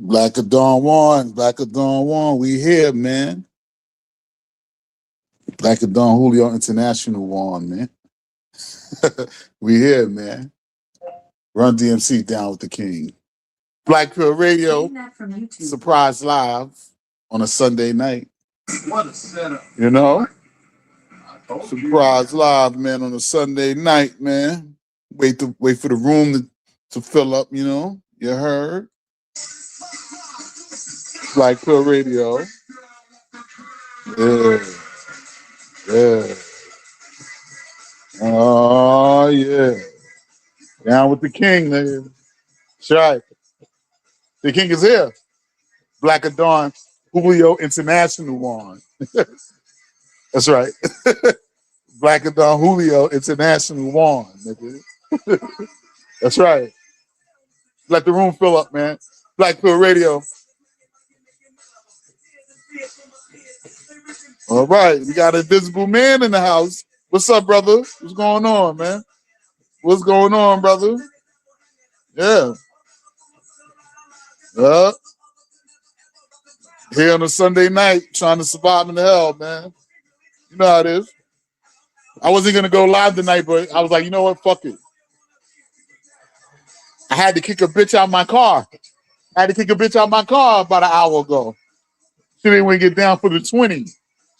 Black of Dawn One, Black of Dawn One, we here, man. Black of Dawn Julio International One, man. We here, man. Run DMC down with the king. Black Pill Radio, surprise live on a Sunday night. What a setup. You know? Surprise live, man, on a Sunday night, man. Wait for the room to fill up, you know? You heard? Black Pill Radio. Yeah. Yeah. Oh, yeah. Down with the king, nigga. That's right. The king is here. Black of Dawn, Julio International One. That's right. Black of Dawn, Julio International One, nigga. That's right. Let the room fill up, man. Black Pill Radio. All right, we got an invisible man in the house. What's up, brother? What's going on, man? What's going on, brother? Yeah. Here on a Sunday night, trying to survive in the hell, man. You know how it is. I wasn't going to go live tonight, but I was like, you know what? Fuck it. I had to kick a bitch out of my car. About an hour ago. She didn't even get down for the 20.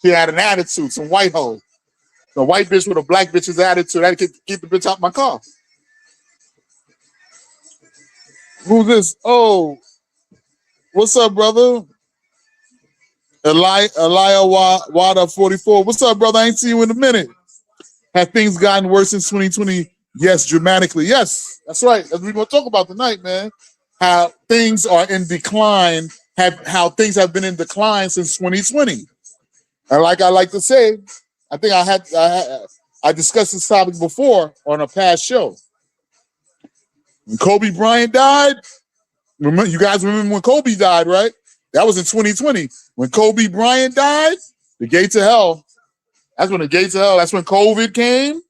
She had an attitude, some white hoe. The white bitch with a black bitch's attitude. I had to get the bitch out of my car. Who's this? Oh, what's up, brother? Elia Wada 44. What's up, brother? I ain't seen you in a minute. Have things gotten worse in 2020? Yes, dramatically. Yes, that's right. That's what we're going to talk about tonight, man. How things are in decline, how things have been in decline since 2020. And like I like to say, I think I discussed this topic before on a past show. When Kobe Bryant died, you guys remember when Kobe died, right? That was in 2020. When Kobe Bryant died, the gates of hell. That's when COVID came.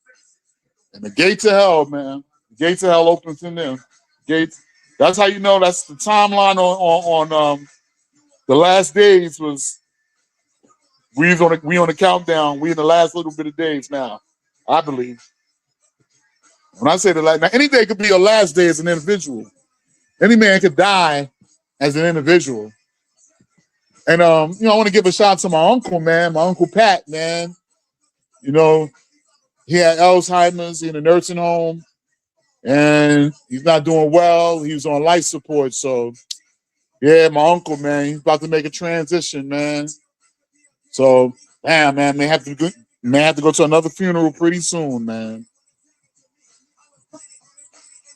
And the gates of hell, man. The gates of hell opens in there. Gates. That's how you know that's the timeline on the last days was we on the countdown. We in the last little bit of days now, I believe. When I say the last, now any day could be your last day as an individual. Any man could die as an individual. And I want to give a shout out to my uncle, man, my Uncle Pat, man. You know, he had Alzheimer's in a nursing home, and he's not doing well. He was on life support, so yeah, my uncle, man, he's about to make a transition, man. So, damn, man, may have to go to another funeral pretty soon, man.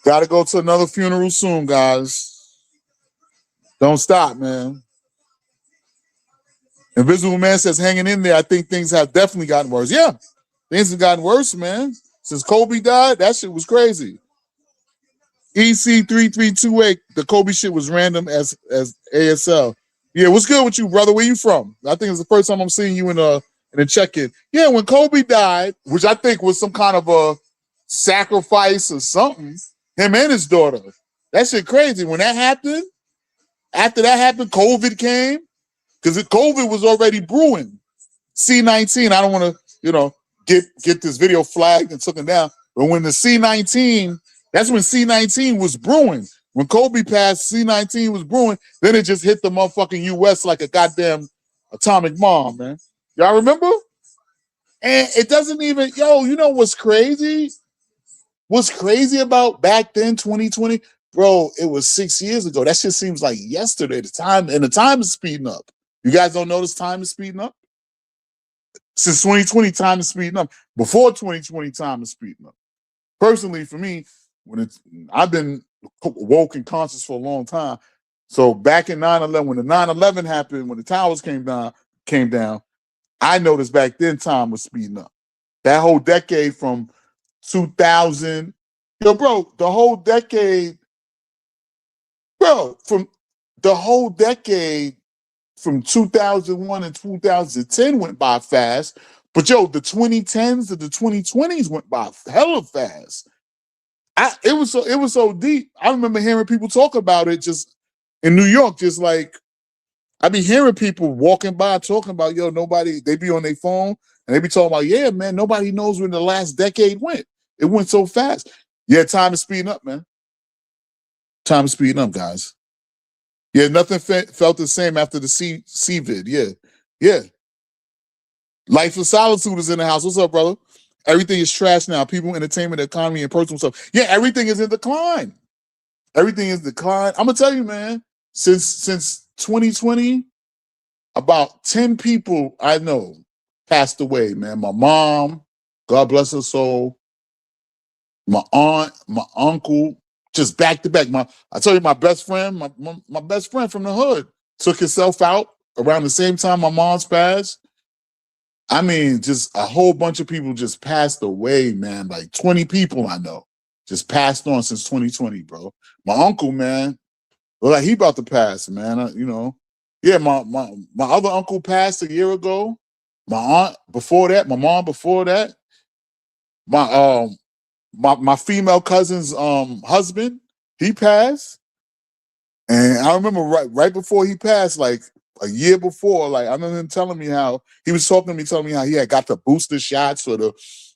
Got to go to another funeral soon, guys. Don't stop, man. Invisible Man says, hanging in there. I think things have definitely gotten worse. Yeah, things have gotten worse, man. Since Kobe died, that shit was crazy. EC3328, the Kobe shit was random as ASL. Yeah, what's good with you, brother? Where you from? I think it's the first time I'm seeing you in a check-in. Yeah, when Kobe died, which I think was some kind of a sacrifice or something, him and his daughter. That shit crazy. When that happened, after that happened, COVID came. Because COVID was already brewing. C-19, I don't want to, get this video flagged and taken down. But when the C-19, that's when C-19 was brewing. When Kobe passed, C-19 was brewing. Then it just hit the motherfucking U.S. like a goddamn atomic bomb, man. Y'all remember? And it doesn't even, you know what's crazy? What's crazy about back then, 2020? Bro, it was 6 years ago. That shit seems like yesterday. The time is speeding up. You guys don't notice time is speeding up? Since 2020, time is speeding up. Before 2020, time is speeding up. Personally, for me, I've been woke and conscious for a long time. So back in 9/11, when the 9/11 happened, when the towers came down, I noticed back then time was speeding up. That whole decade from 2000, the whole decade from 2001 and 2010 went by fast, but the 2010s and the 2020s went by hella fast. It was so deep. I remember hearing people talk about it just in New York, just like I be hearing people walking by talking about, yo, nobody, they be on their phone and they be talking about, yeah, man, nobody knows when the last decade went. It went so fast. Yeah, time is speeding up, man. Time is speeding up, guys. Yeah, nothing felt the same after the CVID. Yeah, yeah. Life of solitude is in the house. What's up, brother? Everything is trash now. People, entertainment, economy, and personal stuff. Yeah, everything is in decline. Everything is decline. I'm gonna tell you, man. Since 2020, about 10 people I know passed away. Man, my mom, God bless her soul. My aunt, my uncle, just back to back. I tell you, my best friend, my best friend from the hood, took himself out around the same time my mom's passed. I mean, just a whole bunch of people just passed away, man. Like 20 people I know just passed on since 2020, bro. My uncle, man, look like he about to pass, man. You know, yeah. My other uncle passed a year ago. My aunt before that, my mom before that. My my female cousin's husband, he passed. And I remember right before he passed, like a year before, like I remember him telling me how he was talking to me, telling me how he had got the booster shots or the,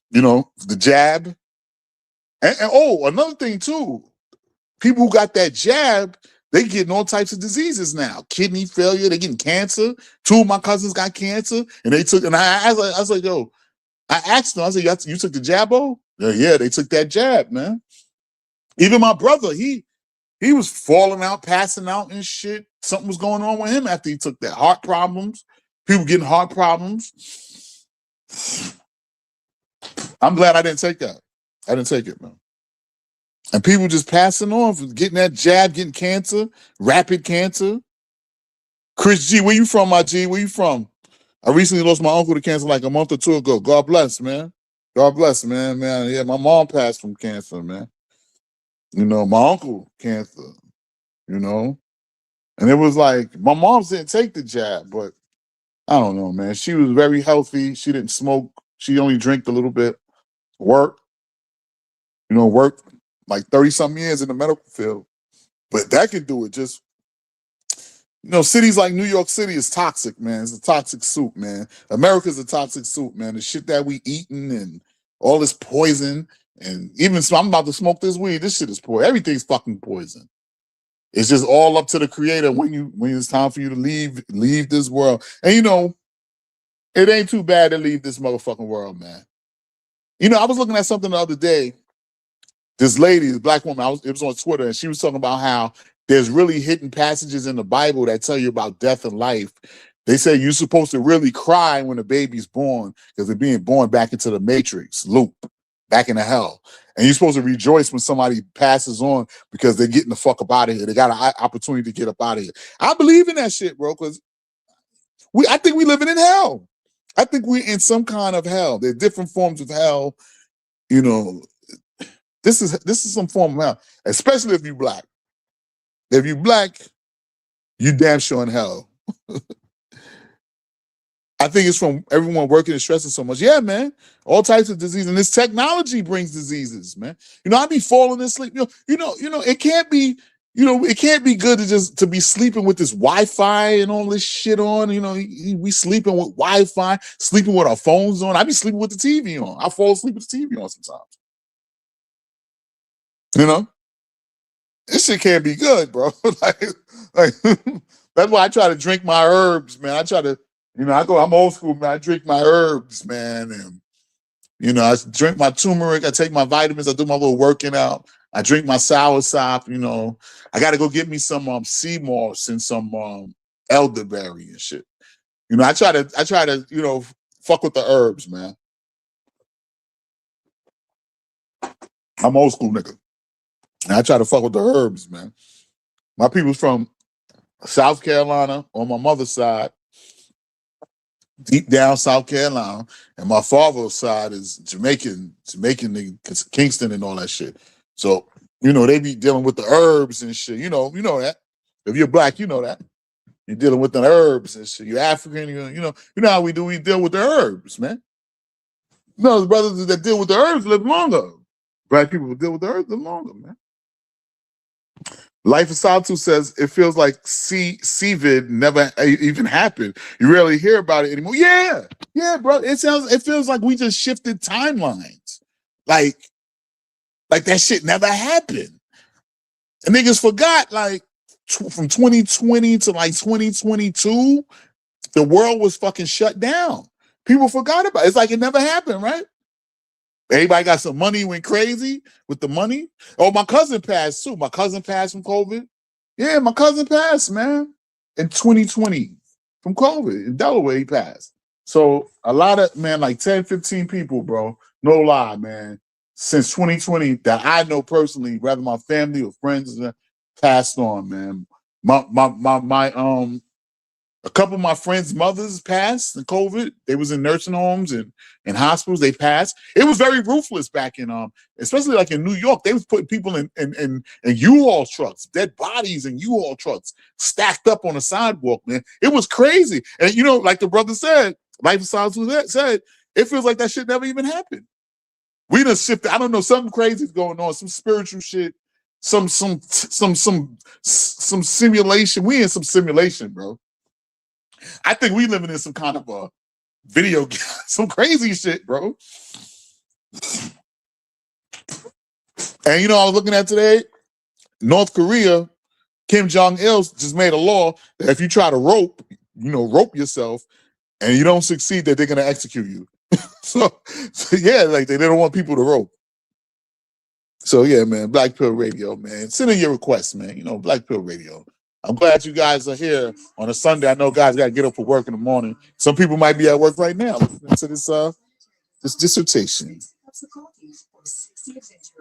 you know, the jab. And oh, another thing too, people who got that jab, they getting all types of diseases now. Kidney failure, they getting cancer. Two of my cousins got cancer, and they took. And I was like, yo, I asked them, I said, you took the jabo? Yeah, they took that jab, man. Even my brother, he was falling out, passing out and shit. Something was going on with him after he took that. Heart problems. People getting heart problems. I'm glad I didn't take that. I didn't take it, man. And people just passing on for getting that jab, getting cancer, rapid cancer. Chris G, where you from, my G? Where you from? I recently lost my uncle to cancer like a month or two ago. God bless, man. God bless, man. Yeah, my mom passed from cancer, man. You know, my uncle cancer, you know. And it was like, my mom didn't take the jab, but I don't know, man. She was very healthy. She didn't smoke. She only drank a little bit. Worked like 30-something years in the medical field. But that could do it. Just, you know, cities like New York City is toxic, man. It's a toxic soup, man. America's a toxic soup, man. The shit that we eating and all this poison. And even so, I'm about to smoke this weed. This shit is poison. Everything's fucking poison. It's just all up to the creator when it's time for you to leave this world. And you know, it ain't too bad to leave this motherfucking world, man. You know, I was looking at something the other day. This lady, this black woman, it was on Twitter, and she was talking about how there's really hidden passages in the Bible that tell you about death and life. They say you're supposed to really cry when a baby's born because they're being born back into the matrix loop, back into hell. And you're supposed to rejoice when somebody passes on because they're getting the fuck up out of here. They got an opportunity to get up out of here. I believe in that shit, bro, because I think we living in hell. I think we're in some kind of hell. There are different forms of hell. You know, this is some form of hell, especially if you're black. If you're black, you damn sure in hell. I think it's from everyone working and stressing so much. Yeah, man. All types of diseases. And this technology brings diseases, man. You know, I be falling asleep. You know, it can't be, it can't be good to be sleeping with this Wi-Fi and all this shit on. You know, we sleeping with Wi-Fi, sleeping with our phones on. I be sleeping with the TV on. I fall asleep with the TV on sometimes. You know? This shit can't be good, bro. like that's why I try to drink my herbs, man. I try to, I'm old school, man. I drink my herbs, man. And, I drink my turmeric. I take my vitamins. I do my little working out. I drink my soursop, I got to go get me some sea moss and some elderberry and shit. I try to, fuck with the herbs, man. I'm old school nigga. And I try to fuck with the herbs, man. My people's from South Carolina on my mother's side, deep down South Carolina, and my father's side is Jamaican, Kingston and all that shit. So, they be dealing with the herbs and shit. You know that. If you're black, you know that. You're dealing with the herbs and shit. You're African, you know how we do. We deal with the herbs, man. The brothers that deal with the herbs live longer. Black people who deal with the herbs live longer, man. Life of Solitude says it feels like CVID never even happened. You rarely hear about it anymore. Yeah, bro. It feels like we just shifted timelines. Like that shit never happened. And niggas forgot, like, from 2020 to like 2022, the world was fucking shut down. People forgot about it. It's like it never happened, right? Everybody got some money, went crazy with the money. Oh, my cousin passed too. My cousin passed from COVID. Yeah, my cousin passed, man, in 2020 from COVID. In Delaware, he passed. So a lot of, man, like 10, 15 people, bro, no lie, man, since 2020 that I know personally, whether my family or friends, passed on, man. A couple of my friends' mothers passed in COVID. They was in nursing homes and hospitals. They passed. It was very ruthless back in, especially like in New York. They was putting people in U-Haul trucks, dead bodies in U-Haul trucks, stacked up on the sidewalk, man. It was crazy. And you know, like the brother said, Life of Solitude said, it feels like that shit never even happened. We done shifted. I don't know, something crazy is going on, some spiritual shit, some simulation. We in some simulation, bro. I think we living in some kind of a video game, some crazy shit, bro. And you know, I was looking at today, North Korea, Kim Jong-il just made a law that if you try to rope yourself and you don't succeed, that they're going to execute you. so yeah, like they don't want people to rope. So yeah, man, Black Pill Radio, man. Send in your requests, man. You know, Black Pill Radio. I'm glad you guys are here on a Sunday. I know guys got to get up for work in the morning. Some people might be at work right now listening to this dissertation.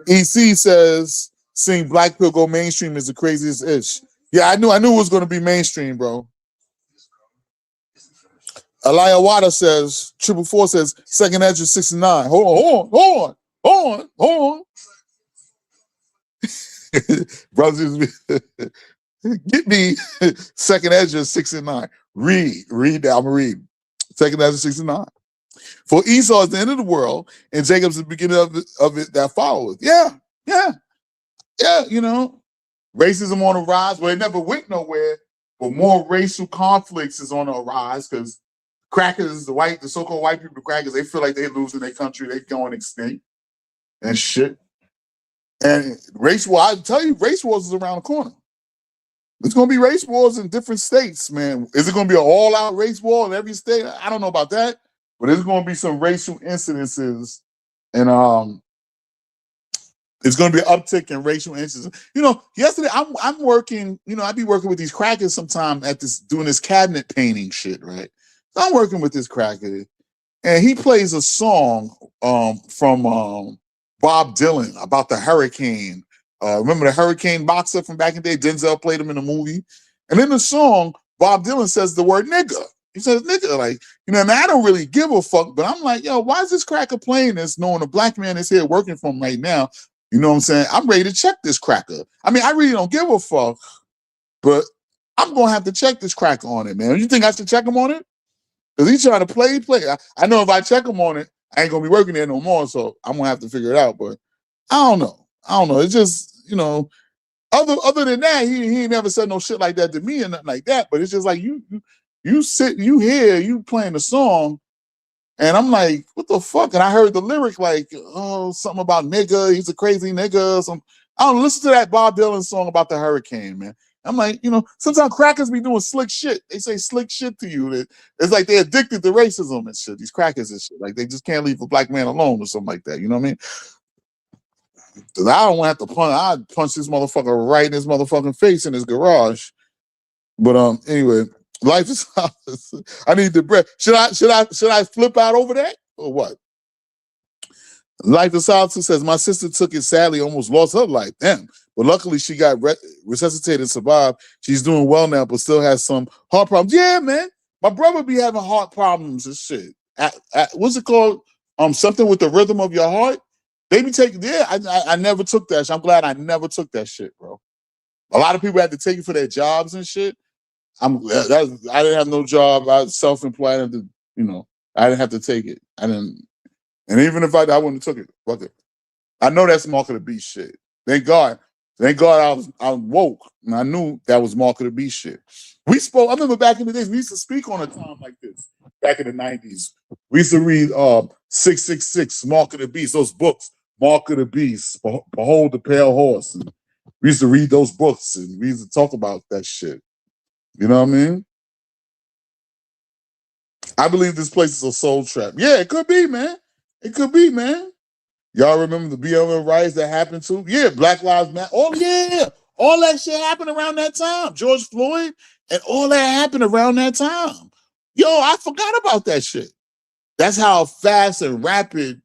EC says, seeing Black Pill go mainstream is the craziest ish. Yeah, I knew it was going to be mainstream, bro. Aliyah Wada says, 444 says, second edge is 69. Hold on. Brothers, get me second Ezra 69. Read that. I'm gonna read. Second Ezra 69. For Esau is the end of the world, and Jacob's the beginning of it that follows. Yeah. You know, racism on the rise. Well, it never went nowhere, but more racial conflicts is on the rise because crackers, the so-called white people, the crackers, they feel like they're losing their country, they're going extinct and shit. And race war, I tell you, race wars is around the corner. It's going to be race wars in different states, man. Is it going to be an all-out race war in every state? I don't know about that, but there's going to be some racial incidences, and it's going to be an uptick in racial incidences. You know, yesterday I'm working. You know, I be working with these crackers sometime doing this cabinet painting shit, right? So I'm working with this cracker, and he plays a song from Bob Dylan about the hurricane. Remember the hurricane boxer from back in the day? Denzel played him in the movie. And in the song, Bob Dylan says the word nigga. He says nigga, like, you know, and I don't really give a fuck, but I'm like, yo, why is this cracker playing this knowing a black man is here working for him right now? You know what I'm saying? I'm ready to check this cracker. I mean, I really don't give a fuck, but I'm going to have to check this cracker on it, man. You think I should check him on it? Because he's trying to play. I know if I check him on it, I ain't going to be working there no more, so I'm going to have to figure it out, but I don't know. It's just, you know, other than that, he ain't never said no shit like that to me and nothing like that. But it's just like you playing the song, and I'm like, what the fuck? And I heard the lyric like, oh, something about nigga, he's a crazy nigga. I don't listen to that Bob Dylan song about the hurricane, man. I'm like, you know, sometimes crackers be doing slick shit. They say slick shit to you. It's like they're addicted to racism and shit. These crackers and shit. Like they just can't leave a black man alone or something like that. You know what I mean? Because I don't want to have to punch. I'd punch this motherfucker right in his motherfucking face in his garage. But anyway, life is. I need the breath. Should I flip out over that or what? Life is Solitude says my sister took it sadly, almost lost her life. Damn. But luckily she got resuscitated and survived. She's doing well now, but still has some heart problems. Yeah, man. My brother be having heart problems and shit. What's it called? Something with the rhythm of your heart. They be taking, I never took that shit. I'm glad I never took that shit, bro. A lot of people had to take it for their jobs and shit. I didn't have no job. I was self-employed. I didn't have to take it. And even if I wouldn't have took it, fuck it. I know that's mark of the beast shit. Thank God. Thank God I was woke and I knew that was Mark of the Beast shit. We spoke, I remember back in the days, we used to speak on a time like this, back in the 90s. We used to read 666, Mark of the Beast, those books, Mark of the Beast, Behold the Pale Horse. And we used to read those books and we used to talk about that shit. You know what I mean? I believe this place is a soul trap. Yeah, it could be, man. It could be, man. Y'all remember the BLM riots that happened too? Yeah, Black Lives Matter. Oh, yeah. All that shit happened around that time. George Floyd and all that happened around that time. Yo, I forgot about that shit. That's how fast and rapid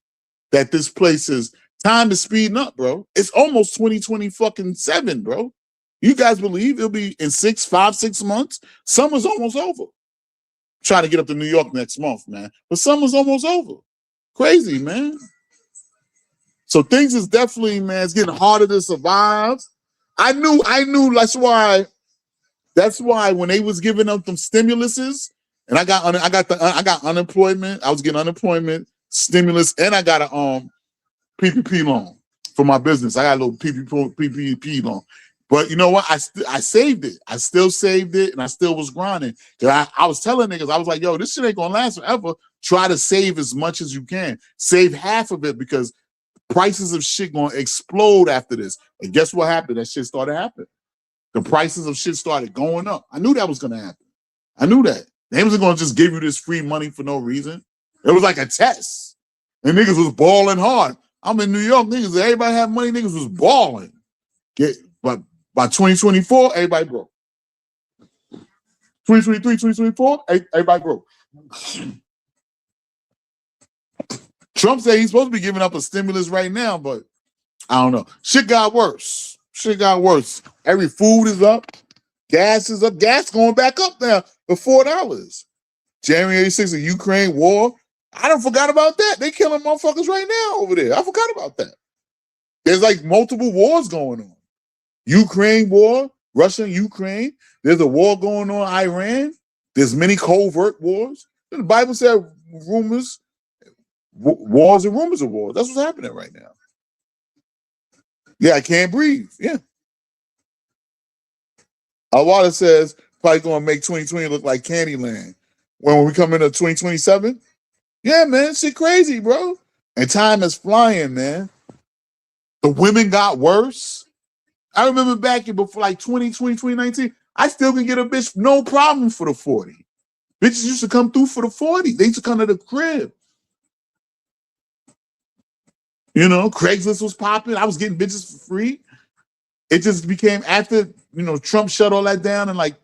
that this place is. Time is speeding up, bro. It's almost 2020 fucking 7, bro. You guys believe it'll be in 6 months? Summer's almost over. Trying to get up to New York next month, man. But summer's almost over. Crazy, man. So things is definitely, man, it's getting harder to survive. I knew that's why when they was giving up them stimuluses, and I got unemployment, I was getting unemployment, stimulus, and I got a PPP loan for my business. I got a little PPP loan. But you know what? I saved it. I still saved it, and I still was grinding. Cause I was telling niggas, I was like, yo, this shit ain't gonna last forever. Try to save as much as you can. Save half of it because prices of shit gonna explode after this. And guess what happened? That shit started happening. The prices of shit started going up. I knew that was gonna happen. I knew that. They wasn't gonna just give you this free money for no reason. It was like a test. And niggas was balling hard. I'm in New York, niggas, everybody have money, niggas was balling. But by 2024, everybody broke. 2023, 2024, everybody broke. Trump said he's supposed to be giving up a stimulus right now, but I don't know. Shit got worse. Every food is up. Gas is up. Gas going back up now to $4. January 6th, the Ukraine war. I done forgot about that. They killing motherfuckers right now over there. I forgot about that. There's like multiple wars going on. Ukraine war, Russia, Ukraine. There's a war going on, Iran. There's many covert wars. The Bible said rumors, wars and rumors of wars. That's what's happening right now. Yeah, I can't breathe. Yeah. Awada says probably going to make 2020 look like Candyland. When we come into 2027, yeah, man, shit crazy, bro. And time is flying, man. The women got worse. I remember back in before like 2020, 2019, I still can get a bitch no problem for the 40. Bitches used to come through for the 40. They used to come to the crib. You know, Craigslist was popping. I was getting bitches for free. It just became after, Trump shut all that down and like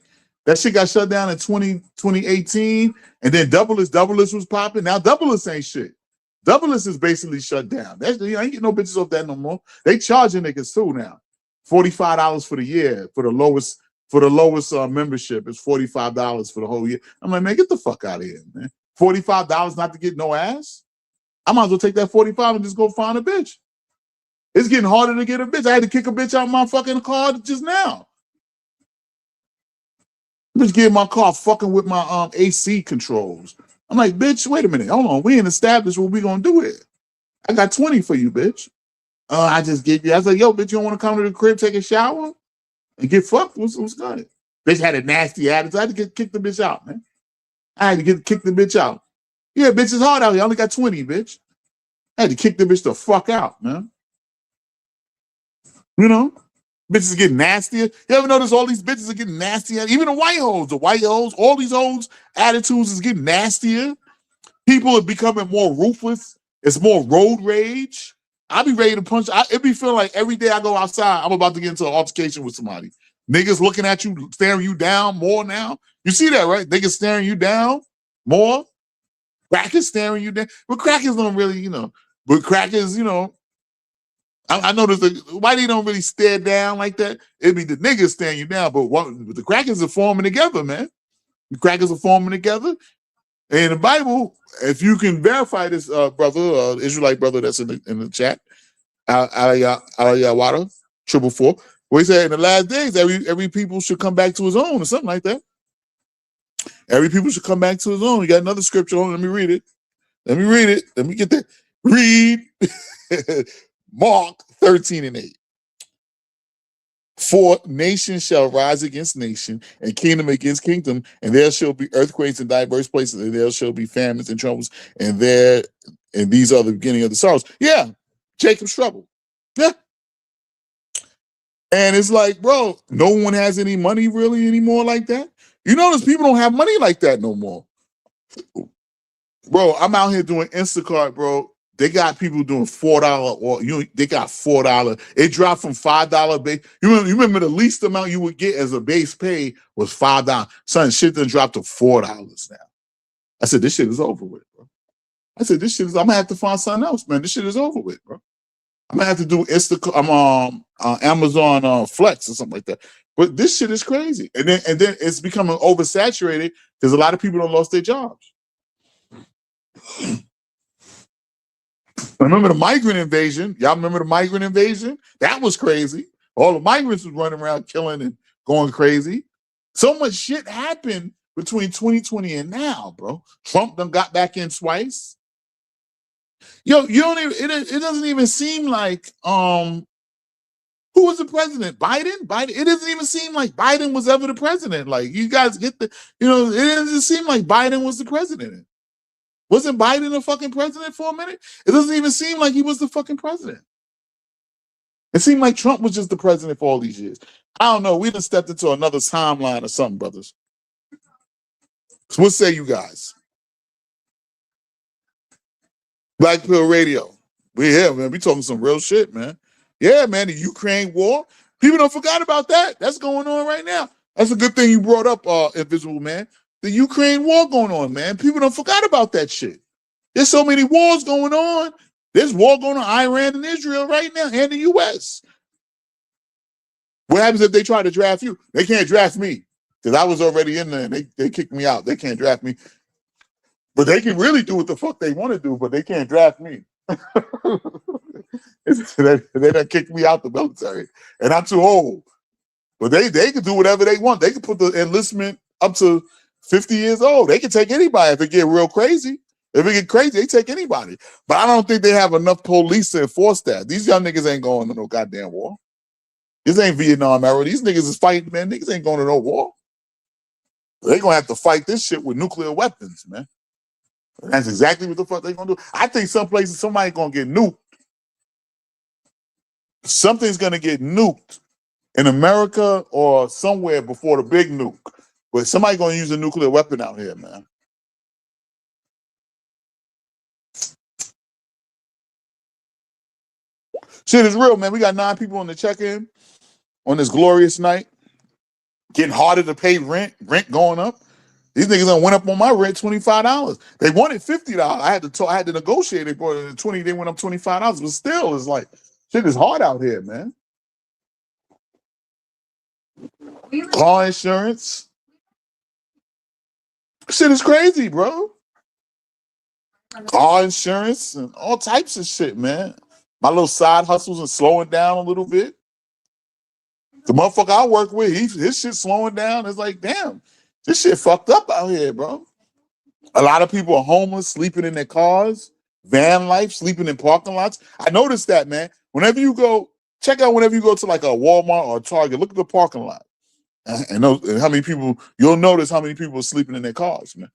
that shit got shut down in 2018. And then Doubleless was popping. Now Doubleless ain't shit. Doubleless is basically shut down. I ain't getting no bitches off that no more. They charging niggas too now. $45 for the year for the lowest membership is $45 for the whole year. I'm like, man, get the fuck out of here, man. $45 not to get no ass? I might as well take that 45 and just go find a bitch. It's getting harder to get a bitch. I had to kick a bitch out of my fucking car just now. Bitch get in my car fucking with my AC controls. I'm like, bitch, wait a minute. Hold on. We ain't established what we gonna do here. I got 20 for you, bitch. I just gave you. I was like, yo, bitch, you don't want to come to the crib, take a shower, and get fucked? What's good? Bitch had a nasty attitude. I had to kick the bitch out, man. I had to kick the bitch out. Yeah, bitch, it's hard out here. I only got 20, bitch. I had to kick the bitch the fuck out, man. Bitches getting nastier. You ever notice all these bitches are getting nastier? Even the white hoes, all these hoes attitudes is getting nastier. People are becoming more ruthless. It's more road rage. I be ready to punch. It be feeling like every day I go outside, I'm about to get into an altercation with somebody. Niggas looking at you, staring you down more now. You see that, right? Niggas staring you down more. Crackers staring you down. But crackers don't really, but crackers, I noticed why they don't really stare down like that. It'd be the niggas staring you down, but the crackers are forming together, man. The crackers are forming together. And the Bible, if you can verify this, brother, Israelite brother that's in the chat, Aliyawada 444, where he said in the last days, every people should come back to his own, or something like that. Every people should come back to his own. You got another scripture on. Let me read it. Let me get that. Read Mark 13:8. For nation shall rise against nation, and kingdom against kingdom, and there shall be earthquakes in diverse places, and there shall be famines and troubles, and these are the beginning of the sorrows. Yeah, Jacob's trouble. Yeah. And it's like, bro, no one has any money really anymore like that. You notice people don't have money like that no more. Bro, I'm out here doing Instacart, bro. They got people doing $4 or they got $4. It dropped from $5 base. You remember the least amount you would get as a base pay was $5. Son, shit done dropped to $4 now. I said, this shit is over with, bro. I said, I'm gonna have to find something else, man. This shit is over with, bro. I'm gonna have to do Amazon Flex or something like that. But this shit is crazy. And then it's becoming oversaturated because a lot of people don't lost their jobs. Remember the migrant invasion? Y'all remember the migrant invasion? That was crazy. All the migrants was running around killing and going crazy. So much shit happened between 2020 and now, bro. Trump done got back in twice. Yo, you don't even it doesn't even seem like who was the president? Biden? It doesn't even seem like Biden was ever the president. Like, you guys get it doesn't seem like Biden was the president. Wasn't Biden the fucking president for a minute? It doesn't even seem like he was the fucking president. It seemed like Trump was just the president for all these years. I don't know. We done stepped into another timeline or something, brothers. So what say you guys? Black Pill Radio. We here, man. We talking some real shit, man. Yeah, man. The Ukraine war. People don't forgot about that. That's going on right now. That's a good thing you brought up, Invisible Man. The Ukraine war going on, man. People don't forgot about that shit. There's so many wars going on. There's war going on Iran and Israel right now, and the U.S. What happens if they try to draft you? They can't draft me because I was already in there and they kicked me out. They can't draft me. But they can really do what the fuck they want to do, but they can't draft me. They done kicked me out the military, and I'm too old. But they can do whatever they want. They can put the enlistment up to 50 years old. They can take anybody if it get real crazy. If it get crazy, they take anybody. But I don't think they have enough police to enforce that. These young niggas ain't going to no goddamn war. This ain't Vietnam era. These niggas is fighting, man. Niggas ain't going to no war. They're going to have to fight this shit with nuclear weapons, man. And that's exactly what the fuck they're going to do. I think some places somebody's going to get nuked. Something's going to get nuked in America or somewhere before the big nuke. But somebody's going to use a nuclear weapon out here, man. Shit is real, man. We got 9 people on the check-in on this glorious night. Getting harder to pay rent. Rent going up. These niggas done went up on my rent $25. They wanted $50. I had to negotiate. They brought it to 20. They went up $25. But still, it's like shit is hard out here, man. Car insurance. Shit is crazy, bro. Car insurance and all types of shit, man. My little side hustles are slowing down a little bit. The motherfucker I work with, his shit slowing down. It's like, damn, this shit fucked up out here, bro. A lot of people are homeless, sleeping in their cars, van life, sleeping in parking lots. I noticed that, man. Whenever you go to like a Walmart or a Target, look at the parking lot. And how many people, you'll notice how many people are sleeping in their cars, man.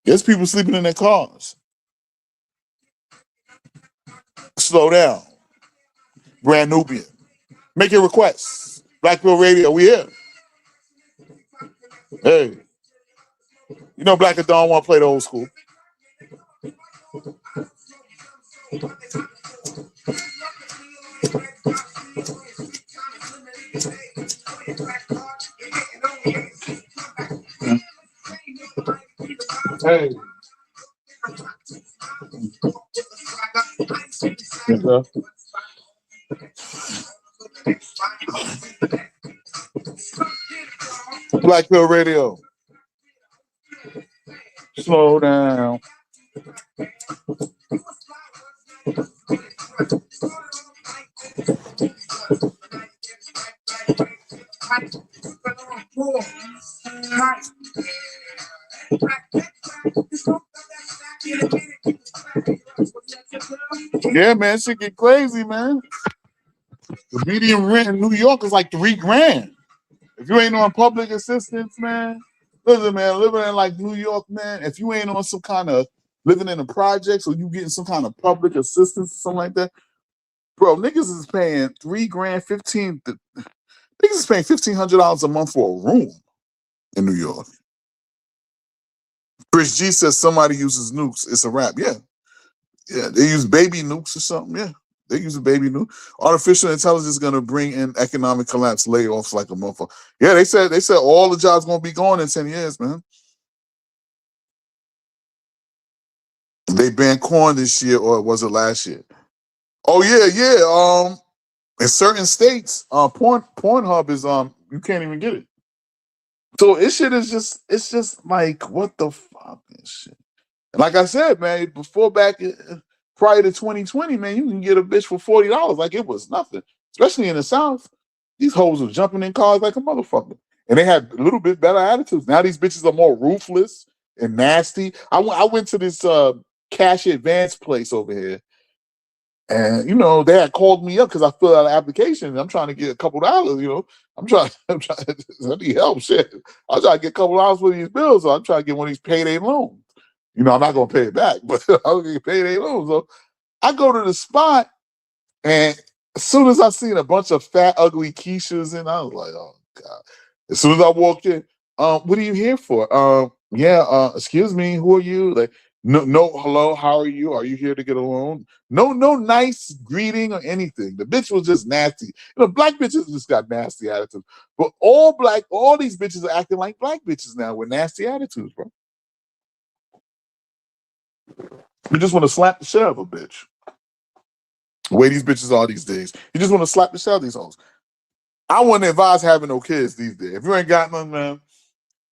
There's people sleeping in their cars. Slow down. Brand Nubian. Make your requests. Black Pill Radio, we here. Hey. You know Black and Dawn want to play the old school. Hey. Black Pill Radio. Slow down. Yeah, man, shit get crazy, man. The median rent in New York is like $3,000. If you ain't on public assistance, man, listen, man, living in like New York, man, if you ain't on some kind of living in a project or you getting some kind of public assistance or something like that, bro, niggas is paying $3,000, niggas is paying $1,500 a month for a room in New York. Chris G says somebody uses nukes. It's a wrap. Yeah. Yeah. They use baby nukes or something. Yeah. They use a baby nuke. Artificial intelligence is gonna bring in economic collapse, layoffs like a motherfucker. Yeah, they said all the jobs gonna be gone in 10 years, man. They banned corn this year, or was it last year? Oh yeah. In certain states, Pornhub is you can't even get it. So it's just like what the fuck and shit. And like I said, man, prior to 2020, man, you can get a bitch for $40 like it was nothing. Especially in the South, these hoes are jumping in cars like a motherfucker, and they had a little bit better attitudes. Now these bitches are more ruthless and nasty. I went to this cash advance place over here. And they had called me up because I filled out an application. And I'm trying to get a couple dollars. I'm trying. I need help. Shit, I'm trying to get a couple dollars for these bills. So I'm trying to get one of these payday loans. I'm not gonna pay it back, but I'll get payday loans. So I go to the spot, and as soon as I seen a bunch of fat, ugly Keishas, and I was like, oh god. As soon as I walked in, what are you here for? Excuse me, who are you? Like, no, hello, how are you? Are you here to get a loan? No nice greeting or anything. The bitch was just nasty. Black bitches just got nasty attitudes. But all these bitches are acting like black bitches now with nasty attitudes, bro. You just want to slap the shit out of a bitch. The way these bitches are these days. You just want to slap the shit out of these hoes. I wouldn't advise having no kids these days. If you ain't got none, man,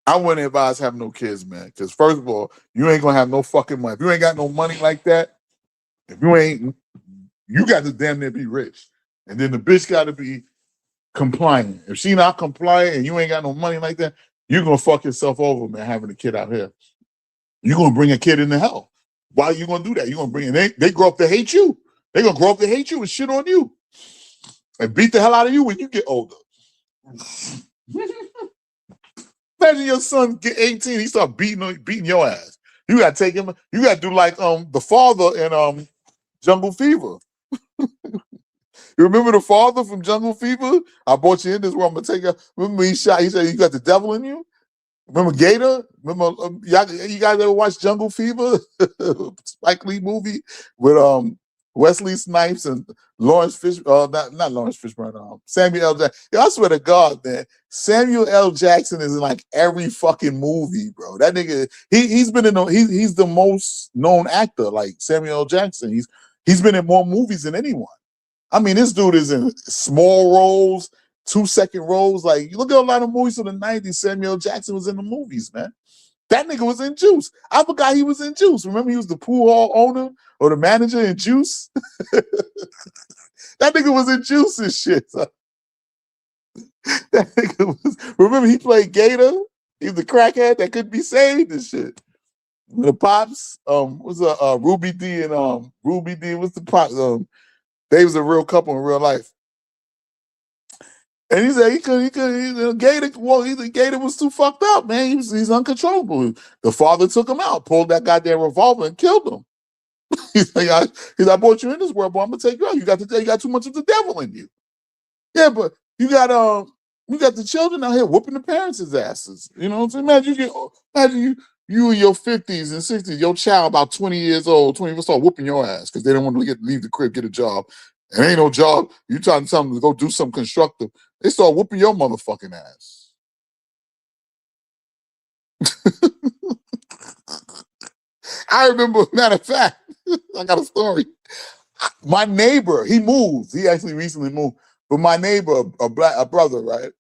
I wouldn't advise having no kids, man. Because first of all, you ain't gonna have no fucking money. If you ain't got no money like that, you got to damn near be rich. And then the bitch got to be compliant. If she not compliant and you ain't got no money like that, you're gonna fuck yourself over, man, having a kid out here. You're gonna bring a kid into hell. Why are you gonna do that? You're gonna bring they grow up to hate you. They're gonna grow up to hate you and shit on you. And beat the hell out of you when you get older. Imagine your son get 18, he start beating your ass. You gotta take him, you gotta do like the father in Jungle Fever. You remember the father from Jungle Fever? I brought you in this where I'm gonna take you. Remember he said, you got the devil in you? Remember Gator? Remember you guys ever watch Jungle Fever? Spike Lee movie with Wesley Snipes and Lawrence Fishburne, not Lawrence Fishburne, Samuel L. Jackson. Yeah, I swear to God, man, Samuel L. Jackson is in like every fucking movie, bro. That nigga, he's been in he's the most known actor, like Samuel L. Jackson. He's been in more movies than anyone. I mean, this dude is in small roles, 2-second roles. Like, you look at a lot of movies from the 90s, Samuel Jackson was in the movies, man. That nigga was in Juice. I forgot he was in Juice. Remember he was the pool hall owner or the manager in Juice? That nigga was in Juice and shit. So. That nigga was, remember he played Gator? He was the crackhead that couldn't be saved and shit. The Pops, was Ruby D and Ruby D, what's the Pops? They was a real couple in real life. And he said Gator was too fucked up, man. He's uncontrollable. The father took him out, pulled that goddamn revolver and killed him. He's like, I brought you in this world, but I'm gonna take you out. You got too much of the devil in you. Yeah, but you got the children out here whooping the parents' asses. You know what I'm saying? Imagine you in your 50s and 60s, your child about 20 years old, 20 start whooping your ass because they don't want to leave the crib, get a job. And ain't no job. You trying to tell them to go do something constructive. They start whooping your motherfucking ass. I remember, matter of fact, I got a story. My neighbor, he moved. He actually recently moved. But my neighbor, a brother, right?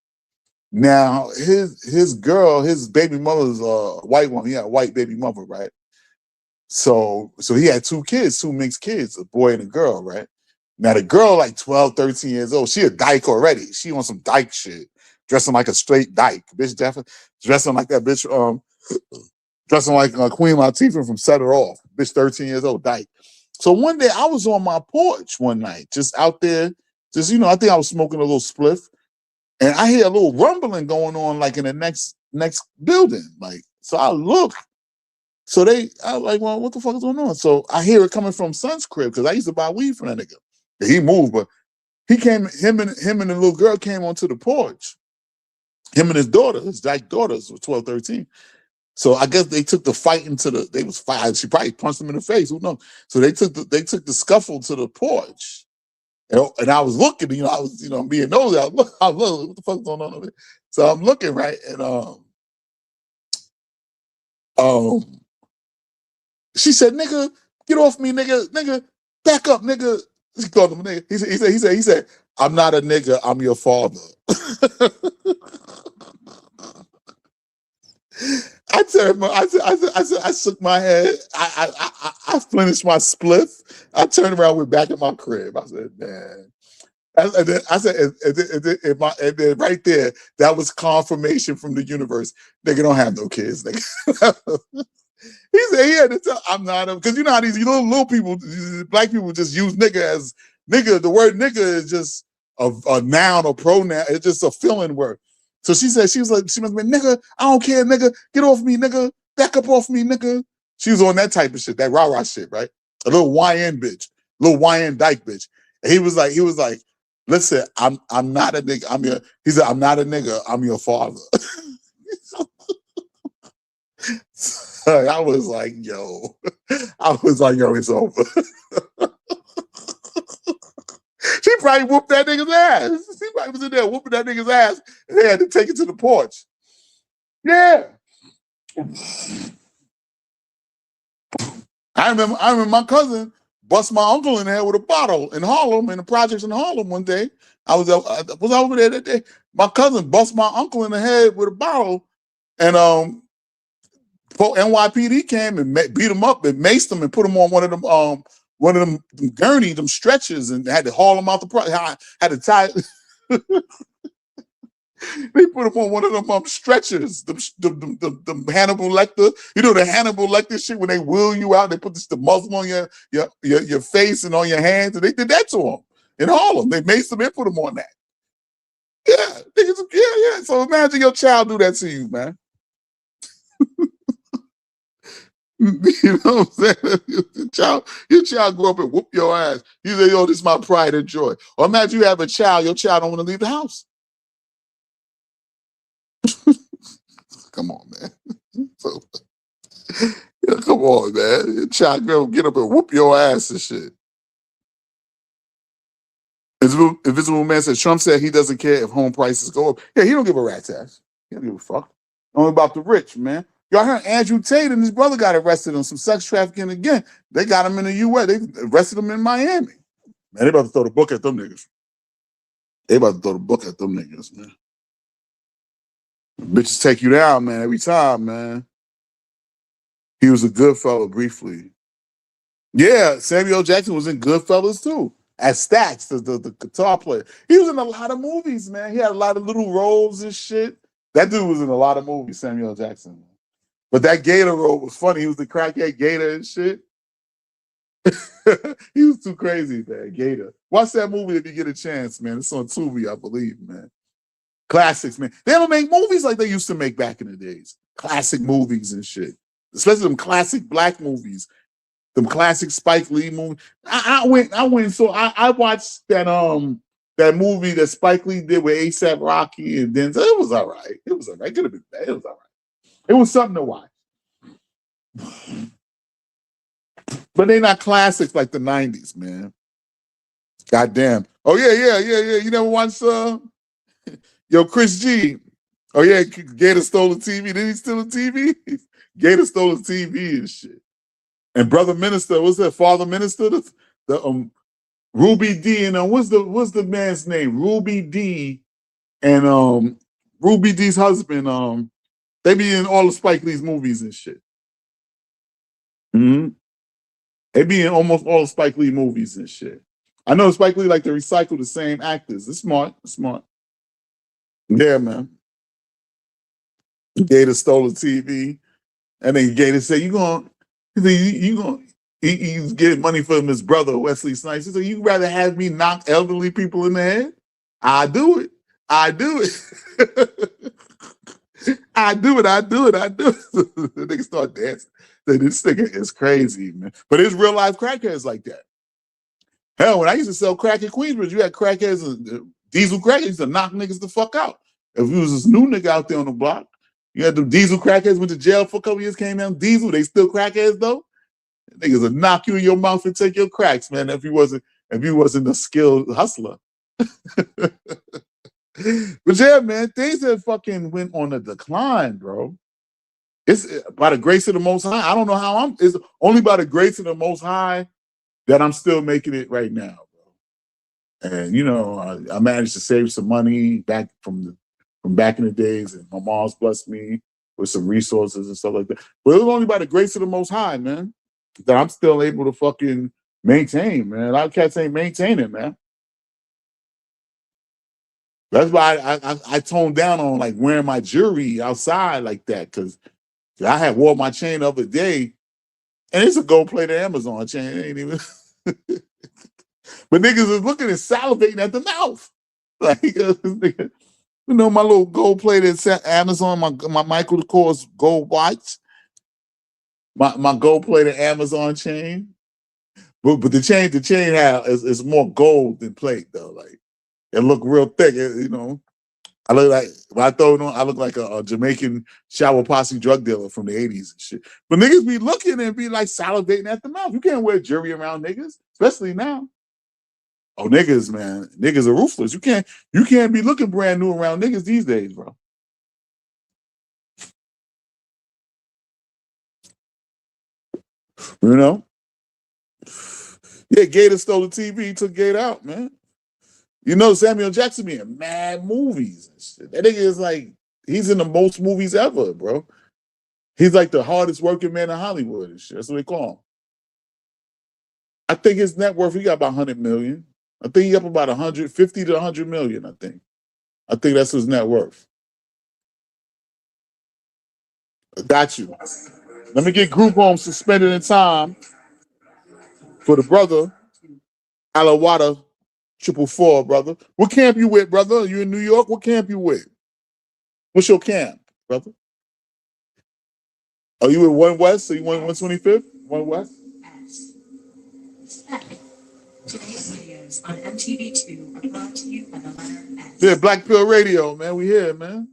Now, his girl, his baby mother's a white woman. He had a white baby mother, right? So he had 2 kids, 2 mixed kids, a boy and a girl, right? Now, the girl, like 12, 13 years old, she a dyke already. She on some dyke shit, dressing like a straight dyke. Bitch, definitely dressing like that bitch, dressing like Queen Latifah from Set Her Off. Bitch, 13 years old, dyke. So one day, I was on my porch one night, just out there, just I think I was smoking a little spliff, and I hear a little rumbling going on, like in the next building. Like, so I look. So I was like, well, what the fuck is going on? So I hear it coming from Son's crib, because I used to buy weed from that nigga. He moved, but him and the little girl came onto the porch. Him and his daughters were 12, 13. So I guess they took the fight they was fighting. She probably punched him in the face. Who knows? So they took the scuffle to the porch. And I was looking, I was, being nosy. I was looking, what the fuck's going on over there? So I'm looking, right? And she said, nigga, get off me, nigga, back up, nigga. She called him a nigga. He said, I'm not a nigga, I'm your father. I shook my head. I finished my spliff. I turned around, went back in my crib. I said, man. And then right there, that was confirmation from the universe. Nigga don't have no kids, nigga. He said he had to tell, I'm not him. Because you know how these little people, black people just use nigga as nigga. The word nigga is just a noun or pronoun. It's just a feeling word. So she said, she must have been, nigga, I don't care, nigga. Get off me, nigga. Back up off me, nigga. She was on that type of shit, that rah-rah shit, right? A little YN bitch, little YN dyke bitch. And he was like, listen, I'm not a nigga. He said, I'm not a nigga. I'm your father. So I was like, yo, it's over. She probably whooped that nigga's ass. She probably was in there whooping that nigga's ass, and they had to take it to the porch. Yeah. I remember my cousin bust my uncle in the head with a bottle in Harlem, in the projects in Harlem one day. I was over there that day. My cousin bust my uncle in the head with a bottle, and NYPD came and beat him up and maced him and put him on one of them gurney, them stretchers, and had to haul him out the project. Had to tie. They put him on one of them stretchers, the Hannibal Lecter. You know the Hannibal Lecter shit when they wheel you out, they put the muzzle on your face and on your hands, and they did that to him in Harlem. They maced him and put him on that. Yeah, niggas, yeah. So imagine your child do that to you, man. You know what I'm saying? Your child grow up and whoop your ass. You say, yo, this is my pride and joy. Or imagine you have a child, your child don't want to leave the house. Come on, man. So, yeah, come on, man. Your child gonna get up and whoop your ass and shit. Invisible Man says Trump said he doesn't care if home prices go up. Yeah, he don't give a rat's ass. He don't give a fuck. Only about the rich, man. Y'all heard Andrew Tate and his brother got arrested on some sex trafficking again. They got him in the U.S. They arrested him in Miami. Man, they about to throw the book at them niggas. Man. Bitches take you down, man, every time, man. He was a good fella briefly. Yeah, Samuel Jackson was in Goodfellas too. As Stax, the guitar player. He was in a lot of movies, man. He had a lot of little roles and shit. That dude was in a lot of movies, Samuel Jackson. But that Gator role was funny. He was the crackhead Gator and shit. He was too crazy, man. Gator. Watch that movie if you get a chance, man. It's on Tubi, I believe, man. Classics, man. They don't make movies like they used to make back in the days. Classic movies and shit. Especially them classic black movies. Them classic Spike Lee movies. I watched that movie that Spike Lee did with A$AP Rocky and Denzel. It was all right. It could have been bad. It was all right. It was something to watch. But they're not classics like the 90s, man. Goddamn. Oh, yeah. You never watched Chris G. Oh, yeah, Gator stole the TV. Did he steal the TV? Gator stole the TV and shit. And Brother Minister, what's that? Father Minister? The Ruby D and what's the man's name? Ruby D and Ruby D's husband, they be in all the Spike Lee's movies and shit. Mm-hmm. They be in almost all the Spike Lee movies and shit. I know Spike Lee like to recycle the same actors. It's smart. Yeah, man. Gator stole the TV. And then Gator said, you gonna He's getting money from his brother, Wesley Snipes. He said, "You rather have me knock elderly people in the head? I do it. I do it. I do it. I do it. I do it." The nigga start dancing. This nigga is crazy, man. But it's real life crackheads like that. Hell, when I used to sell crack in Queensbridge, you had crackheads and diesel crackheads used to knock niggas the fuck out. If you was this new nigga out there on the block, you had the diesel crackheads went to jail for a couple years, came down diesel. They still crackheads though. Niggas would knock you in your mouth and take your cracks, man. If you wasn't a skilled hustler. But yeah, man, things have fucking went on a decline, bro. It's by the grace of the Most High. I don't know how it's only by the grace of the Most High that I'm still making it right now, bro. And you know, I managed to save some money back from back in the days, and my mom's blessed me with some resources and stuff like that. But it was only by the grace of the Most High, man, that I'm still able to fucking maintain, man. A lot of cats ain't maintaining, man. That's why I toned down on like wearing my jewelry outside like that, because I had wore my chain the other day, and it's a gold-plated Amazon chain. It ain't even. But niggas is looking and salivating at the mouth. Like, you know, my little gold-plated Amazon, my Michael Kors gold watch, my gold-plated Amazon chain. But the chain is more gold than plate though. Like, it look real thick. You know, I look like when I throw it on, I look like a Jamaican shower posse drug dealer from the 80s and shit. But niggas be looking and be like salivating at the mouth. You can't wear jewelry around niggas, especially now. Oh, niggas, man. Niggas are ruthless. You can't be looking brand new around niggas these days, bro. You know? Yeah, Gator stole the TV. He took Gator out, man. You know, Samuel Jackson be in mad movies and shit. That nigga is like, he's in the most movies ever, bro. He's like the hardest working man in Hollywood and shit. That's what they call him. I think his net worth, he got about 100 million. I think he up about 150 to 100 million, I think. I think that's his net worth. I got you. Let me get group home suspended in time for the brother, Alawada 444, brother. What camp you with, brother? You in New York? What camp you with? What's your camp, brother? Are you at 1 West? So you want 125th? 1 West? Today's videos on MTV2 are brought to you by the letter S. Yeah, Black Pill Radio, man. We here, man.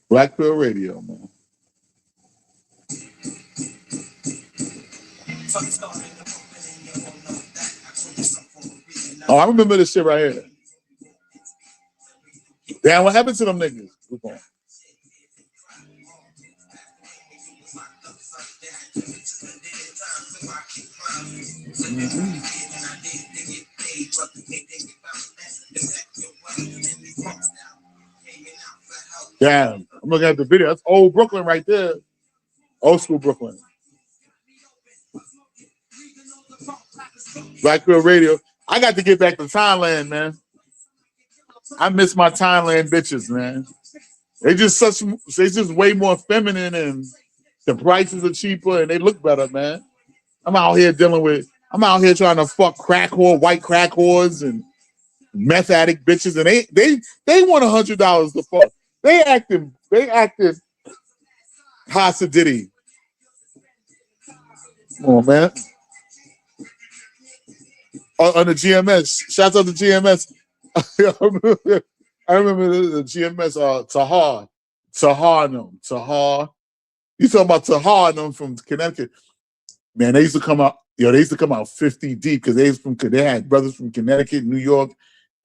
Black Pill Radio, man. Oh, I remember this shit right here. Damn, what happened to them niggas? Damn, I'm looking at the video. That's old Brooklyn right there. Old school Brooklyn. Black Pill Radio. I got to get back to Thailand, man. I miss my Thailand bitches, man. They just way more feminine, and the prices are cheaper and they look better, man. I'm out here trying to fuck white crack whores and meth addict bitches, and they want $100 to fuck. They acted Hasidity. Come on, man. On the GMS. Shouts out to GMS. I remember the GMS Tahar. You talking about Tahar them from Connecticut. Man, they used to come out 50 deep because they had brothers from Connecticut, New York,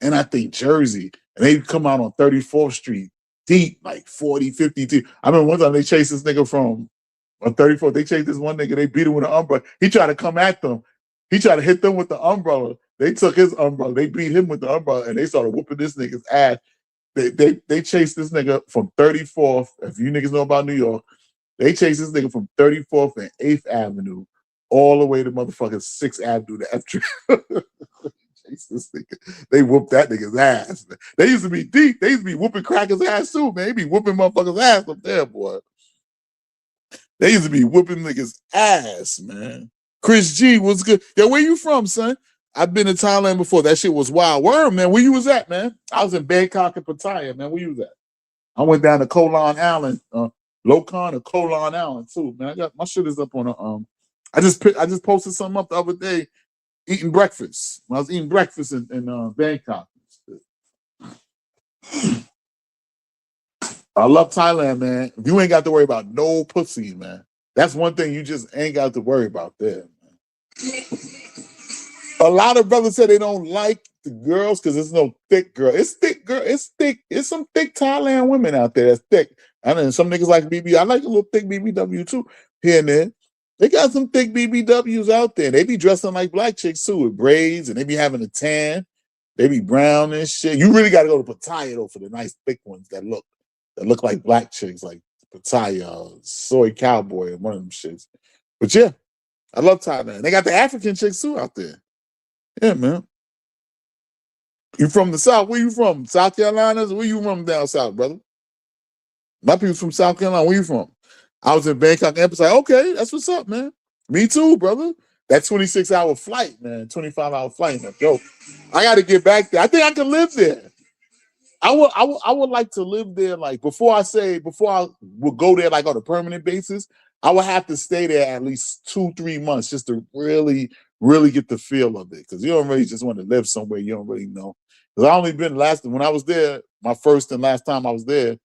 and I think Jersey. And they'd come out on 34th Street deep, like 40, 50 deep. I remember one time they chased this nigga from on 34th. They chased this one nigga, they beat him with an umbrella. He tried to come at them. He tried to hit them with the umbrella. They took his umbrella. They beat him with the umbrella, and they started whooping this nigga's ass. They chased this nigga from 34th. If you niggas know about New York, they chased this nigga from 34th and 8th Avenue all the way to motherfucking 6th Avenue to F chase this nigga. They whooped that nigga's ass. They used to be deep. They used to be whooping crackers' ass too, man. They be whooping motherfuckers' ass up there, boy. They used to be whooping niggas ass, man. Chris G was good. Yo, where you from, son? I've been to Thailand before. That shit was wild. Word, man. Where you was at, man? I was in Bangkok and Pattaya, man. Where you was at? I went down to Koh Lan Island, Lokon or Koh Lan Island too, man. I got my shit is up on a I just posted something up the other day eating breakfast. When I was eating breakfast in Bangkok. I love Thailand, man. You ain't got to worry about no pussy, man. That's one thing you just ain't got to worry about there, man. A lot of brothers say they don't like the girls because there's no thick girl. It's thick girl. It's thick. It's some thick Thailand women out there that's thick. I know some niggas like BB. I like a little thick BBW too here and there. They got some thick BBWs out there. They be dressing like black chicks too with braids and they be having a tan. They be brown and shit. You really got to go to Pattaya though for the nice thick ones that look like black chicks, like Pattaya, Soy Cowboy, and one of them shits. But yeah, I love Thailand. They got the African chicks too out there. Yeah, man. You from the South? Where you from? South Carolina? Where you from down south, brother? My people's from South Carolina. Where you from? I was in Bangkok and like, okay, that's what's up, man. Me too, brother. That 26-hour flight, man, 25-hour flight. Man. Yo, I got to get back there. I think I can live there. I would like to live there. Like before I would go there like on a permanent basis, I would have to stay there at least 2-3 months just to really get the feel of it. Because you don't really just want to live somewhere you don't really know. Because I only been when I was there, my first and last time I was there.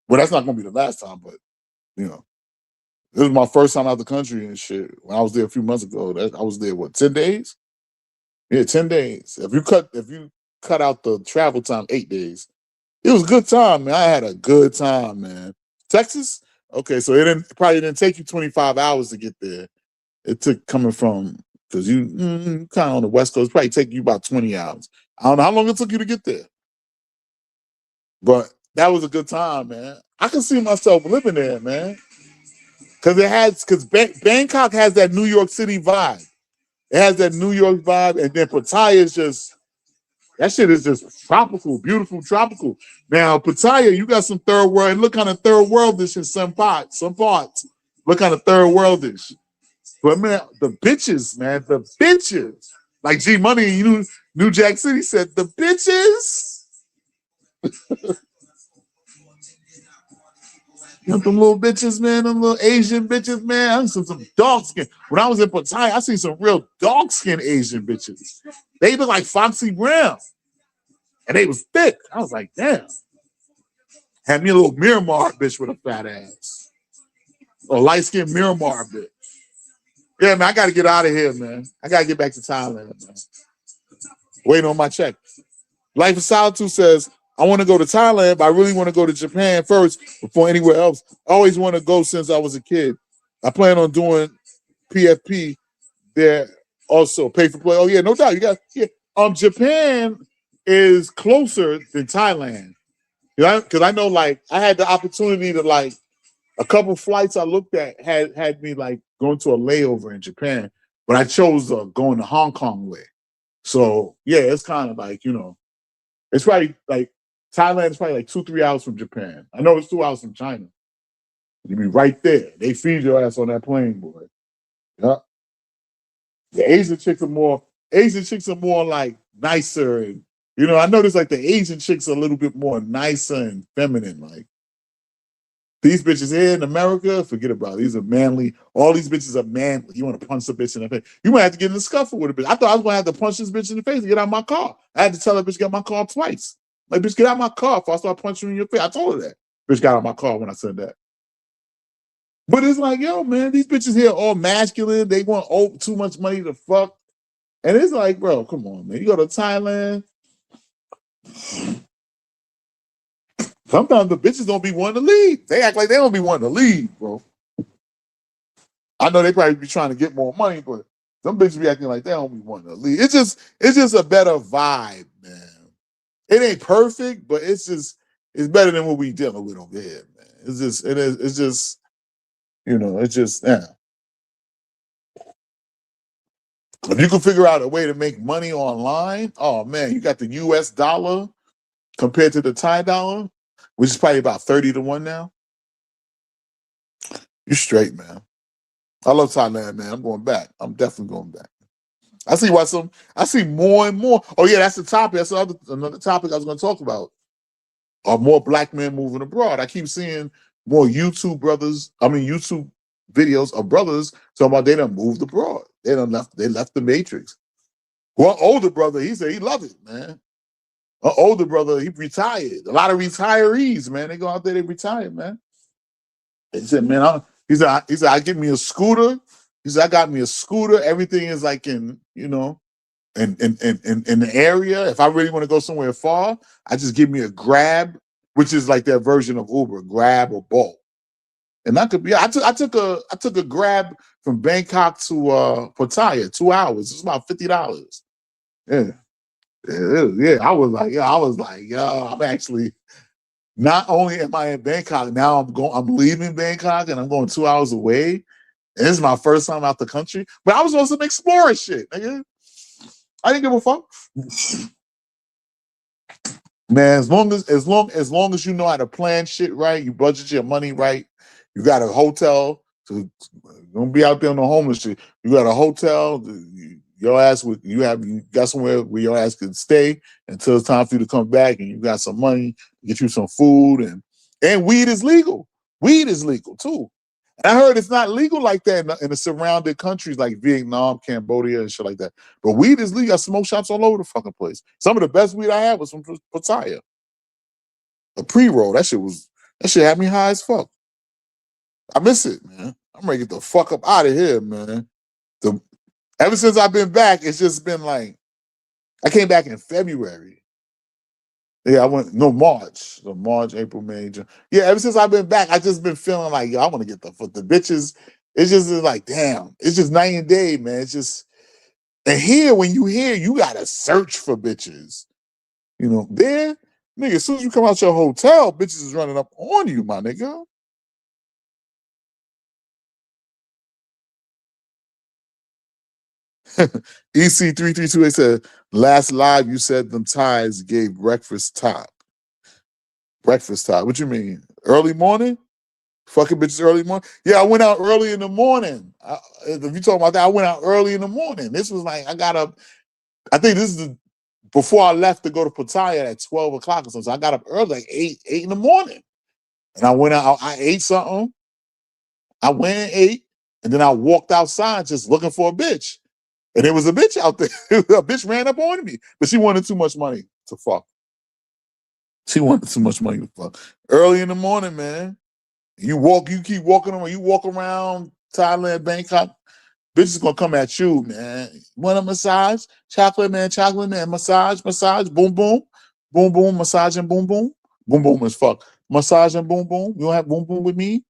Well, that's not gonna be the last time, but you know, it was my first time out the country and shit. When I was there a few months ago, I was there 10 days? Yeah, 10 days. If you cut out the travel time, 8 days. It was a good time, man. I had a good time, man. Texas? Okay, so it probably didn't take you 25 hours to get there. It took coming from, because you kind of on the West Coast, probably take you about 20 hours. I don't know how long it took you to get there. But that was a good time, man. I can see myself living there, man. Because Bangkok has that New York City vibe. It has that New York vibe, and then Pattaya is just, that shit is just tropical, beautiful, tropical. Now, Pattaya, you got some third world, and look kind of third worldish in some parts. Look kind of third worldish. But man, the bitches, man, the bitches. Like G Money in New Jack City said, the bitches. You know, them little bitches, man, them little Asian bitches, man. I seen some dark skin. When I was in Pattaya, I seen some real dark skin Asian bitches. They look like Foxy Brown. And they was thick. I was like, damn. Had me a little Miramar bitch with a fat ass. A light-skinned Miramar bitch. Yeah, man, I got to get out of here, man. I got to get back to Thailand, man. Waiting on my check. Life of Solitude says, I want to go to Thailand, but I really want to go to Japan first before anywhere else. I always want to go since I was a kid. I plan on doing PFP there also. Pay for play. Oh, yeah, no doubt. You got, yeah. Japan is closer than Thailand. Because I know, like, I had the opportunity to, like, a couple flights I looked at had me, like, going to a layover in Japan, but I chose going to Hong Kong way. So, yeah, it's kind of like, you know, it's probably, like, Thailand is probably like 2-3 hours from Japan. I know it's 2 hours from China. You be right there. They feed your ass on that plane, boy. Yeah. The Asian chicks are more like nicer, and you know, I noticed like the Asian chicks are a little bit more nicer and feminine. Like these bitches here in America, forget about it. These are manly. All these bitches are manly. You want to punch a bitch in the face? You might have to get in a scuffle with a bitch. I thought I was gonna have to punch this bitch in the face to get out of my car. I had to tell that bitch to get out of my car twice. Like, bitch, get out of my car if I start punching you in your face. I told her that. Bitch got out of my car when I said that. But it's like, yo, man, these bitches here all masculine. They want too much money to fuck. And it's like, bro, come on, man. You go to Thailand. Sometimes the bitches don't be wanting to leave. They act like they don't be wanting to leave, bro. I know they probably be trying to get more money, but some bitches be acting like they don't be wanting to leave. It's just a better vibe, man. It ain't perfect, but it's better than what we dealing with over here, man. It's just, you know, it's just, yeah. If you can figure out a way to make money online, oh man, you got the US dollar compared to the Thai dollar, which is probably about 30 to 1 now. You straight, man. I love Thailand, man. I'm going back. I'm definitely going back. I see more and more. Oh yeah, that's the topic. That's another topic I was going to talk about. Are more black men moving abroad? I keep seeing more YouTube videos of brothers talking about they done moved abroad. They left the matrix. One older brother, he said he loved it, man. An older brother, he retired. A lot of retirees, man, they go out there, they retire, man. He said, man, he said, I get me a scooter. He said, I got me a scooter. Everything is like in the area. If I really want to go somewhere far, I just give me a Grab, which is like their version of Uber, Grab or Bolt. And I took a Grab from Bangkok to Pattaya, 2 hours. It's about $50. Yeah. Yeah. I was like, yo, I'm actually not only am I in Bangkok, now I'm leaving Bangkok and I'm going 2 hours away. And this is my first time out the country. But I was on some exploring shit, nigga. I didn't give a fuck. Man, as long as you know how to plan shit right, you budget your money right, you got a hotel, so don't be out there on the homeless shit. You got a hotel, you got somewhere where your ass can stay until it's time for you to come back, and you got some money to get you some food, and weed is legal. Weed is legal too. And I heard it's not legal like that in the surrounding countries like Vietnam, Cambodia, and shit like that. But weed is legal. I smoke shops all over the fucking place. Some of the best weed I had was from Pattaya. A pre-roll. That shit had me high as fuck. I miss it, man. I'm ready to get the fuck up out of here, man. Ever since I've been back, it's just been like, I came back in February. Yeah, March. So March, April, May, June. Yeah, ever since I've been back, I just been feeling like, yo, I want to get the bitches. It's just like, damn, it's just night and day, man. It's just, and here, when you gotta search for bitches. You know, there, nigga, as soon as you come out your hotel, bitches is running up on you, my nigga. EC3328 said, last live you said them ties gave breakfast top. Breakfast top. What you mean? Early morning? Fucking bitches early morning? Yeah, I went out early in the morning. If you talking about that, I went out early in the morning. This was like, I got up, I think this is before I left to go to Pattaya at 12 o'clock or something. So I got up early, like 8 in the morning. And I went out, I ate something. I went and ate, and then I walked outside just looking for a bitch. And there was a bitch out there. A bitch ran up on me, but she wanted too much money to fuck. She wanted too much money to fuck. Early in the morning, man. You keep walking around, you walk around Thailand, Bangkok, bitches gonna come at you, man. Want a massage? Chocolate man, massage, boom, boom, boom, boom, massage and boom, boom. Boom, boom as fuck. Massage and boom, boom. You don't have boom, boom with me?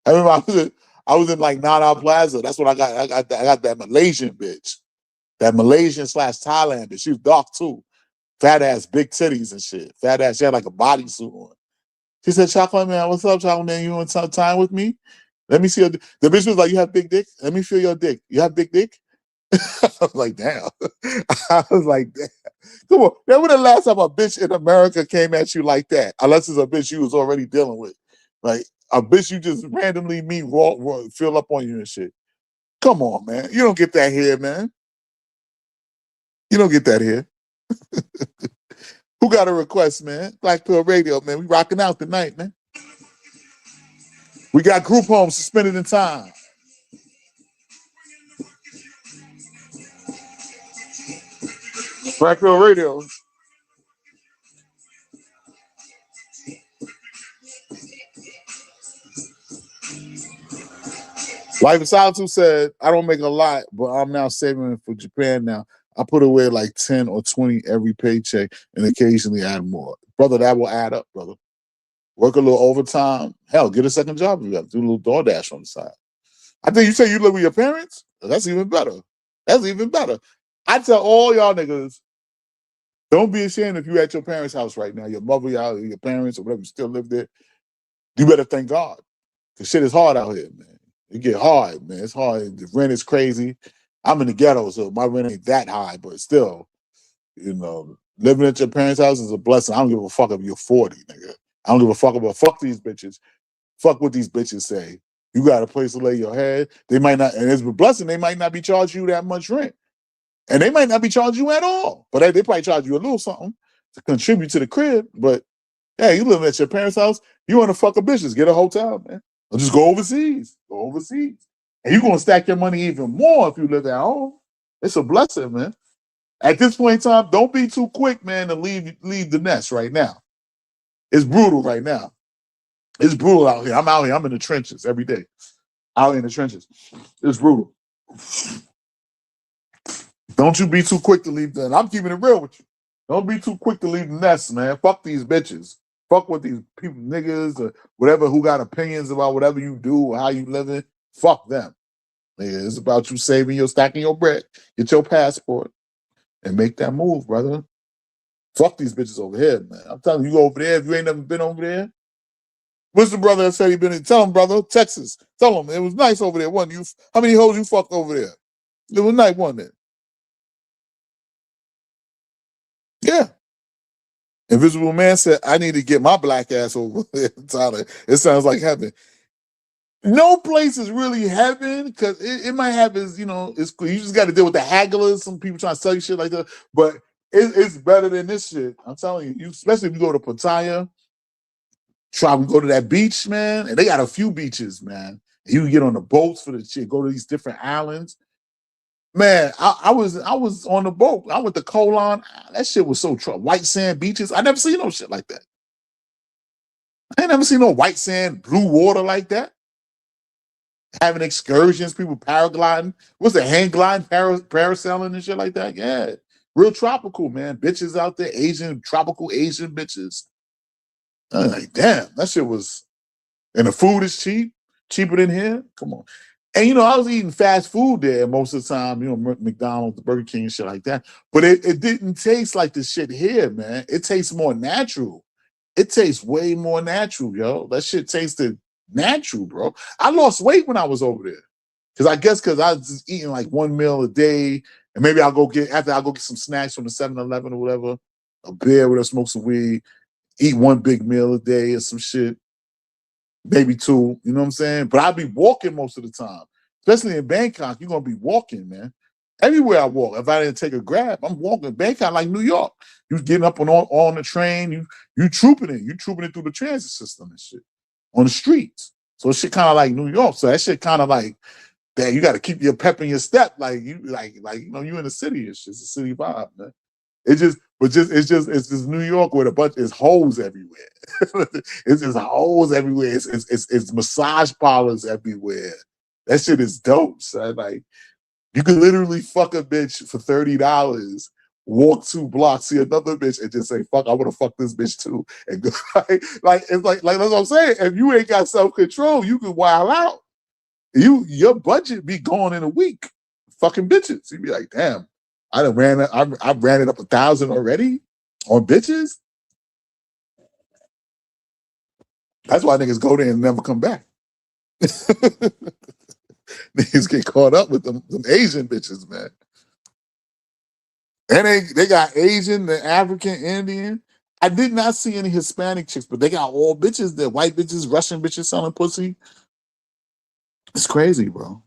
I remember I was in like Nana Plaza. That's what I got. I got that Malaysian bitch. That Malaysian / Thailand bitch. She was dark too. Fat ass, big titties and shit. Fat ass. She had like a bodysuit on. She said, Chocolate man, what's up, Chocolate man? You want some time with me? Let me see your dick. The bitch was like, you have big dick? Let me feel your dick. You have big dick? I was like, damn. I was like, damn. Come on. That was the last time a bitch in America came at you like that. Unless it's a bitch you was already dealing with. Like a bitch you just randomly meet, raw, fill up on you and shit. Come on, man. You don't get that here, man. You don't get that here. Who got a request, man? Black Pill Radio, man. We rocking out tonight, man. We got group homes suspended in time. Black Pill Radio. Life of Solitude said, I don't make a lot, but I'm now saving for Japan now. I put away like 10 or 20 every paycheck and occasionally add more. Brother, that will add up, brother. Work a little overtime. Hell, get a second job if you got to do a little DoorDash on the side. I think you say you live with your parents? That's even better. That's even better. I tell all y'all niggas, don't be ashamed if you at your parents' house right now, your mother, your parents, or whatever, you still live there. You better thank God. Because shit is hard out here, man. It get hard, man. It's hard. The rent is crazy. I'm in the ghetto, so my rent ain't that high, but still, you know, living at your parents' house is a blessing. I don't give a fuck if you're 40, nigga. I don't give a fuck about fuck these bitches. Fuck what these bitches say. You got a place to lay your head. They might not, and it's a blessing, they might not be charging you that much rent. And they might not be charging you at all. But they probably charge you a little something to contribute to the crib. But yeah, you living at your parents' house, you want to fuck a bitches, get a hotel, man. Or just go overseas. Go overseas. And you're gonna stack your money even more if you live at home. It's a blessing, man. At this point in time, don't be too quick, man, to leave the nest right now. It's brutal right now. It's brutal out here. I'm out here. I'm in the trenches every day. Out in the trenches. It's brutal. Don't you be too quick to leave the. I'm keeping it real with you. Don't be too quick to leave the nest, man. Fuck these bitches. Fuck with these people, niggas, or whatever, who got opinions about whatever you do or how you living. Fuck them. Nigga, it's about you saving your, stacking your bread, get your passport, and make that move, brother. Fuck these bitches over here, man. I'm telling you, go over there. If you ain't never been over there, what's the brother that said he been in? Tell him, brother, Texas. Tell him it was nice over there. Wasn't you? How many hoes you fucked over there? It was nice, wasn't it? Yeah. Invisible Man said, I need to get my black ass over there, Tyler. It sounds like heaven. No place is really heaven because it might have its, you know, it's you just got to deal with the hagglers, some people trying to sell you shit like that. But it's better than this shit. I'm telling you, especially if you go to Pattaya, try to go to that beach, man. And they got a few beaches, man. You can get on the boats for the shit, go to these different islands. Man, I was on the boat. I went to Koh Lan. That shit was so white sand beaches. I never seen no shit like that. I ain't never seen no white sand, blue water like that. Having excursions, people paragliding. What's the hang gliding, parasailing and shit like that? Yeah. Real tropical, man. Bitches out there, tropical Asian bitches. I'm like, damn, that shit was, and the food is cheap, cheaper than here. Come on. And, you know, I was eating fast food there most of the time, you know, McDonald's, Burger King and shit like that. But it didn't taste like the shit here, man. It tastes more natural. It tastes way more natural, yo. That shit tasted natural, bro. I lost weight when I was over there. Because I was just eating like one meal a day. And maybe I'll go get some snacks from the 7-Eleven or whatever, a beer with a smoke some weed, eat one big meal a day or some shit. Maybe two, you know what I'm saying? But I'll be walking most of the time. Especially in Bangkok, you're gonna be walking, man. Everywhere I walk, if I didn't take a Grab, I'm walking. Bangkok like New York. You getting up on the train, you trooping it through the transit system and shit on the streets. So shit kind of like New York. So that shit kind of like that. You got to keep your pep in your step, like you in the city. It's just a city vibe, man. It's just New York with a bunch. It's holes everywhere. It's just holes everywhere. It's massage parlors everywhere. That shit is dope, son. Like you could literally fuck a bitch for $30, walk 2 blocks, see another bitch, and just say, "Fuck, I want to fuck this bitch too." And go like it's like that's what I'm saying. If you ain't got self-control, you could wild out. Your budget be gone in a week. Fucking bitches. You'd be like, damn. I ran it up 1,000 already on bitches. That's why niggas go there and never come back. Niggas get caught up with them Asian bitches, man. And they got Asian, the African, Indian. I did not see any Hispanic chicks, but they got all bitches. They're white bitches, Russian bitches selling pussy. It's crazy, bro.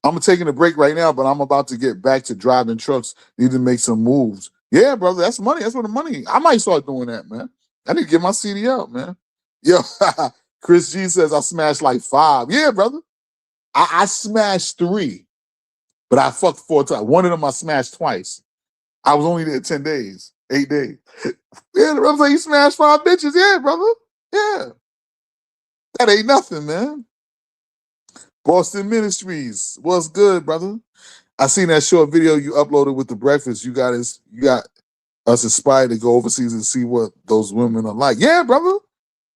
I'm taking a break right now, but I'm about to get back to driving trucks. Need to make some moves. Yeah, brother, that's money. That's where the money. I might start doing that, man. I need to get my CD out, man. Yo, Chris G says I smashed like 5. Yeah, brother. I smashed 3, but I fucked 4 times. One of them I smashed twice. I was only there 10 days, 8 days. Yeah, the brother say you smashed 5 bitches. Yeah, brother. Yeah. That ain't nothing, man. Boston Ministries. What's good, brother? I seen that short video you uploaded with the breakfast. You got us inspired to go overseas and see what those women are like. Yeah, brother.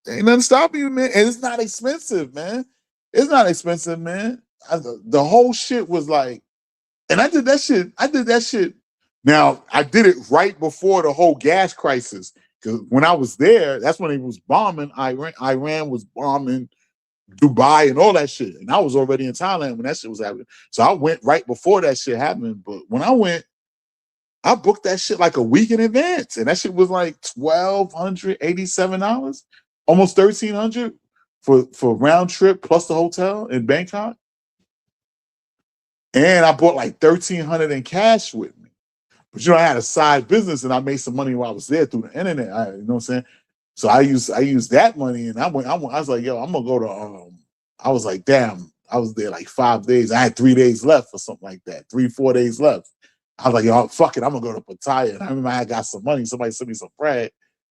Ain't nothing stopping you, man. And it's not expensive, man. It's not expensive, man. The whole shit was like, and I did that shit. Now, I did it right before the whole gas crisis. Because when I was there, that's when it was bombing. Iran was bombing Dubai and all that shit. And I was already in Thailand when that shit was happening. So I went right before that shit happened. But when I went, I booked that shit like a week in advance. And that shit was like $1,287, almost $1,300 for round trip plus the hotel in Bangkok. And I bought like $1,300 in cash with me. But I had a side business and I made some money while I was there through the internet. You know what I'm saying? So I used that money and I was like, yo, I'm gonna go to I was like, damn, I was there like 5 days. I had 3 days left or something like that, 3-4 days left. I was like, yo, fuck it, I'm gonna go to Pattaya. And I remember I got some money. Somebody sent me some bread,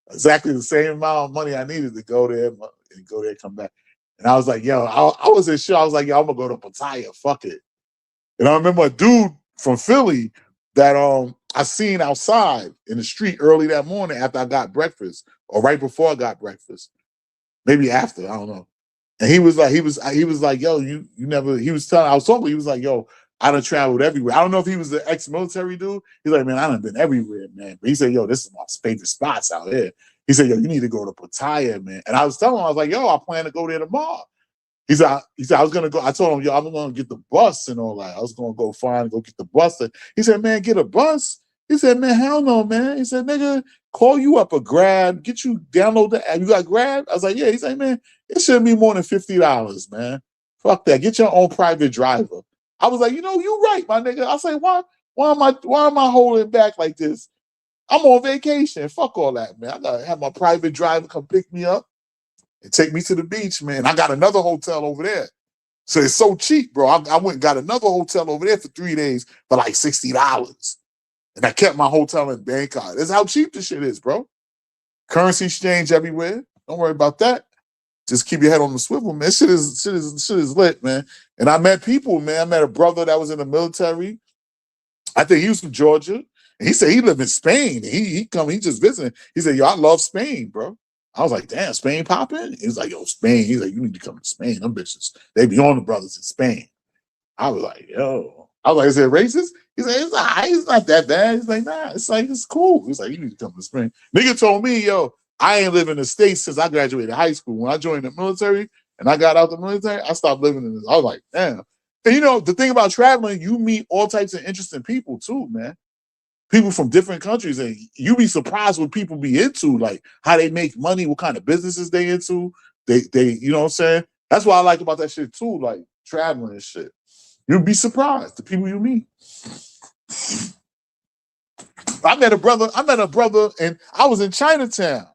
exactly the same amount of money I needed to go there and come back. And I was like, yo, I was in shock. I was like, yo, I'm gonna go to Pattaya. Fuck it. And I remember a dude from Philly that I seen outside in the street early that morning after I got breakfast, or right before I got breakfast, maybe after, I don't know. And he was like, yo, you never. He was telling, I was talking, he was like, yo, I done traveled everywhere. I don't know if he was the ex-military dude. He's like, man, I done been everywhere, man. But he said, yo, this is my favorite spots out here. He said, yo, you need to go to Pattaya, man. And I was telling him, I was like, yo, I plan to go there tomorrow. He said, I was gonna go. I told him, yo, I'm gonna get the bus and all that. I was gonna go get the bus. He said, man, get a bus. He said, man, hell no, man. He said, nigga, call you up a Grab, get you download the app. You got Grab? I was like, yeah. He said, man, it shouldn't be more than $50, man. Fuck that. Get your own private driver. I was like, you right, my nigga. I say, why am I holding back like this? I'm on vacation. Fuck all that, man. I gotta have my private driver come pick me up and take me to the beach, man. I got another hotel over there. So it's so cheap, bro. I went and got another hotel over there for 3 days for like $60. And I kept my hotel in Bangkok. That's how cheap this shit is, bro. Currency exchange everywhere. Don't worry about that. Just keep your head on the swivel, man. Shit is lit, man. And I met people, man. I met a brother that was in the military. I think he was from Georgia. And he said he lived in Spain. He just visiting. He said, yo, I love Spain, bro. I was like, damn, Spain popping? He was like, yo, Spain. He's like, you need to come to Spain. Them bitches, they be on the brothers in Spain. I was like, yo. I was like, is it racist? He's like, it's not that bad. He's like, nah, it's cool. He's like, you need to come to Spain. Nigga told me, yo, I ain't living in the States since I graduated high school. When I joined the military and I got out the military, I stopped living in this. I was like, damn. And the thing about traveling, you meet all types of interesting people too, man. People from different countries, and you be surprised what people be into, like how they make money, what kind of businesses they into. They, you know what I'm saying? That's what I like about that shit too, like traveling and shit. You'd be surprised the people you meet. I met a brother, and I was in Chinatown,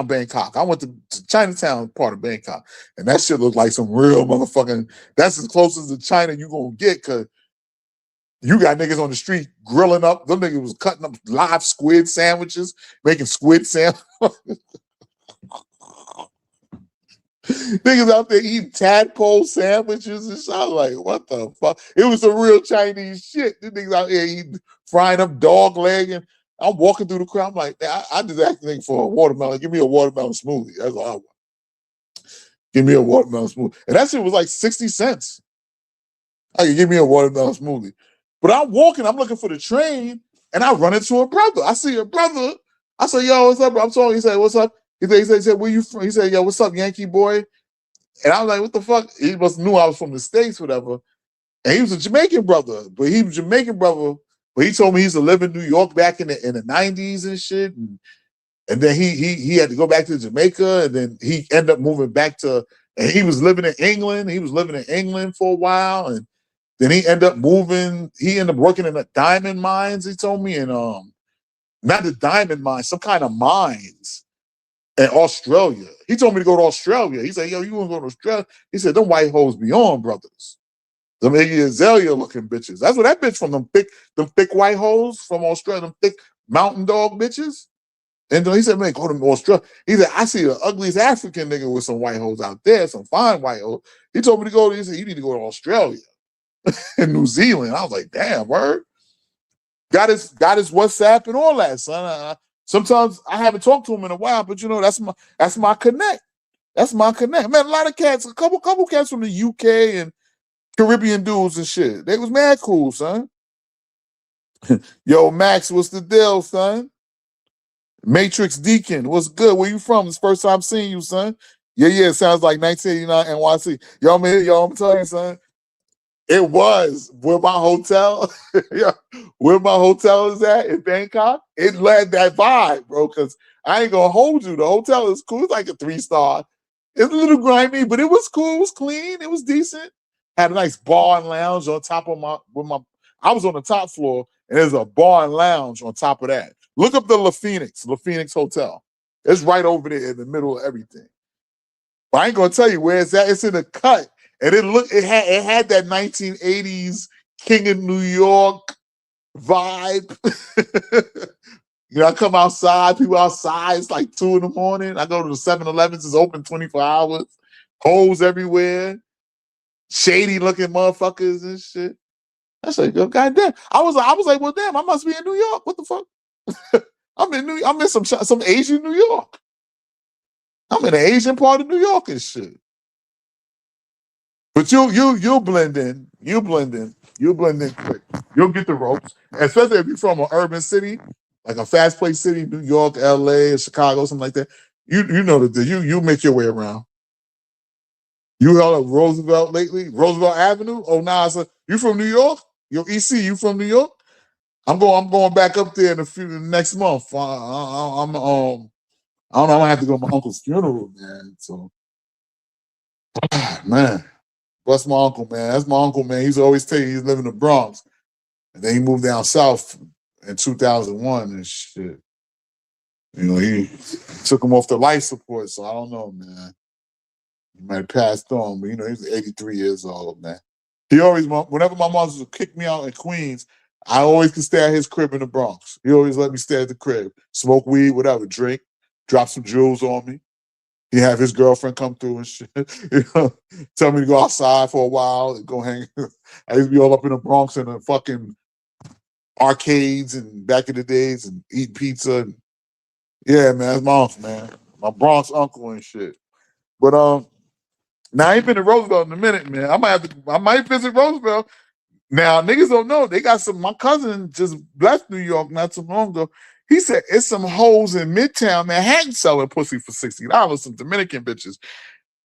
Bangkok. I went to Chinatown part of Bangkok, and that shit looked like some real motherfucking. That's as close as to China you gonna get, cause you got niggas on the street grilling up. Them niggas was cutting up live squid sandwiches, making squid sandwiches. Niggas out there eating tadpole sandwiches and shit. I was like, what the fuck? It was some real Chinese shit. These niggas out here eating, frying up dog leg. And I'm walking through the crowd. I'm like, I just asking for a watermelon. Give me a watermelon smoothie. That's all I want. Give me a watermelon smoothie. And that shit was like 60 cents. I could give me a watermelon smoothie. But I'm walking, I'm looking for the train, and I run into a brother. I see a brother. I say, yo, what's up, bro? I'm talking. He said, what's up? He said, where you from? He said, yo, what's up, Yankee boy? And I was like, what the fuck? He must knew I was from the States, whatever. And he was a Jamaican brother, but he told me he used to live in New York back in the 90s and shit. And then he had to go back to Jamaica, and then he ended up moving back and he was living in England. He was living in England for a while, and then he ended up moving. He ended up working in the diamond mines, he told me, and not the diamond mines, some kind of mines in Australia. He told me to go to Australia. He said, yo, you want to go to Australia? He said, them white hoes be on, brothers. Them Iggy Azalea looking bitches. That's what that bitch from, them thick white hoes from Australia, them thick mountain dog bitches. And he said, man, go to Australia. He said, I see the ugliest African nigga with some white hoes out there, some fine white hoes. He told me to go, he said, you need to go to Australia and New Zealand. I was like, damn, word. Got his WhatsApp and all that, son. Sometimes I haven't talked to him in a while, but that's my connect. That's my connect. Man, a lot of cats, a couple cats from the UK and Caribbean dudes and shit. They was mad cool, son. Yo, Max, what's the deal, son? Matrix Deacon, what's good? Where you from? It's first time seeing you, son. Yeah, sounds like 1989 NYC. Yo, man, I'm telling you, son. It was where my hotel, where my hotel is at in Bangkok. It led that vibe, bro. Because I ain't gonna hold you. The hotel is cool. It's like a 3-star. It's a little grimy, but it was cool. It was clean. It was decent. Had a nice bar and lounge on top of my. I was on the top floor, and there's a bar and lounge on top of that. Look up the La Phoenix Hotel. It's right over there in the middle of everything. But I ain't gonna tell you where it's at. It's in the cut, and it had that 1980s King of New York vibe. You know, I come outside, people outside, it's like 2 in the morning. I go to the 7-Elevens, it's open 24 hours, holes everywhere, shady looking motherfuckers and shit. I said, yo, goddamn. I was like, well, damn, I must be in New York. What the fuck? I'm in some Asian New York. I'm in the Asian part of New York and shit. But you'll blend in. You'll blend in quick. You'll get the ropes. Especially if you're from an urban city, like a fast-paced city, New York, LA, or Chicago, something like that. You know that you make your way around. You held up Roosevelt lately? Roosevelt Avenue? Oh, nah, so you from New York? Yo, EC, you from New York? I'm going back up there next month. I don't know. I'm gonna have to go to my uncle's funeral, man. So, man, bless my uncle, man. That's my uncle, man. He used to always tell you he's living in the Bronx, and then he moved down south in 2001 and shit. You know, he took him off the life support, so I don't know, man. He might have passed on, but you know, he's 83 years old, man. He always, whenever my mom would kick me out in Queens, I always could stay at his crib in the Bronx. He always let me stay at the crib, smoke weed, whatever, drink, drop some jewels on me. He have his girlfriend come through and shit. You know, tell me to go outside for a while and go hang. I used to be all up in the Bronx in the fucking arcades and back in the days and eat pizza. And, yeah, man, that's my uncle, man. My Bronx uncle and shit. But now I ain't been to Roosevelt in a minute, man. I might visit Roosevelt. Now, niggas don't know. They got my cousin just left New York not too long ago. He said it's some hoes in Midtown Manhattan selling pussy for $60, some Dominican bitches.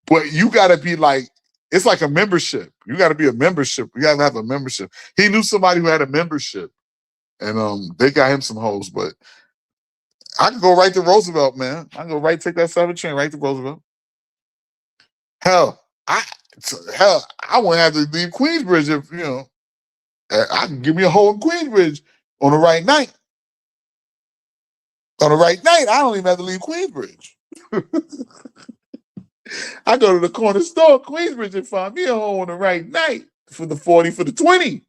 But you gotta be like, it's like a membership. You gotta be a membership. You gotta have a membership. He knew somebody who had a membership. And they got him some hoes, but I can go right to Roosevelt, man. I can go right, take that 7 train right to Roosevelt. Hell, I wouldn't have to leave Queensbridge if, you know, I can give me a hole in Queensbridge on the right night. On the right night, I don't even have to leave Queensbridge. I go to the corner store, Queensbridge, and find me a hole on the right night for the 40, for the 20.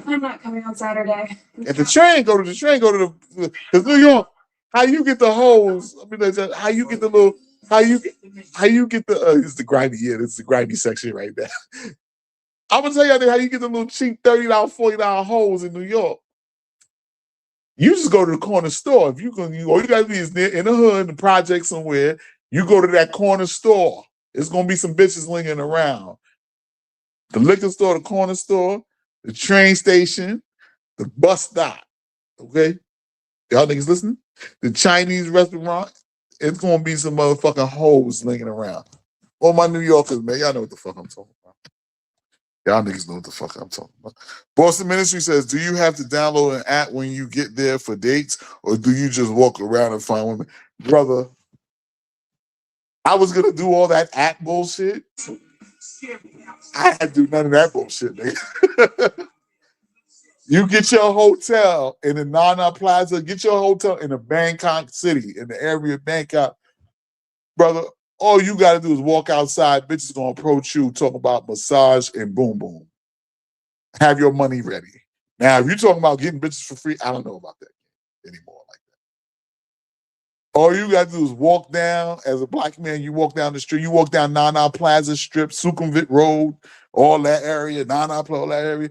I'm not coming on Saturday. At the train, go to the, because New York, how you get the holes, I mean, how you get the little, how you get the, it's the grimy, it's the grimy section right there. I'm gonna tell you how you get the little cheap $30, $40 holes in New York. You just go to the corner store. If you can, all you gotta be is in the hood, in the project somewhere. You go to that corner store. It's gonna be some bitches lingering around. The liquor store, the corner store, the train station, the bus stop. Okay, y'all niggas listening? The Chinese restaurant. It's gonna be some motherfucking hoes lingering around. All my New Yorkers, man, y'all know what the fuck I'm talking about. Y'all niggas know what the fuck I'm talking about. Boston Ministry says, do you have to download an app when you get there for dates, or do you just walk around and find women? Brother, I was going to do all that app bullshit. I had to do none of that bullshit, nigga. You get your hotel in the Nana Plaza, get your hotel in the Bangkok city, in the area of Bangkok. Brother, all you got to do is walk outside. Bitches going to approach you, talk about massage and boom, boom. Have your money ready. Now, if you're talking about getting bitches for free, I don't know about that anymore like that. All you got to do is walk down, as a black man, you walk down the street, you walk down Nana Plaza Strip, Sukhumvit Road, all that area, Nana Plaza, all that area.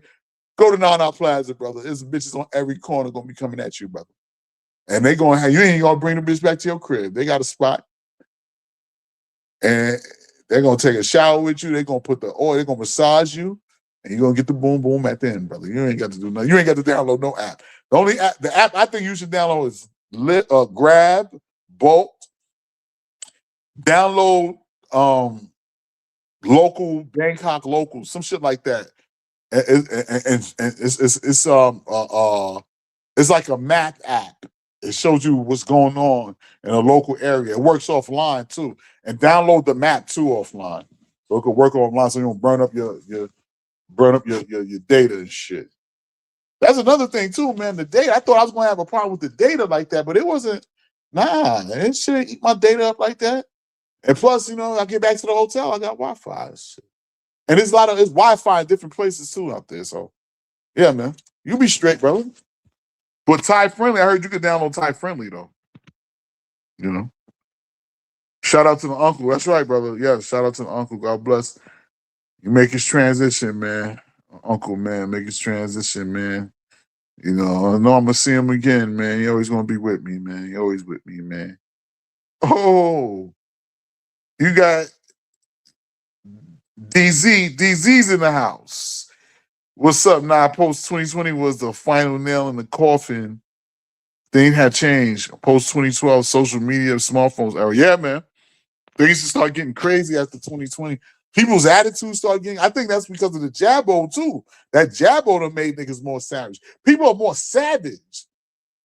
Go to Nana Plaza, brother. There's bitches on every corner going to be coming at you, brother. And they going to have, you ain't going to bring the bitch back to your crib. They got a spot. And they're going to take a shower with you. They're going to put the oil, they're going to massage you. And you're going to get the boom boom at the end, brother. You ain't got to do nothing. You ain't got to download no app. The only app, the app I think you should download is Grab, Bolt. Download local, Bangkok local, some shit like that. And it's like a map app. It shows you what's going on in a local area. It works offline too. And download the map too offline. So it could work offline so you don't burn up your data and shit. That's another thing too, man. The data. I thought I was gonna have a problem with the data like that, but it wasn't. Nah, it shouldn't eat my data up like that. And plus, I get back to the hotel, I got Wi-Fi and shit. And it's Wi-Fi in different places too out there. So yeah, man. You be straight, brother. But Thai Friendly, I heard you could download Thai Friendly though. Shout out to the uncle. That's right, brother. Yeah, shout out to the uncle. God bless. You make his transition, man. Uncle, man, make his transition, man. I know I'm gonna see him again, man. He always gonna be with me, man. He always with me, man. Oh, you got DZ. DZ's in the house. What's up? Now, post 2020 was the final nail in the coffin. Things had changed. Post 2012, social media, smartphones era. Yeah, man. Things to start getting crazy after 2020. People's attitudes start getting. I think that's because of the Jabbo too. That Jabbo done made niggas more savage. People are more savage.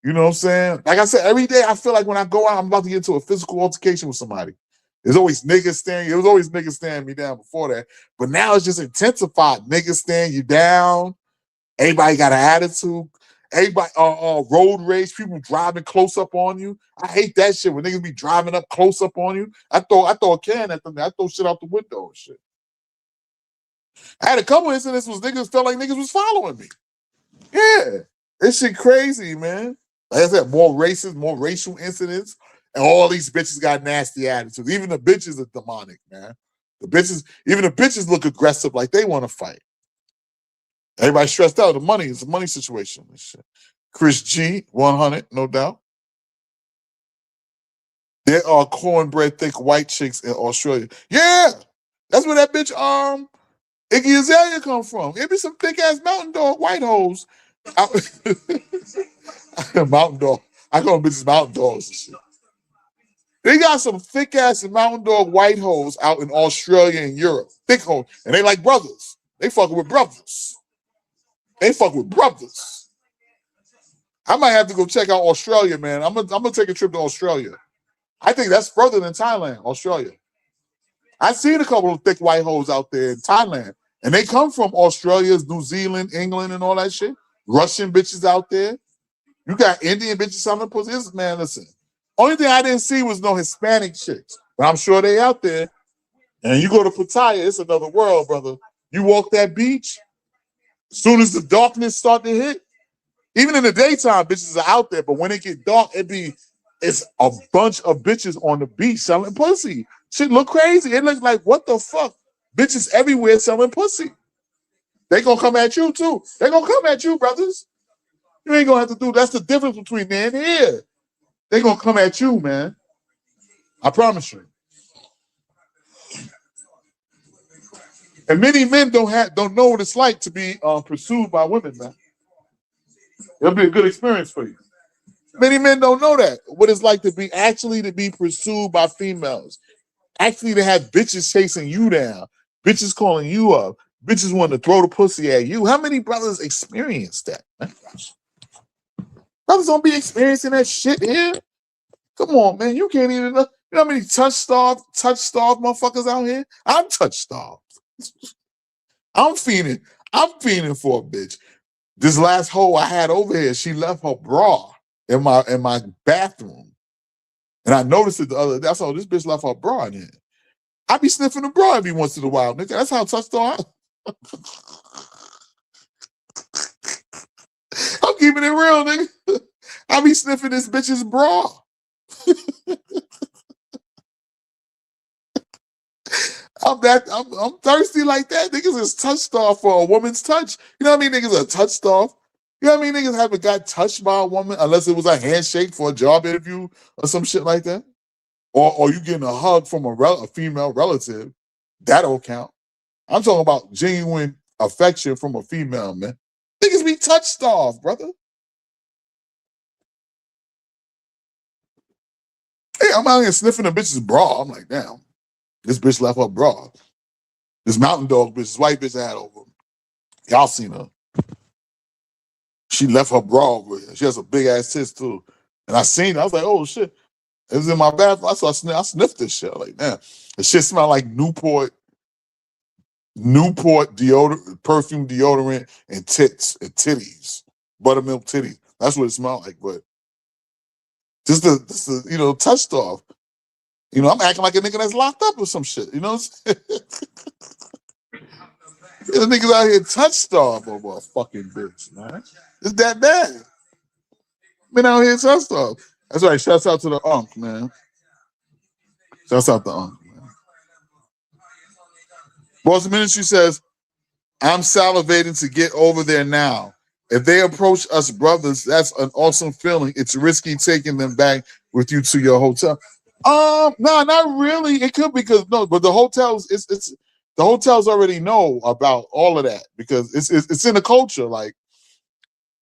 You know what I'm saying? Like I said, every day I feel like when I go out, I'm about to get into a physical altercation with somebody. There's always niggas staring. It was always niggas staring me down before that, but now it's just intensified. Niggas staring you down. Everybody got an attitude. Everybody, road rage, people driving close up on you. I hate that shit when niggas be driving up close up on you. I throw a can at them. I throw shit out the window and shit. I had a couple incidents where niggas felt like niggas was following me. Yeah, this shit crazy, man. Like I said, more racial incidents, and all these bitches got nasty attitudes. Even the bitches are demonic, man. Even the bitches look aggressive, like they want to fight. Everybody stressed out. The money is a money situation. And shit. Chris G, 100, no doubt. There are cornbread thick white chicks in Australia. Yeah, that's where that bitch Iggy Azalea come from. It be some thick ass mountain dog white hoes. Mountain dog. I call them bitches mountain dogs and shit. They got some thick ass mountain dog white hoes out in Australia and Europe. Thick hoes. And they like brothers. They fucking with brothers. They fuck with brothers. I might have to go check out Australia, man. I'm gonna take a trip to Australia. I think that's further than Thailand, Australia. I've seen a couple of thick white hoes out there in Thailand, and they come from Australia, New Zealand, England, and all that shit. Russian bitches out there. You got Indian bitches selling pussies. Man, listen. Only thing I didn't see was no Hispanic chicks, but I'm sure they out there. And you go to Pattaya, it's another world, brother. You walk that beach. As soon as the darkness start to hit, even in the daytime, bitches are out there. But when it get dark, it's a bunch of bitches on the beach selling pussy. Shit look crazy. It looks like, what the fuck? Bitches everywhere selling pussy. They gonna come at you too. They gonna come at you, brothers. You ain't gonna have to do. That's the difference between there and here. They gonna come at you, man. I promise you. And many men don't know what it's like to be pursued by women, man. It'll be a good experience for you. Many men don't know that. What it's like to be pursued by females. Actually to have bitches chasing you down. Bitches calling you up. Bitches wanting to throw the pussy at you. How many brothers experience that, man? Brothers don't be experiencing that shit here. Come on, man. You can't even know. You know how many touch-starved motherfuckers out here? I'm touch-starved. I'm fiending for a bitch. This last hoe I had over here, she left her bra in my bathroom. And I noticed it the other day. I saw this bitch left her bra in here. I be sniffing the bra every once in a while, nigga. That's how touch-starved I am. I'm keeping it real, nigga. I be sniffing this bitch's bra. I'm thirsty like that. Niggas is touched off for a woman's touch. You know what I mean? Niggas are touched off. You know what I mean? Niggas haven't got touched by a woman unless it was a handshake for a job interview or some shit like that. Or you getting a hug from a female relative. That don't count. I'm talking about genuine affection from a female, man. Niggas be touched off, brother. Hey, I'm out here sniffing a bitch's bra. I'm like, damn, this bitch left her bra. This mountain dog bitch, this white bitch I had over. Y'all seen her. She left her bra over here. She has a big ass tits too. And I seen it. I was like, oh shit. It was in my bathroom. So I sniffed this shit. Like, damn. The shit smelled like Newport deodorant, perfume deodorant, and titties. Buttermilk titties. That's what it smelled like. But just the touched off. I'm acting like a nigga that's locked up or some shit. You know what I'm saying? The niggas out here touched off over a fucking bitch, man. It's that bad. Been out here touched off. That's right. Shouts out to the Unk, man. Shouts out to Unk, man. Boss Ministry says, I'm salivating to get over there now. If they approach us brothers, that's an awesome feeling. It's risky taking them back with you to your hotel. No, not really. It could be but the hotels, the hotels already know about all of that because it's in the culture. Like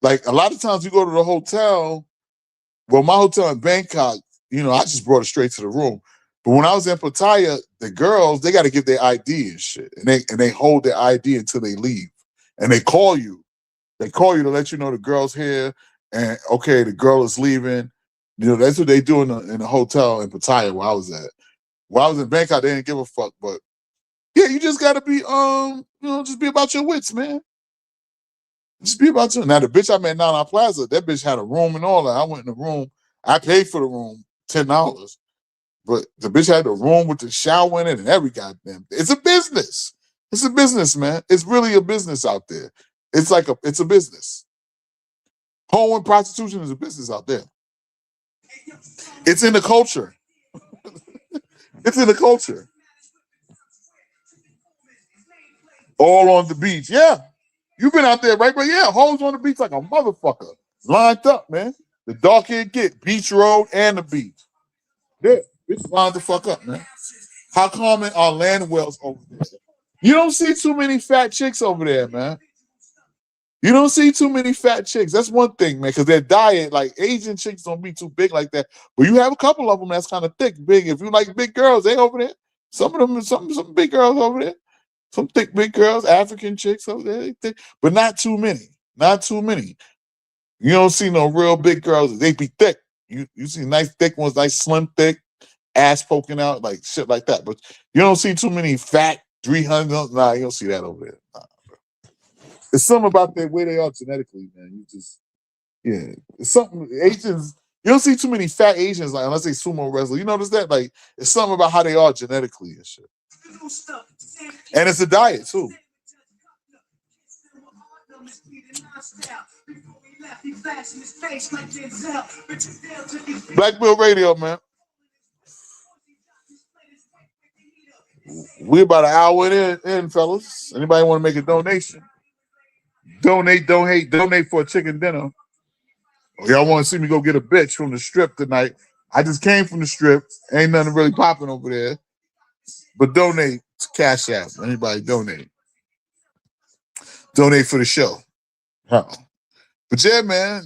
a lot of times you go to the hotel. Well, my hotel in Bangkok, I just brought it straight to the room. But when I was in Pattaya, the girls, they got to give their ID and shit. And they hold their ID until they leave. And they call you. They call you to let you know the girl's here. And, okay, the girl is leaving. That's what they do in the hotel in Pattaya where I was at. When I was in Bangkok, they didn't give a fuck. But, yeah, you just got to be, just be about your wits, man. Just be about you. Now, the bitch I met in Nana Plaza, that bitch had a room and all that. I went in the room. I paid for the room, $10. But the bitch had the room with the shower in it and every goddamn. It's a business. It's a business, man. It's really a business out there. It's a business. Home and prostitution is a business out there. It's in the culture. It's in the culture. All on the beach. Yeah. You've been out there, right? But yeah, hoes on the beach like a motherfucker. Lined up, man. The darker it get, Beach Road and the beach. Yeah, bitch lined the fuck up, man. How common are land wells over there? You don't see too many fat chicks over there, man. You don't see too many fat chicks. That's one thing, man, because their diet, like Asian chicks don't be too big like that. But you have a couple of them that's kind of thick, big. If you like big girls, they over there. Some of them, some big girls over there. Some thick, big girls, African chicks over there, thick, but not too many. Not too many. You don't see no real big girls. They be thick. You see nice thick ones, nice slim thick, ass poking out, like shit like that. But you don't see too many fat 300. Nah, you don't see that over there. Nah, bro. It's something about the way they are genetically, man. It's something. Asians, you don't see too many fat Asians, like unless they sumo wrestle. You notice that? Like, it's something about how they are genetically and shit. And it's a diet too. Black Bill Radio, man. We're about an hour in, fellas. Anybody want to make a donation? Donate for a chicken dinner. Y'all want to see me go get a bitch from the strip tonight? I just came from the strip. Ain't nothing really popping over there. But donate to Cash App. Anybody donate. Donate for the show. But yeah, man.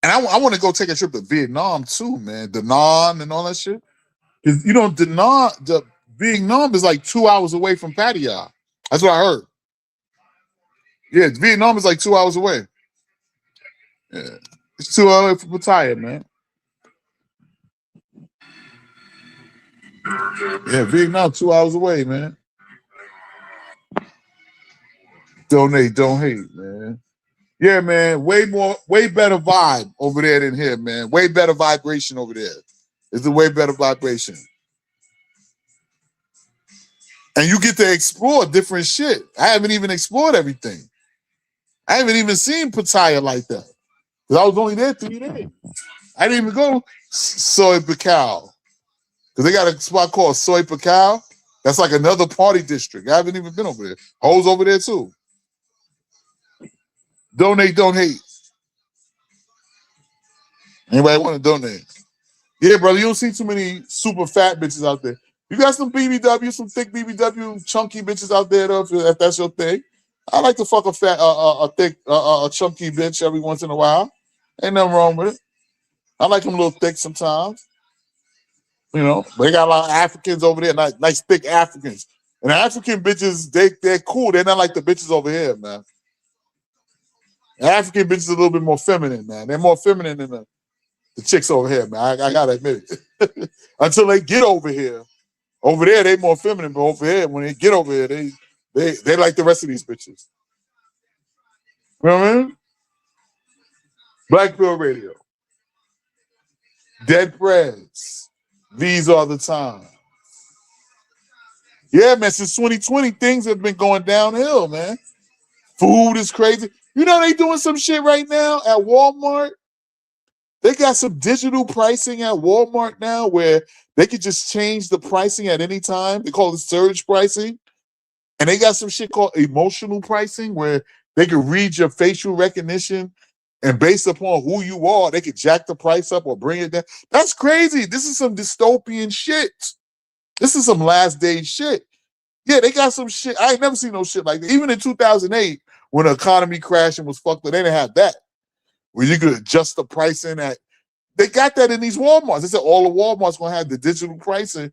And I want to go take a trip to Vietnam too, man. Da Nang and all that shit. Because, Vietnam is like 2 hours away from Pattaya. That's what I heard. Yeah, Vietnam is like 2 hours away. Yeah. It's 2 hours from Pattaya, man. Yeah, Vietnam 2 hours away, man. Donate, don't hate, man. Yeah, man. Way better vibe over there than here, man. Way better vibration over there. It's a way better vibration. And you get to explore different shit. I haven't even explored everything. I haven't even seen Pattaya like that. Because I was only there 3 days. I didn't even go Soy Pacao. Because they got a spot called Soy Pacao. That's like another party district. I haven't even been over there. Hoes over there too. Donate, don't hate. Anybody want to donate? Yeah, brother, you don't see too many super fat bitches out there. You got some BBW, some thick BBW, chunky bitches out there, though, if that's your thing. I like to fuck a fat, thick, chunky bitch every once in a while. Ain't nothing wrong with it. I like them a little thick sometimes. But they got a lot of Africans over there, nice thick Africans. And African bitches, they're cool. They're not like the bitches over here, man. The African bitches are a little bit more feminine, man. They're more feminine than The chicks over here, man. I gotta admit it. Until they get over here. Over there, they more feminine, but over here, when they get over here, they like the rest of these bitches. You know what I mean? Black Pill Radio. Dead Prez. These are the times. Yeah, man, since 2020, things have been going downhill, man. Food is crazy. You know they doing some shit right now at Walmart? They got some digital pricing at Walmart now where they could just change the pricing at any time. They call it surge pricing. And they got some shit called emotional pricing where they can read your facial recognition and based upon who you are, they could jack the price up or bring it down. That's crazy. This is some dystopian shit. This is some last day shit. Yeah, they got some shit. I ain't never seen no shit like that. Even in 2008, when the economy crashed and was fucked up, they didn't have that. Where you could adjust the pricing at. They got that in these Walmarts. They said all the Walmarts gonna have the digital pricing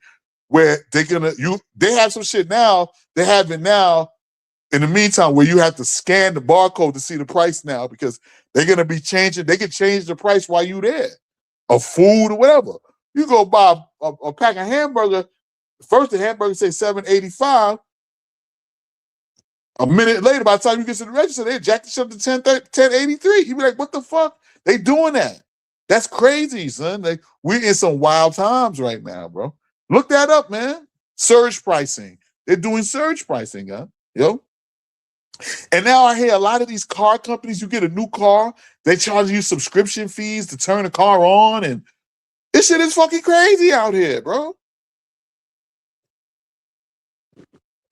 where they have some shit now. They have it now in the meantime where you have to scan the barcode to see the price now because they're gonna be changing. They can change the price while you there of food or whatever. You go buy a pack of hamburger. First the hamburger say $7.85. A minute later, by the time you get to the register, they jack the shit to $10.83. You be like, what the fuck? They doing that. That's crazy, son. We're in some wild times right now, bro. Look that up, man. Surge pricing. They're doing surge pricing, huh? Yo. And now I hear a lot of these car companies, you get a new car, they charge you subscription fees to turn the car on, and this shit is fucking crazy out here, bro.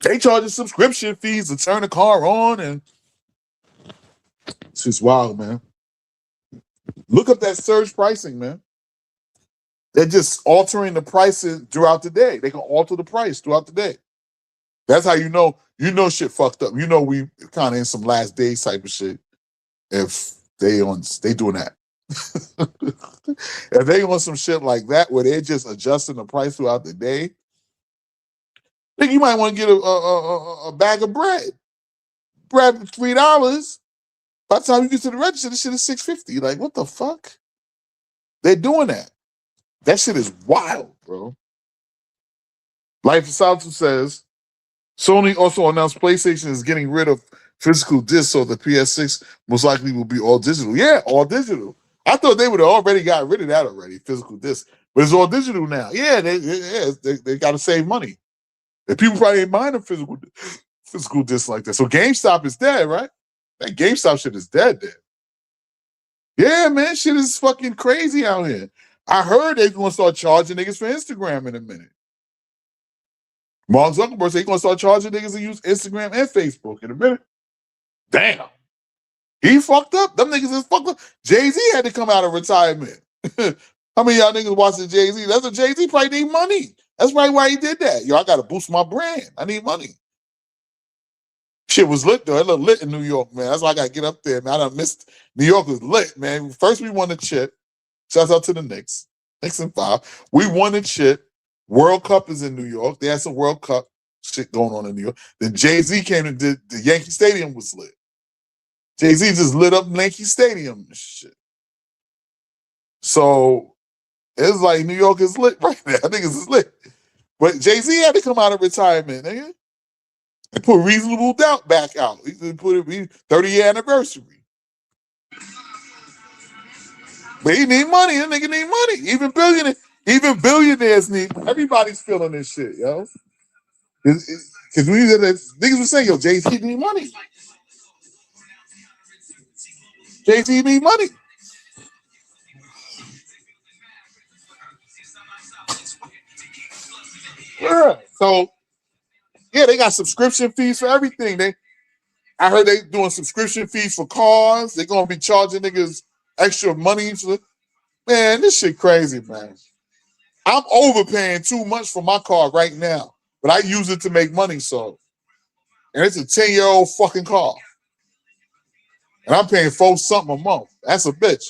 They charge you subscription fees to turn the car on, and it's just wild, man. Look up that surge pricing, man. They're just altering the prices throughout the day. They can alter the price throughout the day. That's how you know shit fucked up. You know we kind of in some last days type of shit. If they doing that. If they on some shit like that where they're just adjusting the price throughout the day, I think you might want to get a bag of bread. Bread for $3. By the time you get to the register, this shit is $6.50. Like, what the fuck? They're doing that. That shit is wild, bro. Life of Salto says, Sony also announced PlayStation is getting rid of physical discs, so the PS6 most likely will be all digital. Yeah, all digital. I thought they would have already got rid of that already, physical discs. But it's all digital now. Yeah, they got to save money. And people probably ain't mind a physical disc like that. So GameStop is dead, right? That GameStop shit is dead there. Yeah, man, shit is fucking crazy out here. I heard they're going to start charging niggas for Instagram in a minute. Mark Zuckerberg said he's going to start charging niggas to use Instagram and Facebook in a minute. Damn. He fucked up. Them niggas is fucked up. Jay-Z had to come out of retirement. How many of y'all niggas watching Jay-Z? That's what Jay-Z probably need money. That's probably why he did that. Yo, I got to boost my brand. I need money. Shit was lit, though. It looked lit in New York, man. That's why I got to get up there, man. I done missed. New York was lit, man. First, we won the chip. Shouts out to the Knicks. Knicks and 5. We won the chip. World Cup is in New York. They had some World Cup shit going on in New York. Then Jay-Z came and did the Yankee Stadium was lit. Jay-Z just lit up Yankee Stadium and shit. So it's like New York is lit right now. I think it's lit. But Jay-Z had to come out of retirement, nigga. And put Reasonable Doubt back out. He put it 30-year anniversary. But he need money. That nigga need money. Even billionaires need. Everybody's feeling this shit, yo. Because niggas were saying, yo, Jay-Z need money. Jay-Z need money. Yeah. So, yeah, they got subscription fees for everything. I heard they doing subscription fees for cars. They're gonna be charging niggas extra money for. Man, this shit crazy, man. I'm overpaying too much for my car right now, but I use it to make money. So, and it's a 10-year-old fucking car, and I'm paying $4 something a month. That's a bitch.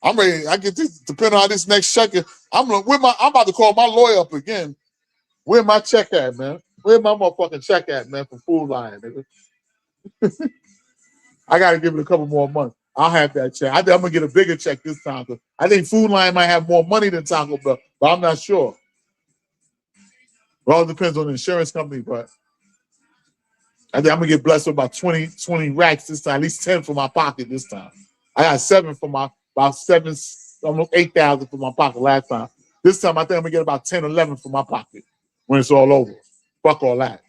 I'm ready. I get this. Depending on how this next check is, I'm about to call my lawyer up again. Where my check at, man? Where my motherfucking check at, man? For Food Lion, nigga. I gotta give it a couple more months. I'll have that check. I think I'm gonna get a bigger check this time. I think Food Lion might have more money than Taco Bell, but I'm not sure. It all depends on the insurance company, but I think I'm gonna get blessed with about 20 racks this time, at least 10 for my pocket this time. I got 7 for my about 7, almost 8,000 for my pocket last time. This time I think I'm gonna get about 10, 11 for my pocket when it's all over. Fuck all that.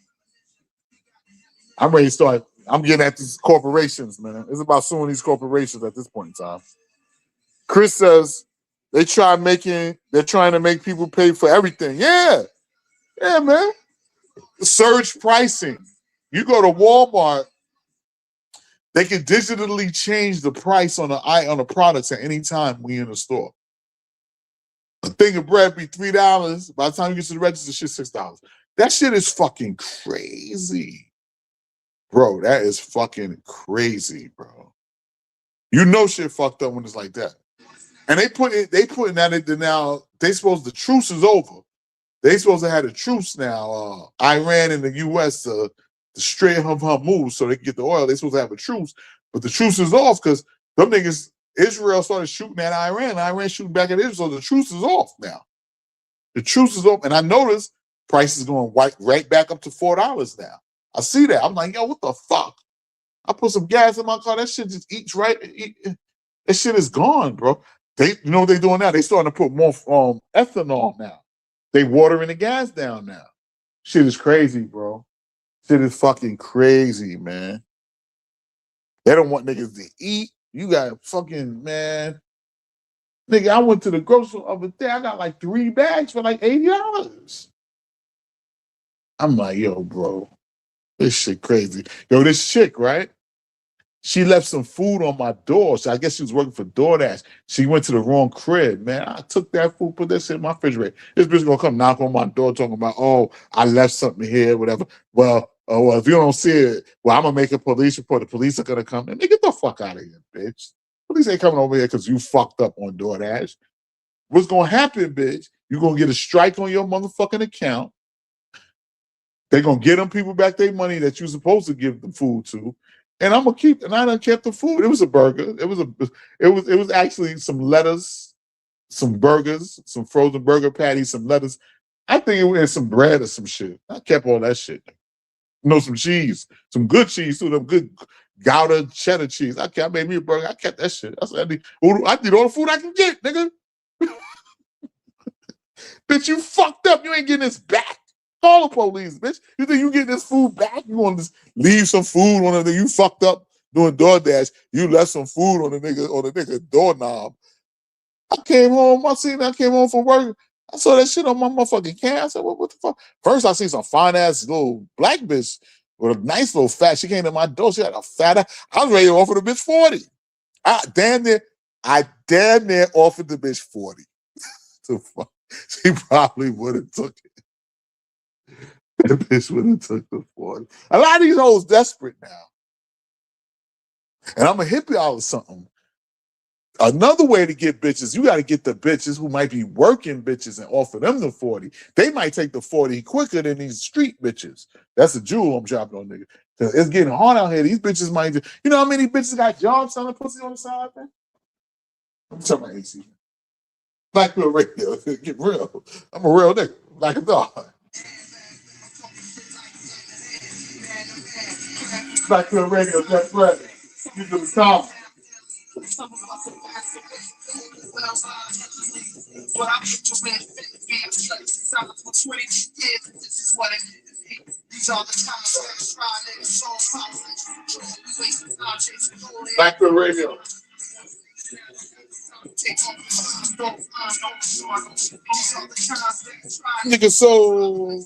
I'm ready to start. I'm getting at these corporations, man. It's about suing these corporations at this point in time. Chris says they're trying to make people pay for everything. Yeah, man. Surge pricing. You go to Walmart, they can digitally change the price on the products at any time when you're in the store. A thing of bread be $3. By the time you get to the register, shit's $6. That shit is fucking crazy. Bro, that is fucking crazy, bro. You know shit fucked up when it's like that. And they putting that into now, the truce is over. They supposed to have a truce now. Iran and the US to straight Hormuz so they can get the oil. They supposed to have a truce, but the truce is off because them niggas, Israel started shooting at Iran. Iran shooting back at Israel. So the truce is off now. The truce is off, and I noticed prices going right back up to $4 now. I see that. I'm like, yo, what the fuck? I put some gas in my car. That shit just eats right. That shit is gone, bro. You know what they're doing now? They starting to put more ethanol now. They watering the gas down now. Shit is crazy, bro. Shit is fucking crazy, man. They don't want niggas to eat. You got fucking, man. Nigga, I went to the grocery store the other day. I got like 3 bags for like $80. I'm like, yo, bro. This shit crazy. Yo, this chick, right? She left some food on my door. So I guess she was working for DoorDash. She went to the wrong crib, man. I took that food, put that shit in my refrigerator. This bitch gonna come knock on my door talking about, oh, I left something here, whatever. Well, if you don't see it, well, I'm gonna make a police report. The police are gonna come. And they get the fuck out of here, bitch. Police ain't coming over here because you fucked up on DoorDash. What's gonna happen, bitch? You're gonna get a strike on your motherfucking account. They're gonna get them people back their money that you're supposed to give them food to. And I'm gonna keep, and I done kept the food. It was a burger. It was actually some lettuce, some burgers, some frozen burger patties, some lettuce. I think it was some bread or some shit. I kept all that shit. You know, some cheese, some good cheese too, them good Gouda cheddar cheese. I made me a burger. I kept that shit. I said, I need all the food I can get, nigga. Bitch, you fucked up. You ain't getting this back. Call the police, bitch. You think you get this food back? You want to just leave some food on the you fucked up doing DoorDash. You left some food on the nigga doorknob. I came home. I came home from work. I saw that shit on my motherfucking can. I said, what the fuck? First, I see some fine ass little black bitch with a nice little fat. She came to my door. She had a fat. I was ready to offer the bitch 40. I damn near offered the bitch 40. So she probably would have took it. That bitch would have took the 40. A lot of these hoes desperate now. And I'm a hippie all or something. Another way to get bitches, you got to get the bitches who might be working bitches and offer them the 40. They might take the 40 quicker than these street bitches. That's a jewel I'm dropping on nigga. It's getting hard out here. These bitches might, you know how many bitches got jobs selling pussy on the side, man? I'm talking about AC. Black Pill Radio. Get real. I'm a real nigga. Like a dog. Black Pill Radio, Jeff Brett. You do the top. Black Pill Radio. Nigga, so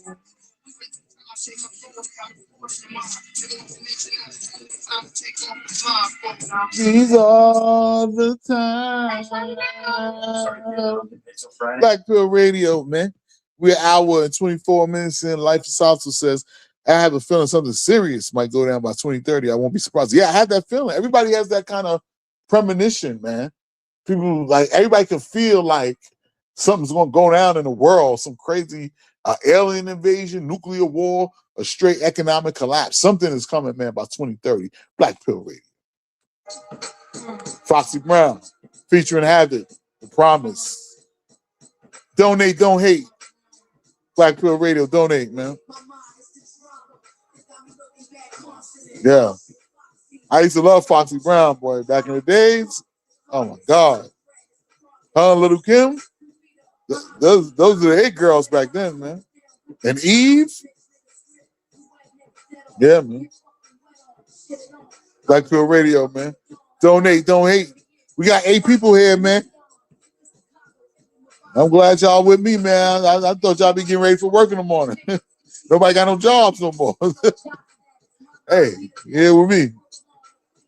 these are the times. Black Pill Radio, man. We're an hour and 24 minutes in. Life is also says, I have a feeling something serious might go down by 2030. I won't be surprised. Yeah, I have that feeling. Everybody has that kind of premonition, man. People, like, everybody can feel like something's going to go down in the world, some crazy alien invasion, nuclear war, a straight economic collapse. Something is coming, man, by 2030. Black Pill Radio. Foxy Brown featuring Havoc. The Promise. Donate, don't hate. Black Pill Radio, donate, man. Yeah. I used to love Foxy Brown, boy, back in the days. Oh my God. Her and Little Kim. Those are the hit girls back then, man. And Eve. Yeah, man. Black Pill Radio, man. Donate, don't hate. We got 8 people here, man. I'm glad y'all with me, man. I thought y'all be getting ready for work in the morning. Nobody got no jobs no more. Hey, here with me.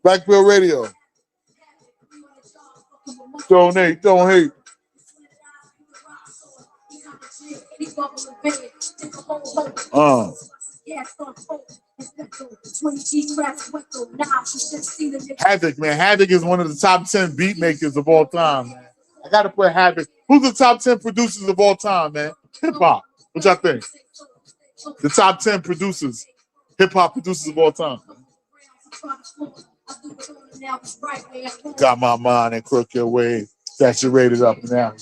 Black Pill Radio. Donate, don't hate. Havoc, man. Havoc is one of the top 10 beat makers of all time, man. I gotta put Havoc. Who's the top 10 producers of all time, man? Hip hop. What y'all think? The top 10 producers, hip hop producers of all time. Got my mind in crooked way, saturated up now.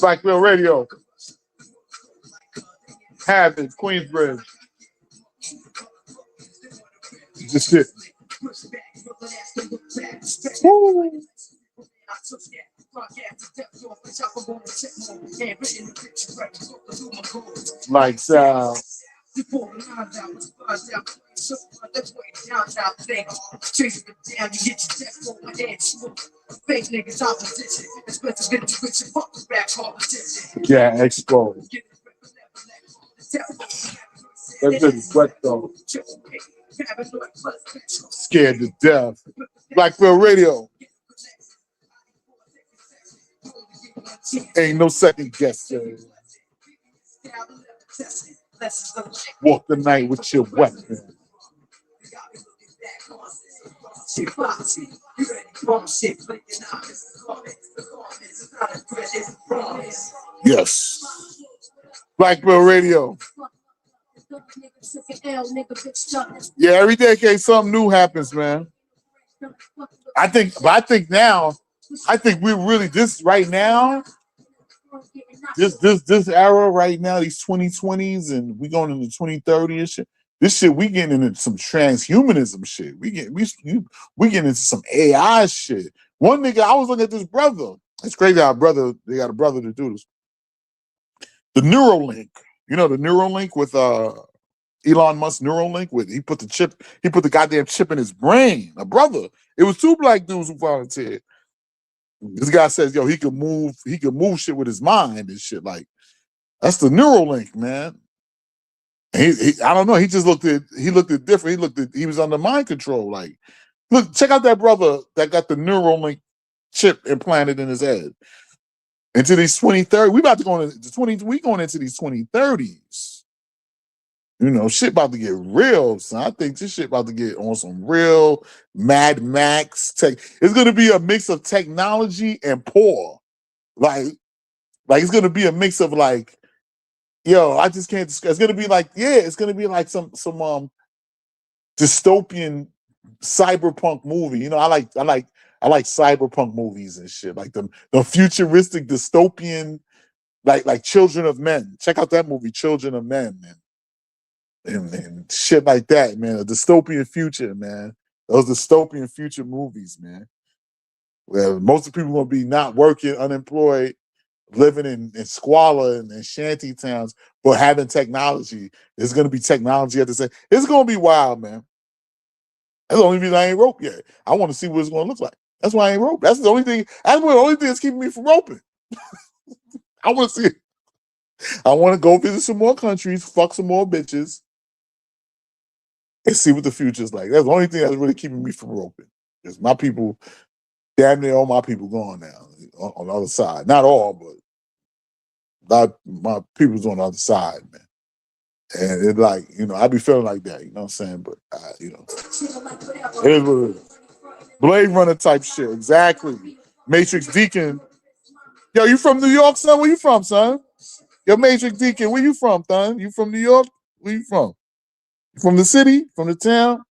Black Pill Radio. Havoc, Queensbridge. Just shit. Woo. Like yeah, exposed. That's just sweat though. Scared to death. Black Pill Radio. Ain't no second guessing. Walk the night with your weapon. Yes. Black Pill Radio. Yeah, every decade something new happens, man. I think now, I think we're really this right now. This era right now, these 2020s, and we going into 2030 and shit. This shit, we getting into some transhumanism shit. We getting into some AI shit. One nigga, I was looking at this brother. It's crazy how they got a brother to do this. The Neuralink, you know, the Neuralink with Elon Musk Neuralink with he put the goddamn chip in his brain. A brother. It was 2 black dudes who volunteered. This guy says, yo, he could move shit with his mind and shit. Like, that's the Neuralink, man. He I don't know. He looked at different. He was under mind control. Like, look, check out that brother that got the Neuralink chip implanted in his head. Into these 2030, we about to go into we going into these 2030s. You know, shit about to get real. So I think this shit about to get on some real Mad Max tech. It's gonna be a mix of technology and poor. Like it's gonna be a mix of like, yo, I just can't describe. It's gonna be like, yeah, it's gonna be like some dystopian cyberpunk movie. You know, I like cyberpunk movies and shit. Like the futuristic dystopian, like Children of Men. Check out that movie, Children of Men, man. And shit like that, man. A dystopian future, man. Those dystopian future movies, man. Where most of the people gonna be not working, unemployed, living in squalor and shanty towns, but having technology. There's gonna be technology at the same. It's gonna be wild, man. That's the only reason I ain't rope yet. I want to see what it's gonna look like. That's why I ain't rope. That's the only thing. That's the only thing that's keeping me from roping. I want to see it. I want to go visit some more countries, fuck some more bitches, and see what the future's like. That's the only thing that's really keeping me from roping. Because my people, damn near all my people gone now on the other side. Not all, but my people's on the other side, man. And it's like, you know, I be feeling like that, you know what I'm saying? But, you know, it is what it is. Blade Runner type shit, exactly. Matrix Deacon. Yo, you from New York, son? Where you from, son? Yo, Matrix Deacon, where you from, son? You from New York? Where you from? from the city, from the town.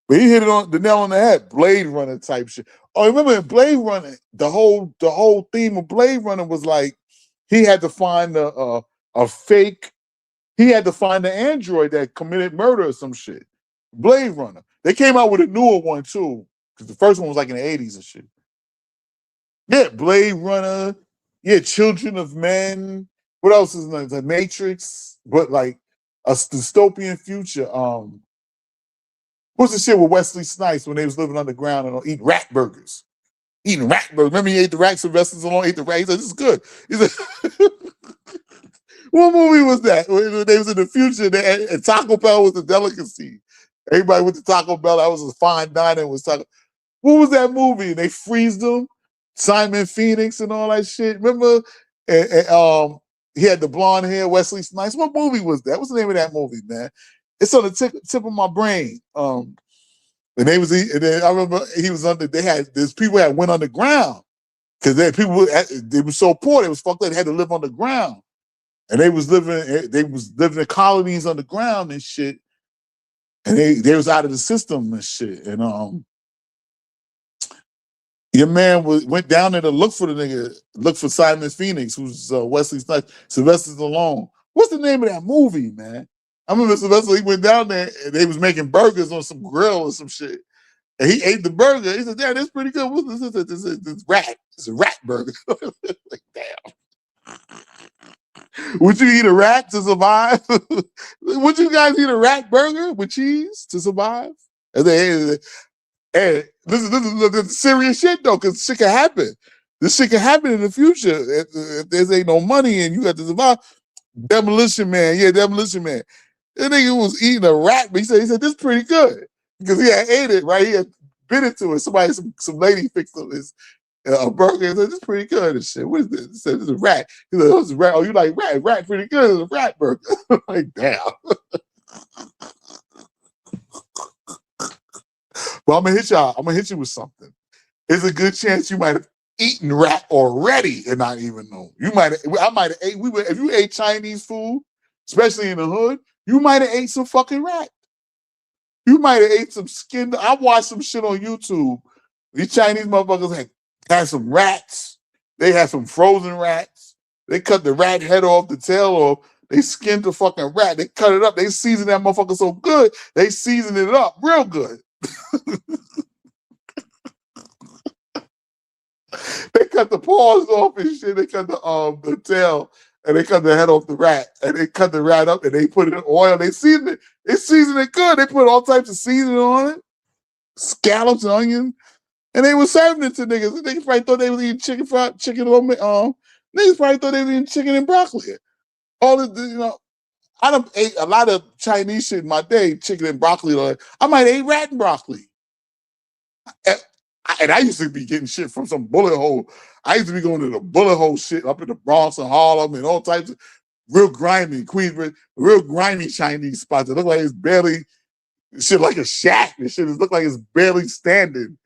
But he hit it on the nail on the head. Blade Runner type shit. Oh, remember in Blade Runner, the whole theme of Blade Runner was like he had to find a fake. He had to find the android that committed murder or some shit. Blade Runner. They came out with a newer one too, because the first one was like in the 80s and shit. Yeah, Blade Runner. Yeah, Children of Men. What else is there? The Matrix, but like a dystopian future. What's the shit with Wesley Snipes when they was living underground and eating rat burgers? Eating rat burgers. Remember he ate the rat, Sylvester Stallone ate the rat. He said, this is good. He said, what movie was that? When they was in the future and Taco Bell was a delicacy. Everybody went to Taco Bell. That was a fine dining. Was Taco. What was that movie? They freezed them. Simon Phoenix and all that shit. Remember? He had the blonde hair, Wesley Snipes. What movie was that? What's the name of that movie, man? It's on the tip of my brain. And then I remember he was under. There's people that went underground because they were so poor they was fucked up. They had to live underground, and they was living in colonies underground and shit. And they was out of the system and shit. And your man went down there to look for the nigga, look for Simon Phoenix, who's Wesley Snipes, Sylvester Stallone. What's the name of that movie, man? I remember Sylvester, he went down there and they was making burgers on some grill or some shit. And he ate the burger. He said, "Damn, that's pretty good. What's this? This rat. It's a rat burger." Like, damn. Would you eat a rat to survive? Would you guys eat a rat burger with cheese to survive? And this is serious shit though, because shit can happen. This shit can happen in the future if there's ain't no money and you got to survive. Demolition Man. That nigga was eating a rat, but he said this is pretty good because he had ate it, right? He had bit into it. Some lady fixed up his burger and said, "This is pretty good." And shit, what is this? He said, "This is a rat." He said, "Oh, it's a rat. Oh, you like rat? Rat pretty good. It's a rat burger." Like, damn. But I'm gonna hit you with something. There's a good chance you might have eaten rat already and not even know. I might have ate. If you ate Chinese food, especially in the hood, you might have ate some fucking rat. You might have ate some skin. I watched some shit on YouTube. These Chinese motherfuckers had some rats. They had some frozen rats. They cut the rat head off, the tail off. They skinned the fucking rat. They cut it up. They seasoned that motherfucker so good. They seasoned it up real good. They cut the paws off and shit. They cut the tail and they cut the head off the rat. And they cut the rat up and they put it in oil. They seasoned it. They seasoned it good. They put all types of seasoning on it. Scallops and onion. And they were serving it to niggas. And niggas probably thought they was eating chicken. Niggas probably thought they was eating chicken and broccoli. All the, I done ate a lot of Chinese shit in my day, chicken and broccoli. I might eat rat and broccoli. And I used to be getting shit from some bullet hole. I used to be going to the bullet hole shit up in the Bronx and Harlem and all types of real grimy Queensbridge, real grimy Chinese spots. It look like it's barely shit like a shack. This shit look like it's barely standing.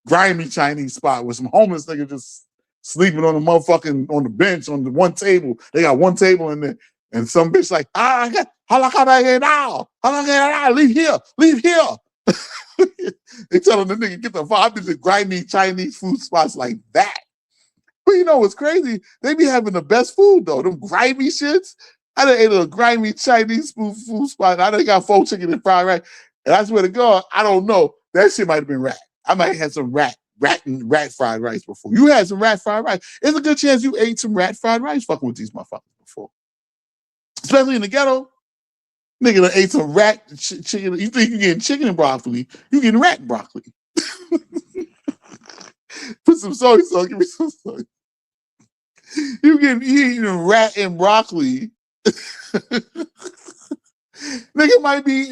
Grimy Chinese spot with some homeless nigga just sleeping on the motherfucking on the bench on the one table. They got one table in there, and some bitch like, I got how can I get out? Leave here. They telling the nigga get the fuck. I've been to grimy Chinese food spots like that. But you know what's crazy? They be having the best food though. Them grimy shits. I done ate a grimy Chinese food spot. I done got pho chicken and fried rice. And I swear to God, I don't know. That shit might have been rat. I might have had some rat fried rice before. You had some rat fried rice. There's a good chance you ate some rat fried rice fucking with these motherfuckers before. Especially in the ghetto. Nigga done ate some rat chicken. You think you getting chicken and broccoli. You getting rat and broccoli. Put some soy sauce. Give me some soy. You eating rat and broccoli. Nigga might be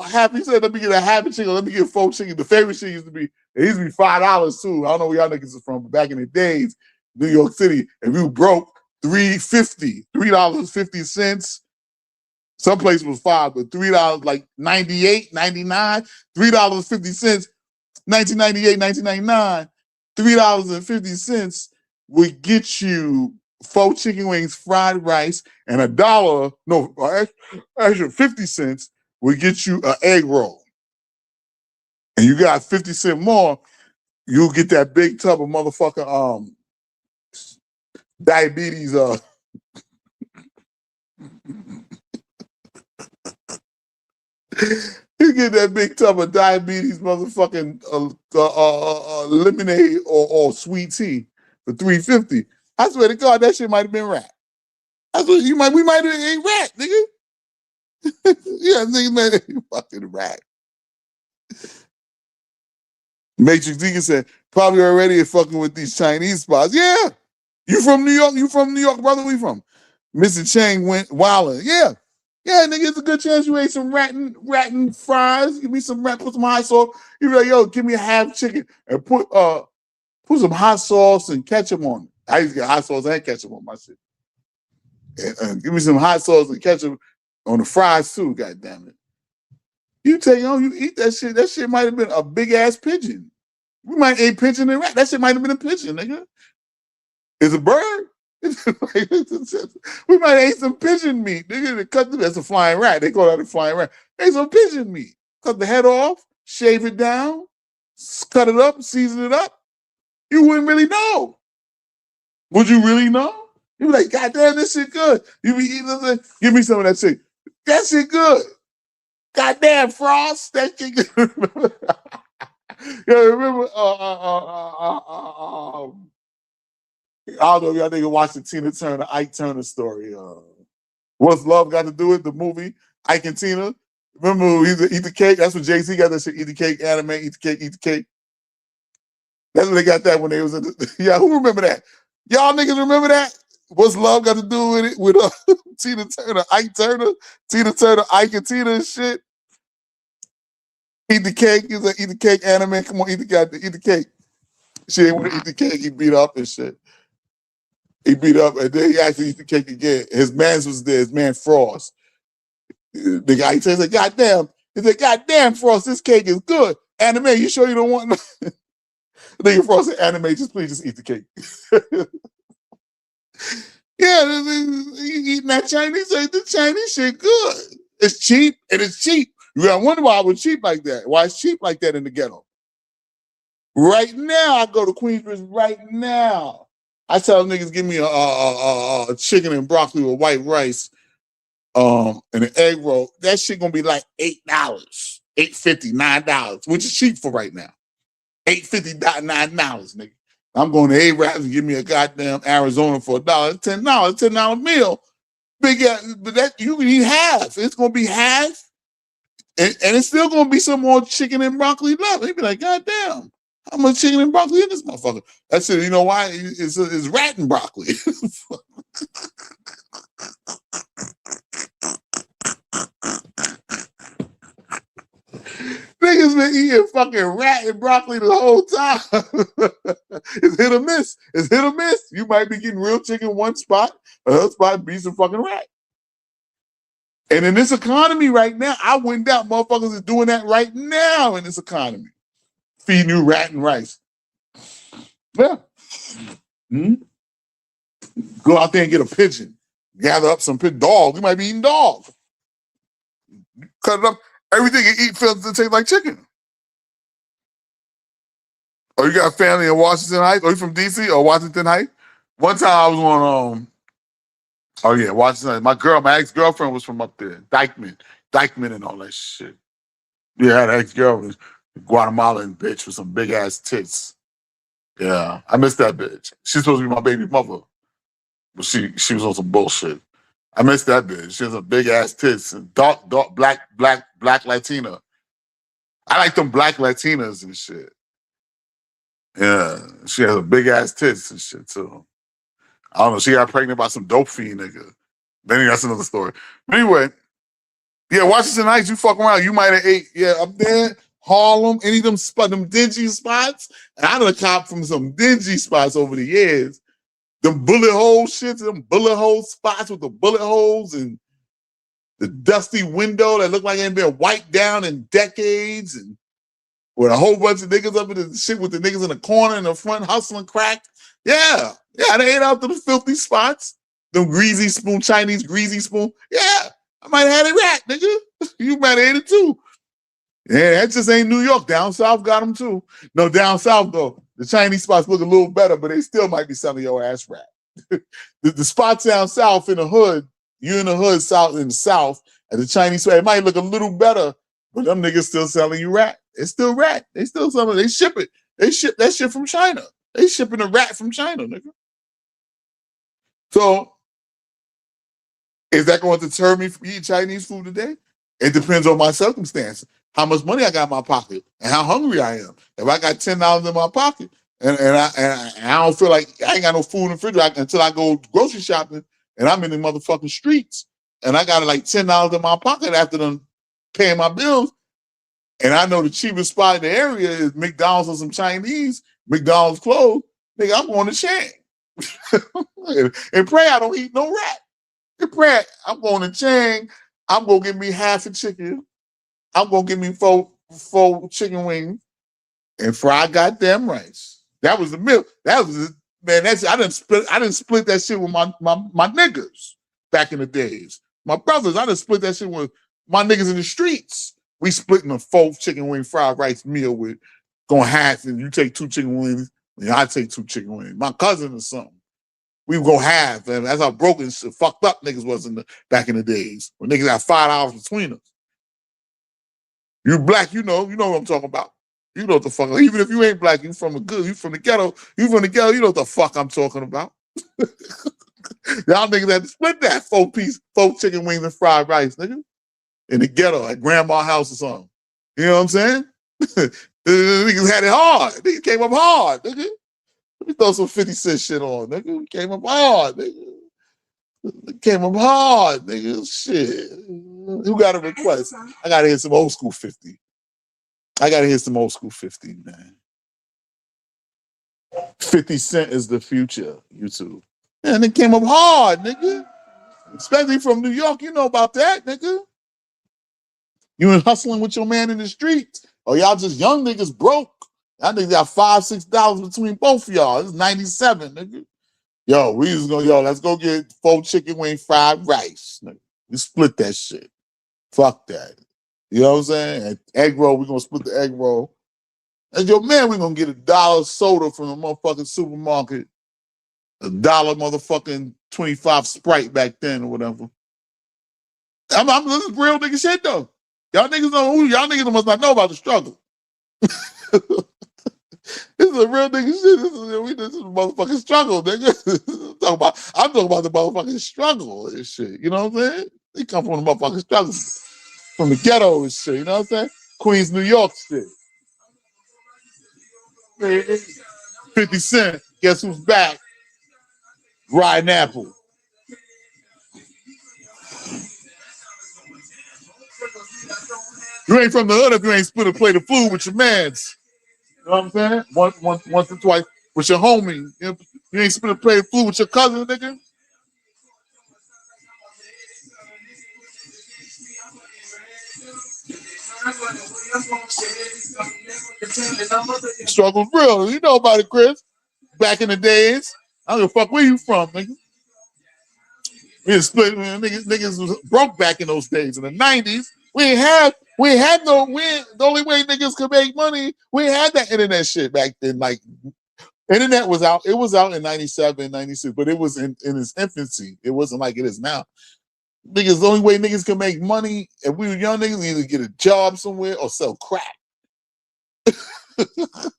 happy. Said, "Let me get a happy chicken. Let me get pho chicken." The favorite shit used to be $5 too. I don't know where y'all niggas are from, but back in the days, New York City, if you broke $3.50. Some place was $5, but $3 like 98, 99, $3.50, 1998, 1999, $3.50 would get you 4 chicken wings, fried rice, and extra 50 cents we get you an egg roll, and you got 50 cents more, you'll get that big tub of motherfucking diabetes. You get that big tub of diabetes motherfucking lemonade or sweet tea for $3.50. I swear to God, that shit might have been rat. That's what we might have ate rat, nigga. Yeah, nigga, man, fucking rat. Matrix Deacon said, probably already fucking with these Chinese spots. Yeah. You from New York? You from New York, brother? Where you from? Mr. Chang went wildin'. Yeah. Yeah, nigga, it's a good chance you ate some ratting fries. Give me some rat, put some hot sauce. You be like, yo, give me a half chicken and put some hot sauce and ketchup on it. I used to get hot sauce and ketchup on my shit. And give me some hot sauce and ketchup on the fries too, god damn it. You eat that shit. That shit might have been a big ass pigeon. We might eat pigeon and rat. That shit might have been a pigeon, nigga. It's a bird. We might ate some pigeon meat. Nigga, that's a flying rat. They call that a flying rat. Ate some pigeon meat. Cut the head off, shave it down, cut it up, season it up. You wouldn't really know. Would you really know? You'd be like, God damn, this shit good. You be eating this, give me some of that shit. That shit good. God damn, Frost. That shit good. Yeah, remember, I don't know if y'all niggas watched the Tina Turner, Ike Turner story. What's Love Got to Do with the movie? Ike and Tina. Remember, eat the cake? That's what Jay-Z got that shit, eat the cake, anime, eat the cake, eat the cake. That's when they got that when they was in the, yeah, who remember that? Y'all niggas remember that? What's Love Got to Do with it? With Tina Turner, Ike Turner, Tina Turner, Ike and Tina and shit. Eat the cake. He's like, eat the cake, anime. Come on, eat the cake. She didn't want to eat the cake. He beat up and shit. He beat up, and then he actually eat the cake again. His man was there, his man Frost. The guy, he says, like, God damn. He said, God damn, Frost, this cake is good. Anime, you sure you don't want no? Nigga Frost said, anime, please just eat the cake. Yeah, eating that Chinese, the Chinese shit good. It's cheap, and it's cheap. You gotta wonder why it was cheap like that. Why it's cheap like that in the ghetto. Right now, I go to Queensbridge right now. I tell niggas, give me a chicken and broccoli with white rice, and an egg roll. That shit gonna be like $8, $8.50, $9, which is cheap for right now. $8.50, $9, nigga. I'm going to A-Raps and give me a goddamn Arizona for $1, $10 meal. Big ass, but that you can eat half. It's gonna be half, and it's still gonna be some more chicken and broccoli left. They'd be like, God damn. How much chicken and broccoli in this motherfucker? That's it. You know why? It's rat and broccoli. Niggas been eating fucking rat and broccoli the whole time. It's hit or miss. It's hit or miss. You might be getting real chicken one spot, another spot be some fucking rat. And in this economy right now, I went down. Motherfuckers is doing that right now in this economy. Feeding you rat and rice. Yeah. Go out there and get a pigeon. Gather up some dog. You might be eating dog. Cut it up. Everything you eat feels to taste like chicken. Oh, you got a family in Washington Heights? Are you from DC or Washington Heights? One time I was on Washington Heights. My ex-girlfriend was from up there. Dykeman and all that shit. Yeah, I had an ex-girlfriend. Guatemalan bitch with some big ass tits. Yeah, I miss that bitch. She's supposed to be my baby mother, but she was on some bullshit. I miss that bitch. She has a big ass tits and dark black Latina. I like them black Latinas and shit. Yeah, she has a big ass tits and shit too. I don't know. She got pregnant by some dope fiend nigga. Then that's another story. But anyway, yeah, Washington Heights. You fuck around, you might have ate. Yeah, up there. Harlem, any of them dingy spots. And I done cop from some dingy spots over the years. Them bullet hole shits, them bullet hole spots with the bullet holes and the dusty window that look like it ain't been wiped down in decades, and with a whole bunch of niggas up in the shit with the niggas in the corner in the front hustling crack. Yeah, they ate out to the filthy spots. Them greasy spoon, Chinese greasy spoon. Yeah, I might have had a rat, nigga. You might have had it too. Yeah, that just ain't New York. Down south got them too. No, down south though, the Chinese spots look a little better, but they still might be selling your ass rat. the spots down south in the hood, you in the hood south in the south, and the Chinese spot, it might look a little better, but them niggas still selling you rat. It's still rat. They still selling. They ship it. They ship that shit from China. They shipping a rat from China, nigga. So, is that going to deter me from eating Chinese food today? It depends on my circumstances, how much money I got in my pocket, and how hungry I am. If I got $10 in my pocket, and I don't feel like I ain't got no food in the refrigerator until I go grocery shopping, and I'm in the motherfucking streets, and I got like $10 in my pocket after them paying my bills, and I know the cheapest spot in the area is McDonald's or some Chinese, McDonald's closed, nigga, I'm going to Chang. And pray I don't eat no rat. And pray I'm going to Chang. I'm going to get me half a chicken. I'm going to get me four chicken wings and fried goddamn rice. That was the meal. That was, man, I didn't split that shit with my niggas back in the days. My brothers, I didn't split that shit with my niggas in the streets. We splitting a 4 chicken wing fried rice meal with going half, and you take 2 chicken wings, and I take 2 chicken wings. My cousin or something. We would go half, and that's how broken shit, fucked up niggas was back in the days when niggas had $5 between us. You black, you know what I'm talking about. You know what the fuck. Even if you ain't black, you from the ghetto. You know what the fuck I'm talking about. Y'all niggas had to split that 4 chicken wings and fried rice, nigga, in the ghetto at grandma's house or something. You know what I'm saying? Niggas had it hard. Niggas came up hard, nigga. Let me throw some 50 Cent shit on, nigga. We came up hard, nigga. Came up hard, nigga. Shit. Who got a request? I gotta hear some old school 50. I gotta hear some old school 50, man. 50 Cent is the future, YouTube. Man, it came up hard, nigga. Especially from New York, you know about that, nigga. You ain't hustling with your man in the street. Or y'all just young niggas broke. I think got $5, $6 between both of y'all. It's 97, nigga. Yo, let's go get 4 chicken wing fried rice. Nigga. We split that shit. Fuck that. You know what I'm saying? And egg roll, we're gonna split the egg roll. And yo, man, we're gonna get $1 soda from the motherfucking supermarket. $1 motherfucking 25 Sprite back then or whatever. This is real nigga shit though. Y'all niggas must not know about the struggle. This is a real nigga shit. This is a motherfucking struggle, nigga. I'm talking about the motherfucking struggle and shit. You know what I'm saying? They come from the motherfucking struggle. From the ghetto and shit. You know what I'm saying? Queens, New York shit. 50 Cent, guess who's back? Riding Apple. You ain't from the hood if you ain't split a plate of food with your mans. You know what I'm saying? Once or twice with your homie. You ain't split a plate of food with your cousin, nigga. Struggle's real. You know about it, Chris. Back in the days. I don't give a fuck where you from, nigga. We had split, man. Niggas was broke back in those days. In the 90s, the only way niggas could make money, we ain't had that internet shit back then. Like, internet was out. It was out in 97, 96, but it was in its infancy. It wasn't like it is now. Niggas, the only way niggas could make money, if we were young niggas, either get a job somewhere or sell crack.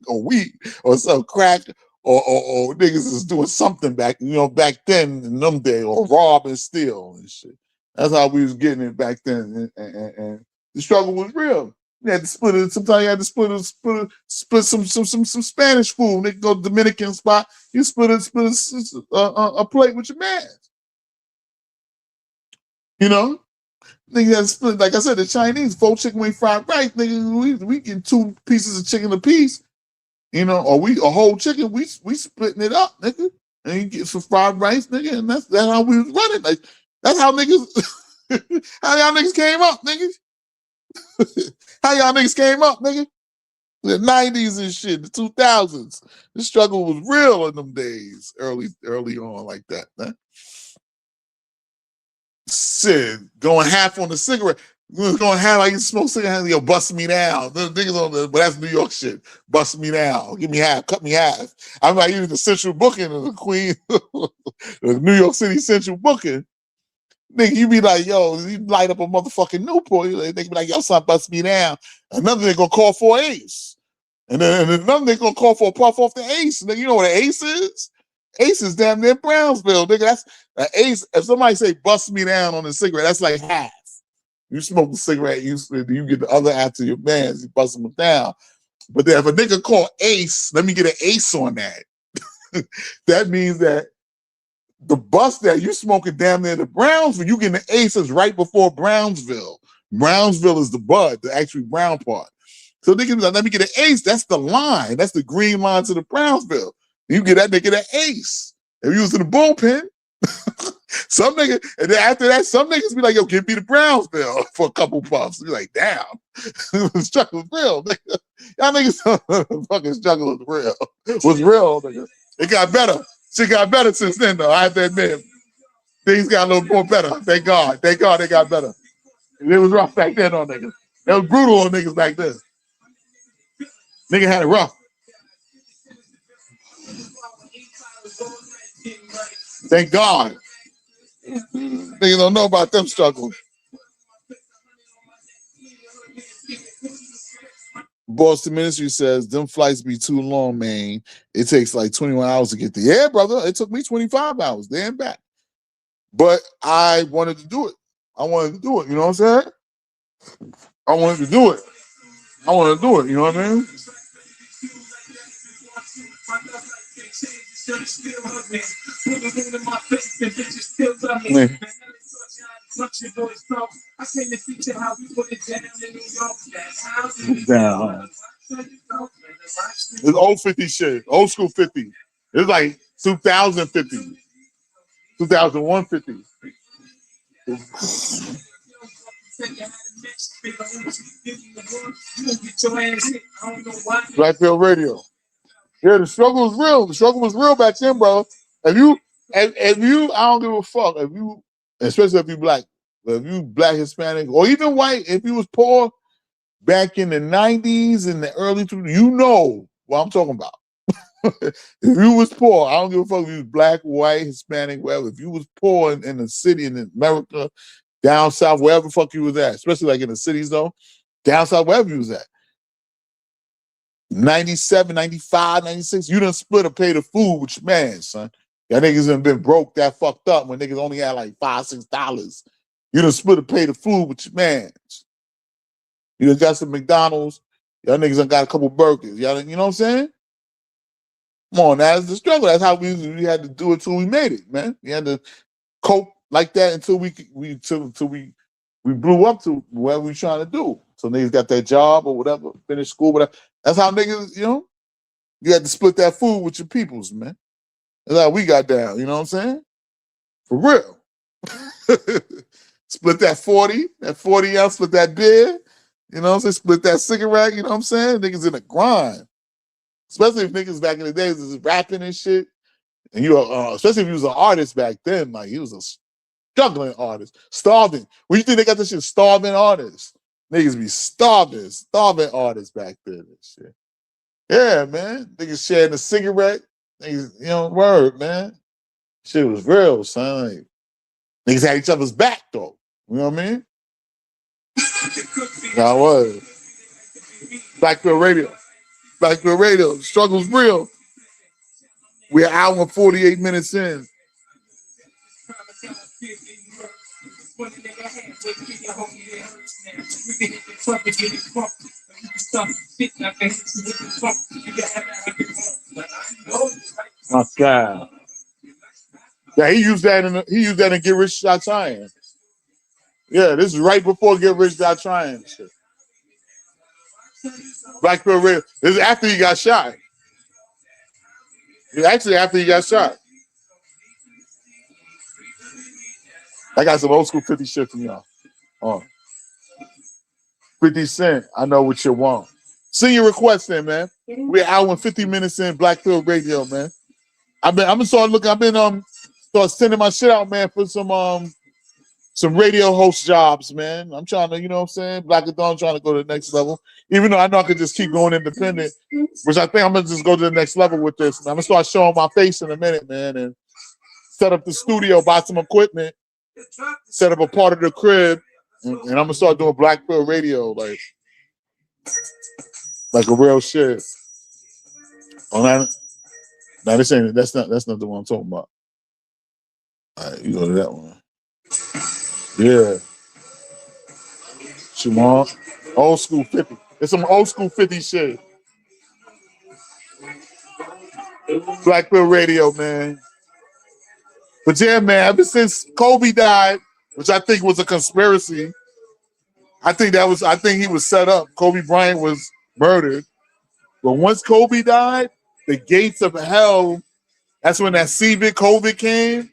Or weed, or sell crack, or niggas is doing something back then in them days, or rob and steal and shit. That's how we was getting it back then, and the struggle was real. You had to split it. Sometimes you had to split some Spanish food. Nigga go to the Dominican spot, you split a plate with your man. You know, nigga had to split. Like I said, the Chinese 4 chicken wing fried rice. Nigga, we get 2 pieces of chicken a piece. You know, or a whole chicken. We splitting it up, nigga, and you get some fried rice, nigga, and that's how we was running. Like that's how niggas, how y'all niggas came up, nigga. How y'all niggas came up, nigga? The 90s and shit, the 2000s. The struggle was real in them days, early on like that, man. Shit, going half on the cigarette. Going half, I can smoke cigarettes, yo, bust me down. The niggas on the, but that's New York shit. Bust me down. Give me half, cut me half. I'm like even the central booking of the Queen, the New York City central booking. Nigga, you be like, yo, you light up a motherfucking Newport. They be like, yo, son, bust me down. Another nigga gonna call for an ace. And then another nigga gonna call for a puff off the ace. Nigga, you know what an ace is? Ace is damn near Brownsville, nigga. That's an ace. If somebody say bust me down on a cigarette, that's like half. You smoke a cigarette, you get the other half to your man, you bust them down. But then if a nigga call ace, let me get an ace on that. That means that the bus that you smoking damn near the Brownsville, you getting the ace is right before Brownsville. Brownsville is the bud, the actually brown part. So nigga, let me get an ace. That's the line. That's the green line to the Brownsville. You get that nigga an ace. If you was in the bullpen, some niggas, and then after that, some niggas be like, yo, give me the Brownsville for a couple puffs. You're like, damn, the struggle was real, nigga. Y'all niggas fucking struggle was real. Was real, nigga. It got better. Shit got better since then, though. I have to admit. Things got a little more better. Thank God. Thank God they got better. It was rough back then on niggas. It was brutal on niggas back then. Nigga had it rough. Thank God. Niggas don't know about them struggles. Boston Ministry says, them flights be too long, man. It takes like 21 hours to get there. Yeah, brother. It took me 25 hours there and back. But I wanted to do it. You know what I'm saying? I wanted to do it. You know what I mean? Man. Down. It's old 50 shit. Old school 50. It's like 2050. 2001 50. Blackfield Radio. Yeah, the struggle was real. The struggle was real back then, bro. If you, I don't give a fuck. If you, especially if you black, if you black, Hispanic, or even white, if you was poor back in the 90s and the early 2000s, you know what I'm talking about. If you was poor, I don't give a fuck if you was black, white, Hispanic, whatever. If you was poor in the city in America, down south, wherever the fuck you was at, especially like in the cities though, down south, wherever you was at. 97, 95, 96, you done split or pay the food with your man, son. Y'all niggas done been broke that fucked up when niggas only had like $5, $6. You done split or pay the food with your man. You done got some McDonald's, y'all niggas done got a couple burgers. Y'all, you know what I'm saying? Come on, that's the struggle. That's how we had to do it till we made it, man. We had to cope like that until we blew up to whatever we trying to do. So niggas got that job or whatever, finish school, whatever. That's how niggas, you know, you had to split that food with your peoples, man. That's how we got down, you know what I'm saying? For real. Split that 40 ounce, split that beer, you know what I'm saying? Split that cigarette, you know what I'm saying? Niggas in the grind. Especially if niggas back in the days was rapping and shit. And you especially if you was an artist back then, like he was a struggling artist, starving. When you think they got this shit, starving artists? Niggas be starving artists back then and shit. Yeah, man. Niggas sharing a cigarette. Niggas, you know, word, man. Shit was real, son. Like, niggas had each other's back, though. You know what I mean? That was. Blackfield Radio. Blackfield Radio. The struggle's real. We're an hour and 48 minutes in. My God. Yeah, he used that in Get Rich Stop Trying. Yeah, this is right before Get Rich Stop Trying shit. Blackfield Radio. This is after he got shot. Actually, after he got shot. I got some old school 50 shit from y'all. 50 Cent, I know what you want. Send your request in, man. We're an hour and 50 minutes in Blackfield Radio, man. I've been start sending my shit out, man, for some some radio host jobs, man. I'm trying to, you know what I'm saying? Black and Dawn trying to go to the next level. Even though I know I could just keep going independent, which I think I'm gonna just go to the next level with this. I'm gonna start showing my face in a minute, man, and set up the studio, buy some equipment, set up a part of the crib, and I'm gonna start doing Black Pill Radio, like a real shit. Oh, now this ain't that's not the one I'm talking about. All right, you go to that one. Yeah. Shimon. Old school 50. It's some old school 50 shit. Black Pill Radio, man. But yeah, man, ever since Kobe died, which I think was a conspiracy, I think he was set up. Kobe Bryant was murdered. But once Kobe died, the gates of hell, that's when that Civic COVID came.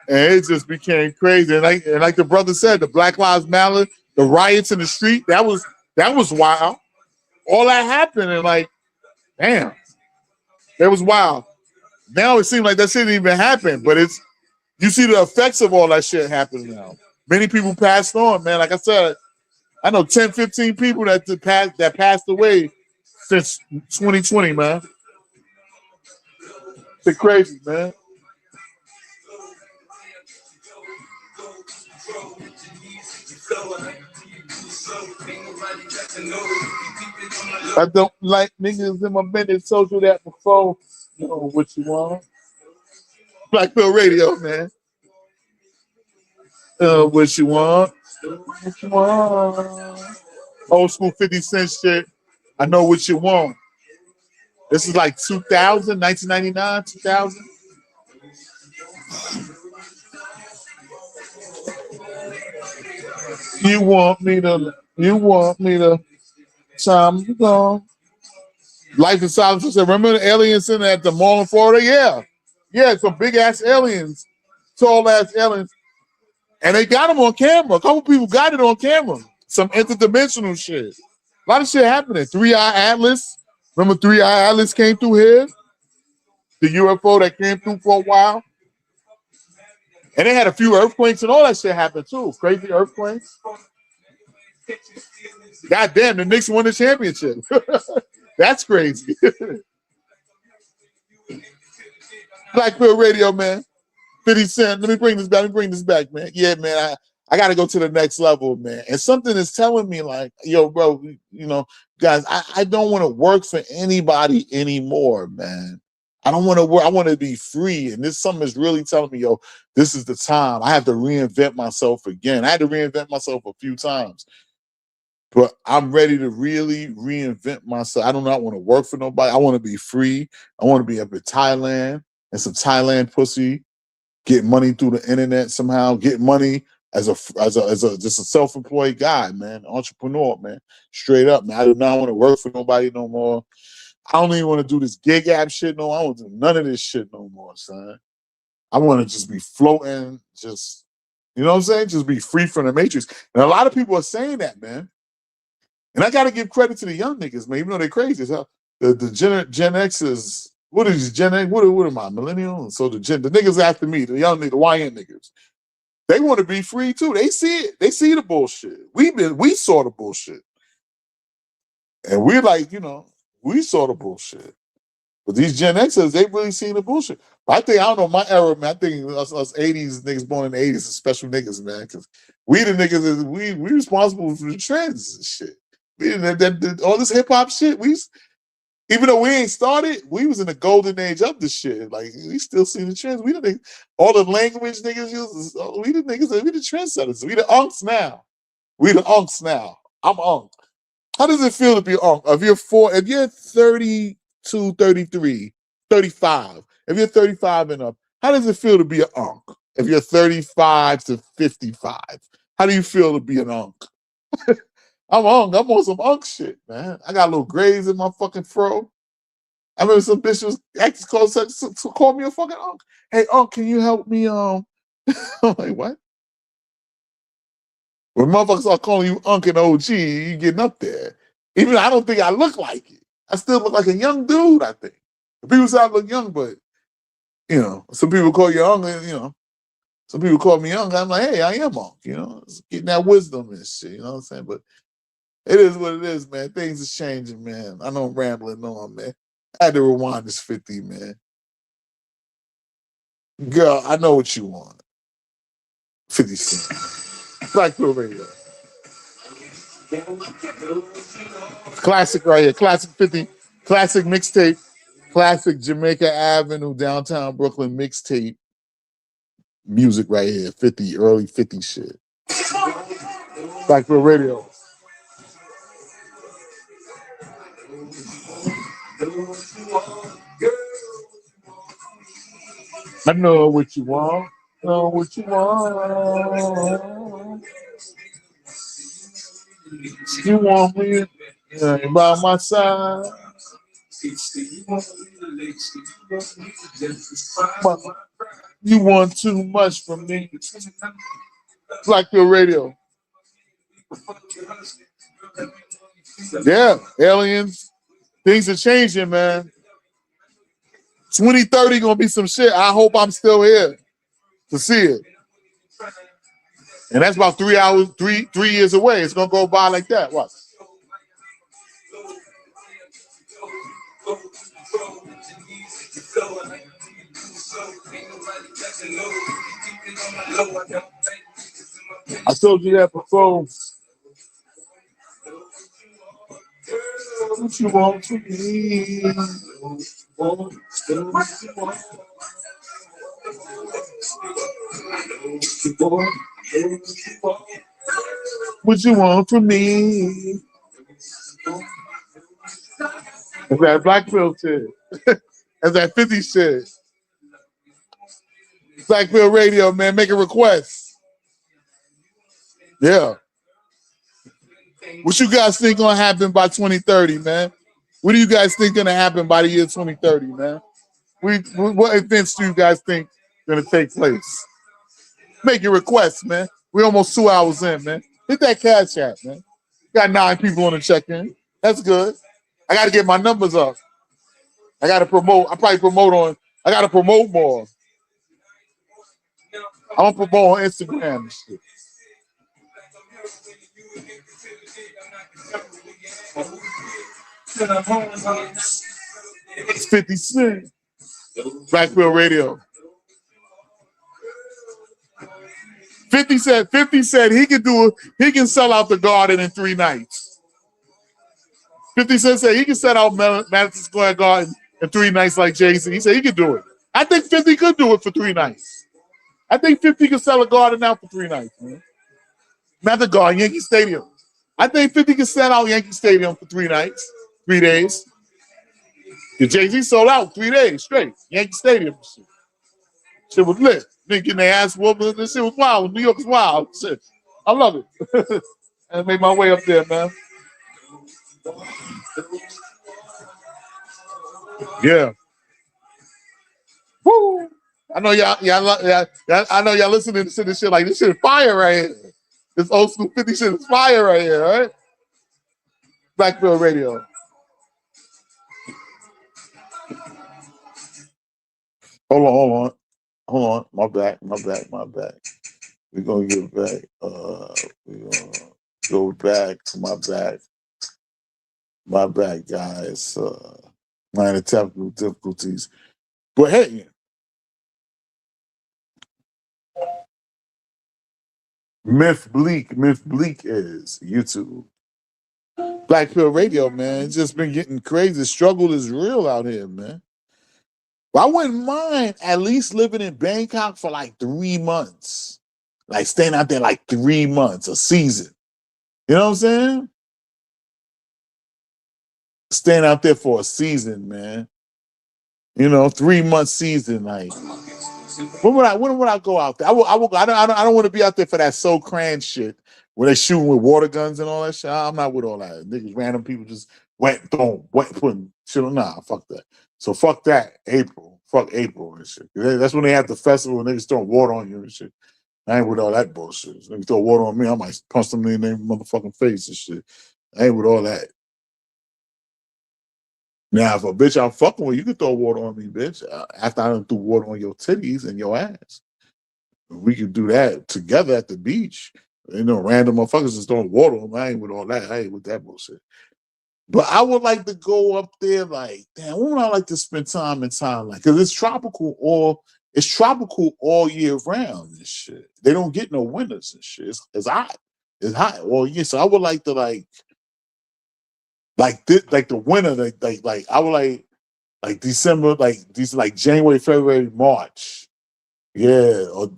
And it just became crazy. And like the brother said, the Black Lives Matter, the riots in the street, that was wild. All that happened and like, damn, that was wild. Now it seems like that shit didn't even happen, but you see the effects of all that shit happening now. Many people passed on, man. Like I said, I know 10, 15 people that passed away since 2020, man. It's crazy, man. I don't like niggas in my business. Told you that before. You know what you want. Black Pill Radio, man. What you want? What you want? Old school 50 Cent shit. I know what you want. This is like 2000, 1999, 2000. You want me to time to go. Life in Silence. I said, remember the aliens in at the mall in Florida? Yeah, some big ass aliens, tall ass aliens. And they got them on camera. A couple people got it on camera. Some interdimensional shit. A lot of shit happening. 3-Eye Atlas. Remember 3-Eye Atlas came through here? The UFO that came through for a while. And they had a few earthquakes and all that shit happened too. Crazy earthquakes. God damn, the Knicks won the championship. That's crazy. Black Pill Radio, man. 50 Cent. Let me bring this back, man. Yeah, man. I got to go to the next level, man. And something is telling me like, yo, bro, you know, guys, I don't want to work for anybody anymore, man. I don't want to work. I want to be free. And this something is really telling me, yo, this is the time. I have to reinvent myself again. I had to reinvent myself a few times. But I'm ready to really reinvent myself. I do not want to work for nobody. I want to be free. I want to be up in Thailand and some Thailand pussy, get money through the internet somehow, get money as a just a self-employed guy, man, entrepreneur, man. Straight up, man. I do not want to work for nobody no more. I don't even want to do this gig app shit no more. I don't do none of this shit no more, son. I want to just be floating, just, you know what I'm saying? Just be free from the matrix. And a lot of people are saying that, man. And I got to give credit to the young niggas, man, even though they're crazy as hell. The Gen X's, what is Gen X? What am I, millennial? And so the niggas after me, the young niggas, the YN niggas, they want to be free too. They see it. They see the bullshit. We saw the bullshit. And we're like, you know, we saw the bullshit. But these Gen Xers, they really seen the bullshit. I don't know, my era, man, I think us 80s niggas born in the 80s are special niggas, man. Because we the niggas, we responsible for the trends and shit. All this hip hop shit, even though we ain't started, we was in the golden age of the shit. Like, we still see the trends. We the niggas, all the language niggas use, we the niggas, we the trendsetters. We the unks now. I'm unk. How does it feel to be unk? If you're 32, 33, 35, if you're 35 and up, how does it feel to be an unk? If you're 35 to 55, how do you feel to be an unk? I'm on some unk shit, man. I got little grays in my fucking fro. I remember some bitch was acting close to call me a fucking unk. Hey, unk, can you help me? I'm like, what? When motherfuckers start calling you unk and OG, you getting up there. Even I don't think I look like it. I still look like a young dude, I think. People say I look young, but, you know, some people call you unk, and, you know. Some people call me young. I'm like, hey, I am Unc, you know, it's getting that wisdom and shit, you know what I'm saying? But it is what it is, man. Things are changing, man. I know I'm rambling on, man. I had to rewind this 50, man. Girl, I know what you want. 50 Cent. Blackfield Radio. Classic right here. Classic 50. Classic mixtape. Classic Jamaica Avenue, downtown Brooklyn mixtape. Music right here. 50, early 50 shit. Blackfield Radio. I know what you want. Know what you want. You want me by my side. You want too much from me. Blackfield Radio. Yeah, aliens. Things are changing, man. 2030 gonna be some shit. I hope I'm still here to see it. And that's about 3 hours, three years away. It's gonna go by like that. What? I told you that before. What you want from me? What you want from me? That's that Blackfield shit. That's that 50 shit. Blackfield Radio, man, make a request. Yeah. What you guys think gonna happen by 2030, man? What do you guys think gonna happen by the year 2030, man? What events do you guys think gonna take place? Make your requests, man. We're almost 2 hours in, man. Hit that cash app, man. Got 9 people on the check-in. That's good. I gotta get my numbers up. I gotta promote. I gotta promote more. I'm gonna promote on Instagram and shit. It's 50 Cent. Blackfield Radio. 50 said he can sell out the Garden in 3 nights. 50 Cent said he can sell out Madison Square Garden in 3 nights like Jay-Z. He said he could do it. I think 50 could do it for 3 nights. I think 50 could sell a Garden out for 3 nights, man. Not the Garden, Yankee Stadium. I think 50 could sell out Yankee Stadium for 3 nights, 3 days. The Jay-Z sold out 3 days straight. Yankee Stadium. Shit was lit. Nigga getting their ass whooped. This shit was wild. New York is wild. Shit. I love it. I made my way up there, man. Yeah. Woo! I know I know y'all listening to this shit like this shit is fire right here. This old school 50 shit is fire right here, right? Blackfield Radio. Hold on. My bad. We're gonna get back. We're gonna go back to my back. My bad, guys. Minor technical difficulties. But hey, Myth Bleak is YouTube. Blackfield Radio, man. It's just been getting crazy. The struggle is real out here, man. But I wouldn't mind at least living in Bangkok for like 3 months. Like staying out there like 3 months, a season. You know what I'm saying? Staying out there for a season, man. You know, 3 month season. Like, when would I go out there? I don't want to be out there for that So Cran shit where they shooting with water guns and all that shit. I'm not with all that. Niggas, random people just putting shit on. Nah, fuck that. So fuck that. Fuck April and shit. That's when they have the festival and niggas throwing water on you and shit. I ain't with all that bullshit. If niggas throw water on me, I might punch them in their motherfucking face and shit. I ain't with all that. Now, if a bitch I'm fucking with, you can throw water on me, bitch. After I done threw water on your titties and your ass. We could do that together at the beach. You know, random motherfuckers just throwing water on me. I ain't with all that. I ain't with that bullshit. But I would like to go up there, like, damn, when would I like to spend time in Thailand? Because it's tropical all year round and shit. They don't get no winters and shit. It's hot. It's hot all year. So I would like to like the winter, like I would like December, like January, February, March. Yeah, or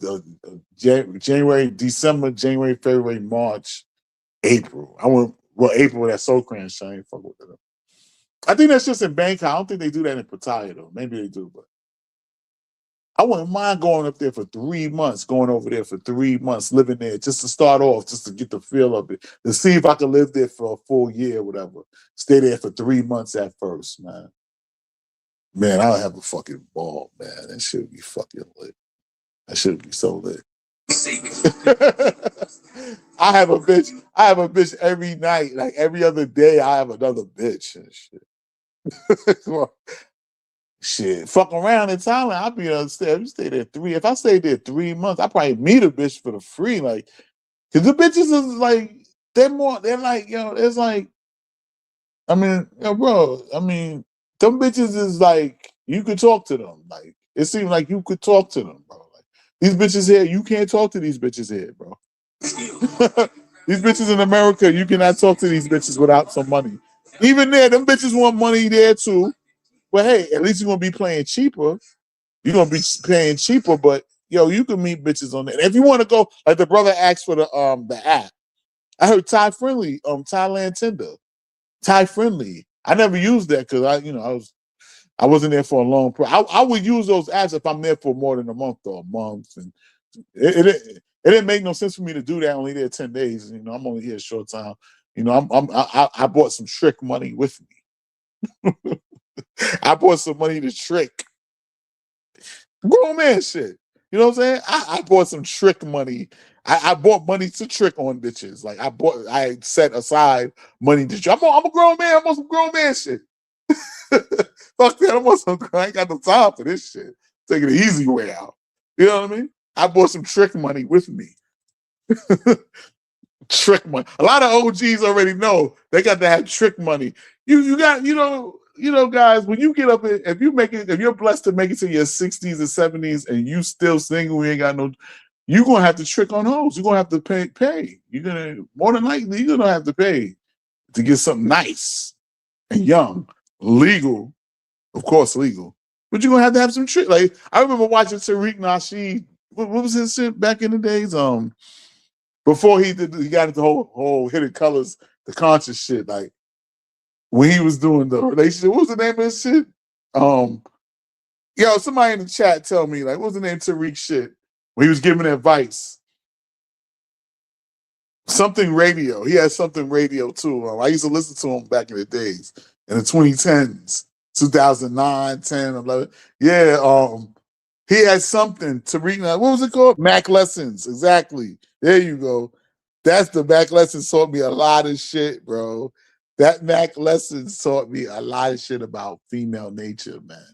January, December, January, February, March, April. April, that Soul Cran shine. Fuck with it. I think that's just in Bangkok. I don't think they do that in Pattaya though. Maybe they do, but I wouldn't mind going up there for 3 months, going over there for 3 months, living there just to start off, just to get the feel of it, to see if I could live there for a full year, whatever. Stay there for 3 months at first, man. Man, I'll have a fucking ball, man. That should be fucking lit. That should be so lit. I have a bitch every night. Like every other day, I have another bitch and shit. Shit, fuck around in Thailand. I'll be stay there 3. If I stay there 3 months, I probably meet a bitch for the free. Like, cause the bitches is like, they're like, it's like, I mean, bro, I mean, them bitches is like, you could talk to them. Like, it seems like you could talk to them, bro. Like, these bitches here, you can't talk to these bitches here, bro. These bitches in America, you cannot talk to these bitches without some money. Even there, them bitches want money there too. But hey, at least you're gonna be playing cheaper. You're gonna be paying cheaper, but you can meet bitches on there. And if you want to go, like the brother asked for the app. I heard Thai Friendly, Thailand Tinder. Thai Friendly. I never used that because I wasn't there for a long I would use those apps if I'm there for more than a month or a month. And it didn't make no sense for me to do that only there 10 days. I'm only here a short time. I bought some trick money with me. I bought some money to trick. Grown man shit. You know what I'm saying? I bought some trick money. I bought money to trick on bitches. Like I set aside money to trick. I'm a grown man. I'm on some grown man shit. Fuck that. I ain't got no time for this shit. Taking the easy way out. You know what I mean? I bought some trick money with me. Trick money. A lot of OGs already know they got to have trick money. You got, guys, when you get up, if you're blessed to make it to your 60s and 70s and you still single, you ain't got no, you're gonna have to trick on hoes. You're gonna have to pay. More than likely, you're gonna have to pay to get something nice and young, legal, of course, legal. But you're gonna have some trick. Like I remember watching Tariq Nasheed. What was his shit back in the days? Before he got into the whole Hidden Colors, the conscious shit. Like when he was doing the relationship, what was the name of this shit? Somebody in the chat tell me, like, what was the name of Tariq shit? When he was giving advice. Something radio. He had something radio too. I used to listen to him back in the days, in the 2010s, 2009, 10, 11. Yeah, he had something, Tariq, what was it called? Mac Lessons, exactly. There you go. That's the Mac Lessons taught me a lot of shit, bro. That Mac Lessons taught me a lot of shit about female nature, man.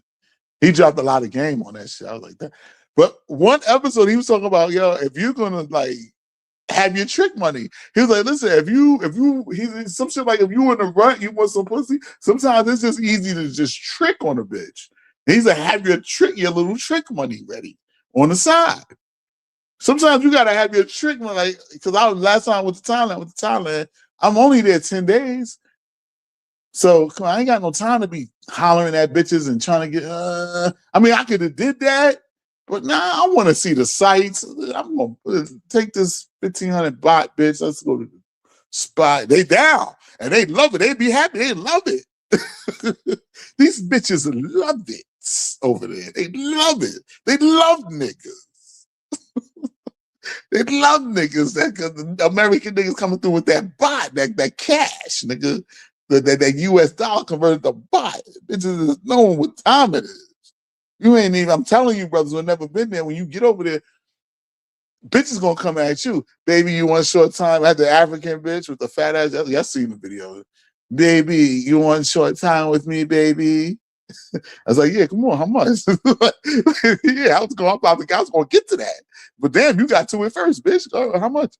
He dropped a lot of game on that shit. I was like that. But one episode, he was talking about, if you're gonna like have your trick money, he was like, listen, he's some shit like if you in the rut, you want some pussy. Sometimes it's just easy to just trick on a bitch. And he's like, have your little trick money ready on the side. Sometimes you gotta have your trick money, like because last time I went to Thailand, I'm only there 10 days. So come on, I ain't got no time to be hollering at bitches and trying to get. I mean, I could have did that, but I want to see the sights. I'm gonna take this 1,500 baht, bitch. Let's go to the spot. They down and they love it. They be happy. They love it. These bitches love it over there. They love it. They love niggas. They love niggas. That American niggas coming through with that baht, that cash, nigga. That US dollar converted to baht. Bitches is knowing what time it is. You ain't even, I'm telling you, brothers who have never been there, when you get over there, bitches gonna come at you. Baby, you want short time? I had the African bitch with the fat ass. Y'all seen the video. Baby, you want short time with me, baby? I was like, yeah, come on, how much? Yeah, I was going to get to that. But damn, you got to it first, bitch. How much?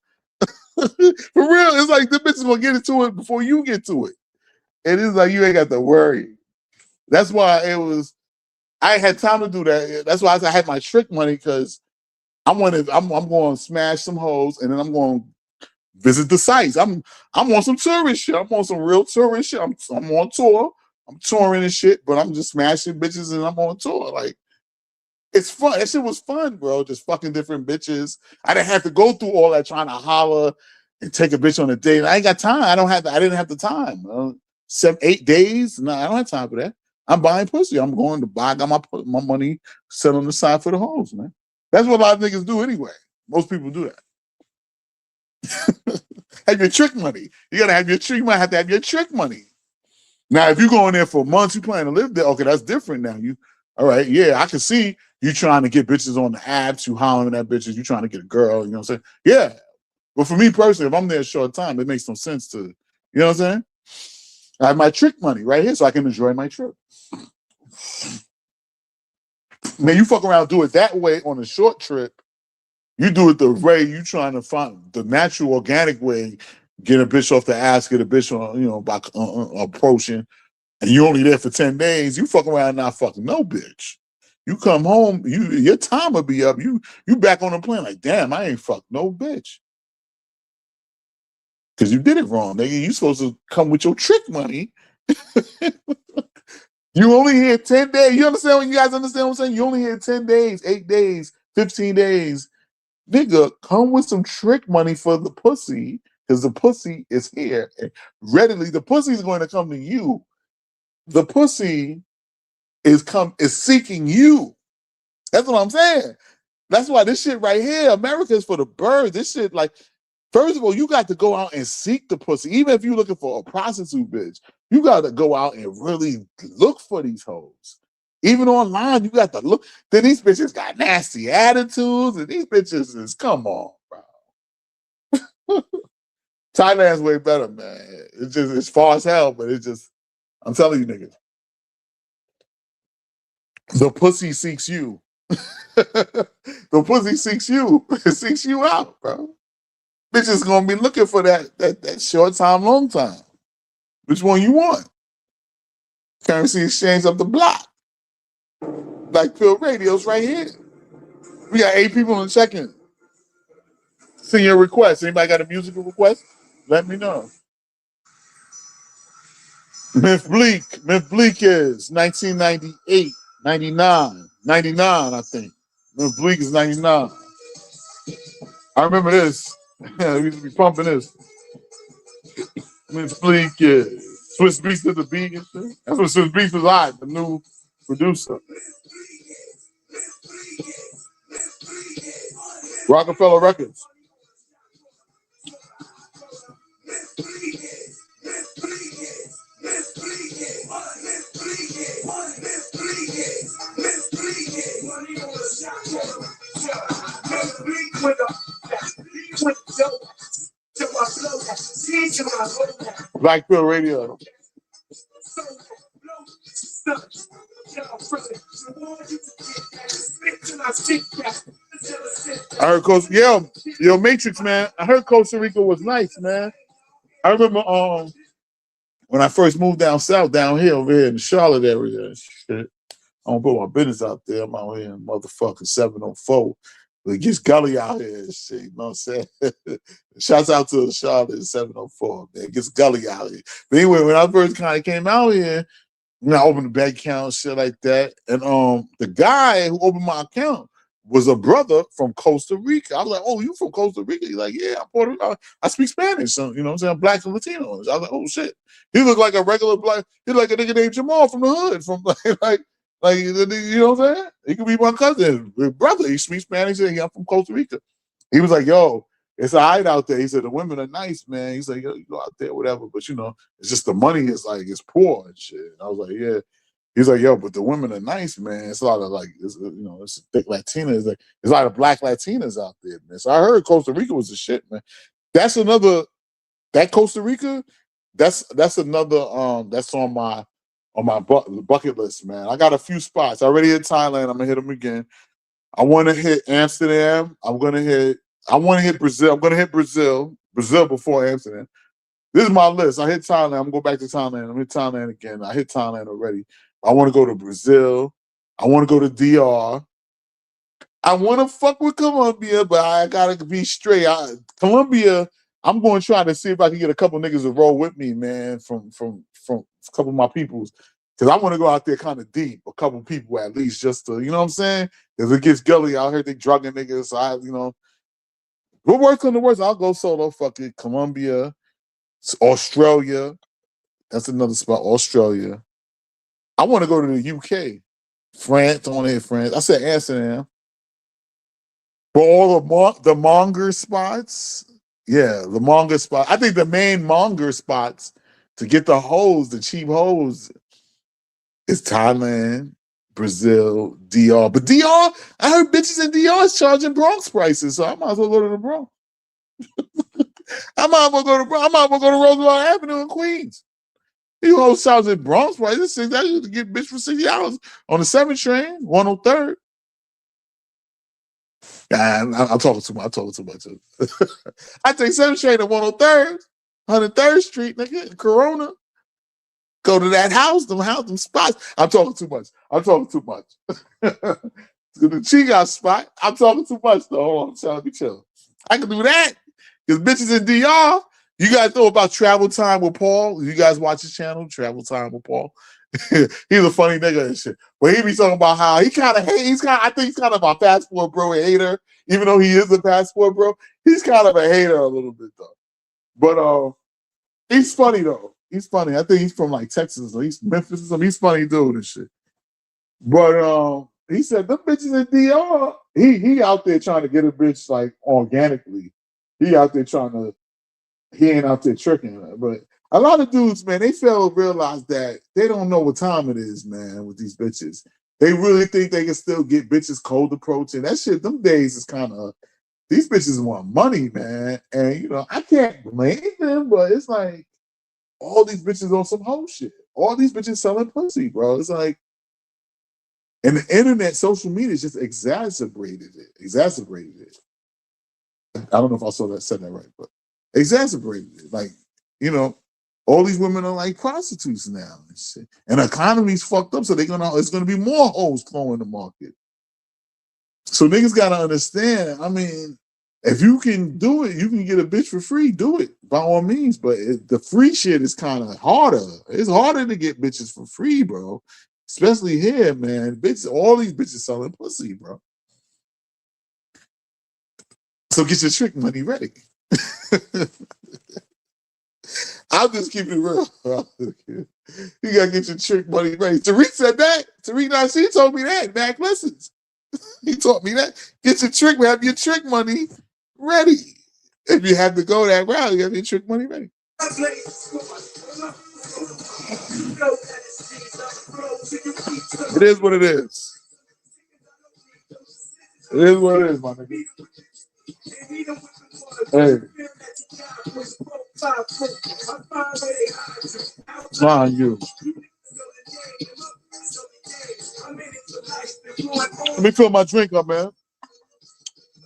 For real, it's like the bitch is gonna get into it before you get to it. And it's like you ain't got to worry. That's why I had time to do that. That's why I had my trick money, because I'm going to smash some hoes, and then I'm going to visit the sites. I'm on some tourist shit. I'm on some real tourist shit. I'm on tour. I'm touring and shit, but I'm just smashing bitches and I'm on tour. Like, it's fun. That shit was fun, bro. Just fucking different bitches. I didn't have to go through all that trying to holler and take a bitch on a date. I ain't got time. I didn't have the time. 7, 8 days? No, I don't have time for that. I'm buying pussy. I'm going to buy. I got my money set on the side for the hoes, man. That's what a lot of niggas do anyway. Most people do that. Have your trick money. You gotta have your trick. You might have to have your trick money. Now, if you go in there for months, you plan to live there. Okay, that's different now. All right, yeah, I can see you trying to get bitches on the apps. You hollering at bitches. You trying to get a girl. You know what I'm saying? Yeah. But for me personally, if I'm there a short time, it makes no sense to. You know what I'm saying? I have my trick money right here, so I can enjoy my trip. Now, you fuck around, do it that way on a short trip. You do it the way you trying to find the natural, organic way. Get a bitch off the ass, get a bitch on, by approaching, and you only there for 10 days. You fuck around, not fucking no bitch. You come home, your time will be up. You back on the plane like, damn, I ain't fucked no bitch. Because you did it wrong, nigga. You supposed to come with your trick money. You only here 10 days. You understand what you guys understand what I'm saying? You only here 10 days, 8 days, 15 days. Nigga, come with some trick money for the pussy, because the pussy is here. And readily, the pussy is going to come to you. The pussy is seeking you. That's what I'm saying. That's why this shit right here, America is for the birds. This shit, like, first of all, you got to go out and seek the pussy. Even if you're looking for a prostitute bitch, you got to go out and really look for these hoes. Even online, you got to look. Then these bitches got nasty attitudes, and these bitches is, come on, bro. Thailand's way better, man. It's far as hell, but I'm telling you, niggas. The pussy seeks you. The pussy seeks you. It seeks you out, bro. Bitches gonna be looking for that short time, long time. Which one you want? Currency exchange up the block. Like Phil Radio's right here. We got 8 people in check-in. Send your request. Anybody got a musical request? Let me know. Myth Bleak is 1998, 99, I think. Myth Bleak is 99. I remember this. We used to be pumping this. Myth Bleak is Swiss Beats to the beat and shit. That's what Swiss Beats was like, the new producer. Rockefeller Records. Blackfield Radio. I heard yo, Matrix, man. I heard Costa Rica was nice, man. I remember when I first moved down south, down here, over here in the Charlotte area and shit. I don't put my business out there. I'm out here in motherfucking 704. But it gets gully out here and shit, you know what I'm saying? Shouts out to the Charlotte 704, man. It gets gully out here. But anyway, when I first kind of came out here, I opened a bank account, shit like that. And the guy who opened my account was a brother from Costa Rica. I was like, oh, you from Costa Rica? He's like, yeah, I speak Spanish. So, you know what I'm saying? I'm black and Latino. I was like, oh, shit. He looked like a regular black. He looked like a nigga named Jamal from the hood. From like, you know what I'm saying? He could be my cousin, brother. He speaks Spanish and I'm from Costa Rica. He was like, yo, it's all right out there. He said, the women are nice, man. He's like, yo, you go out there, whatever. But, you know, it's just the money is like, it's poor and shit. And I was like, yeah. He's like, yo, but the women are nice, man. It's a lot of like, it's a thick Latina. It's like, there's a lot of black Latinas out there, man. So I heard Costa Rica was the shit, man. That Costa Rica, that's another, that's on my on my bucket list, man. I got a few spots. I already hit Thailand. I'm gonna hit them again. I want to hit Amsterdam. I want to hit Brazil. I'm gonna hit Brazil before Amsterdam. This is my list. I hit Thailand. I'm gonna go back to Thailand. I'm hit Thailand again. I hit Thailand already. I want to go to Brazil. I want to go to DR. I want to fuck with Colombia, but I gotta be straight. Colombia, I'm going to try to see if I can get a couple niggas to roll with me, man, from a couple of my peoples. Because I want to go out there kind of deep, a couple people at least, just to, you know what I'm saying? If it gets gully out here, they drugging niggas. So what works on the worst? I'll go solo, fuck it. Colombia, Australia. That's another spot, Australia. I want to go to the UK. France, I want to hit France. I said Amsterdam. For all the monger spots, yeah, the monger spot. I think the main monger spots to get the hoes, the cheap hoes, is Thailand, Brazil, DR. But DR, I heard bitches in DR is charging Bronx prices, so I might as well go to the Bronx. I might as well go to Roosevelt Avenue in Queens. You hoes charging Bronx prices. I used to get bitch for $60 on the 7 train, 103rd. I'm talking too much. I take 7 train at 103rd, 103rd Street, nigga, Corona. Go to that house, them spots. I'm talking too much. The Chiga spot, I'm talking too much, though. Hold on, trying to be chill. I can do that. Because bitches in DR, you guys know about Travel Time with Paul? You guys watch his channel, Travel Time with Paul? He's a funny nigga and shit. But he be talking about how he kind of hates. I think he's kind of a passport bro hater, even though he is a passport bro. He's kind of a hater a little bit though. But he's funny though. He's funny. I think he's from like Texas or he's Memphis or something. He's funny dude and shit. But he said them bitches in DR. He out there trying to get a bitch like organically. He out there he ain't out there tricking her. But a lot of dudes, man, they fail to realize that they don't know what time it is, man, with these bitches. They really think they can still get bitches cold approaching. That shit, them days is kind of, these bitches want money, man. And, I can't blame them, but it's like all these bitches on some whole shit. All these bitches selling pussy, bro. It's like, and the internet, social media just exacerbated it. I don't know if I said that right, but exacerbated it. Like, all these women are like prostitutes now and shit. And the economy's fucked up, so it's gonna be more hoes flowing the market. So niggas gotta understand, I mean, if you can do it, you can get a bitch for free, do it by all means. But the free shit is kind of harder. It's harder to get bitches for free, bro. Especially here, man. Bitches, all these bitches selling pussy, bro. So get your trick money ready. I'll just keep it real. You gotta get your trick money ready. Tariq said that. Tariq she told me that. Mac listens. He taught me that. Have your trick money ready. If you have to go that route, you have your trick money ready. It is what it is. It is what it is, my nigga. Hey. Mind you. Let me fill my drink up, man.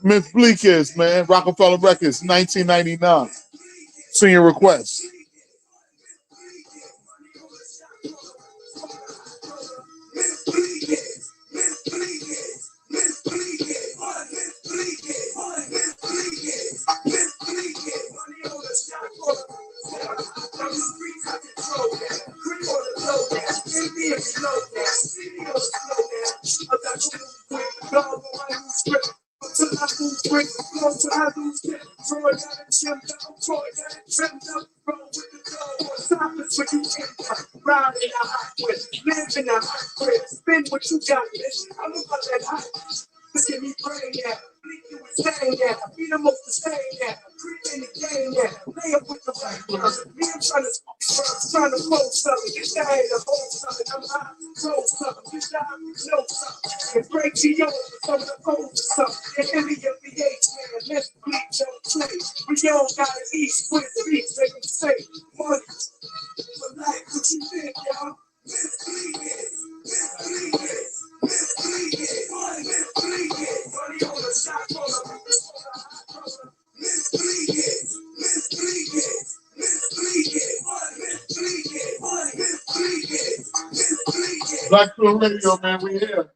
Miss Bleakers, man. Rockefeller Records, 1999. Senior request. Spend what you got, bitch. I'm about that hot. Just give me brain, yeah. You was saying, yeah. Be the most to say, yeah. Creep in the game, yeah. Lay up with the right girl. Me, I'm trying to fold something. Get that ain't a hold something. I'm hot, cold something. Get that know something. And break to you from the cold or something. And any of the H, man. Let's bleach on play. We all gotta eat, split the beats, make them say, one. But like, what you think, y'all? Black Pill Radio, man. We here.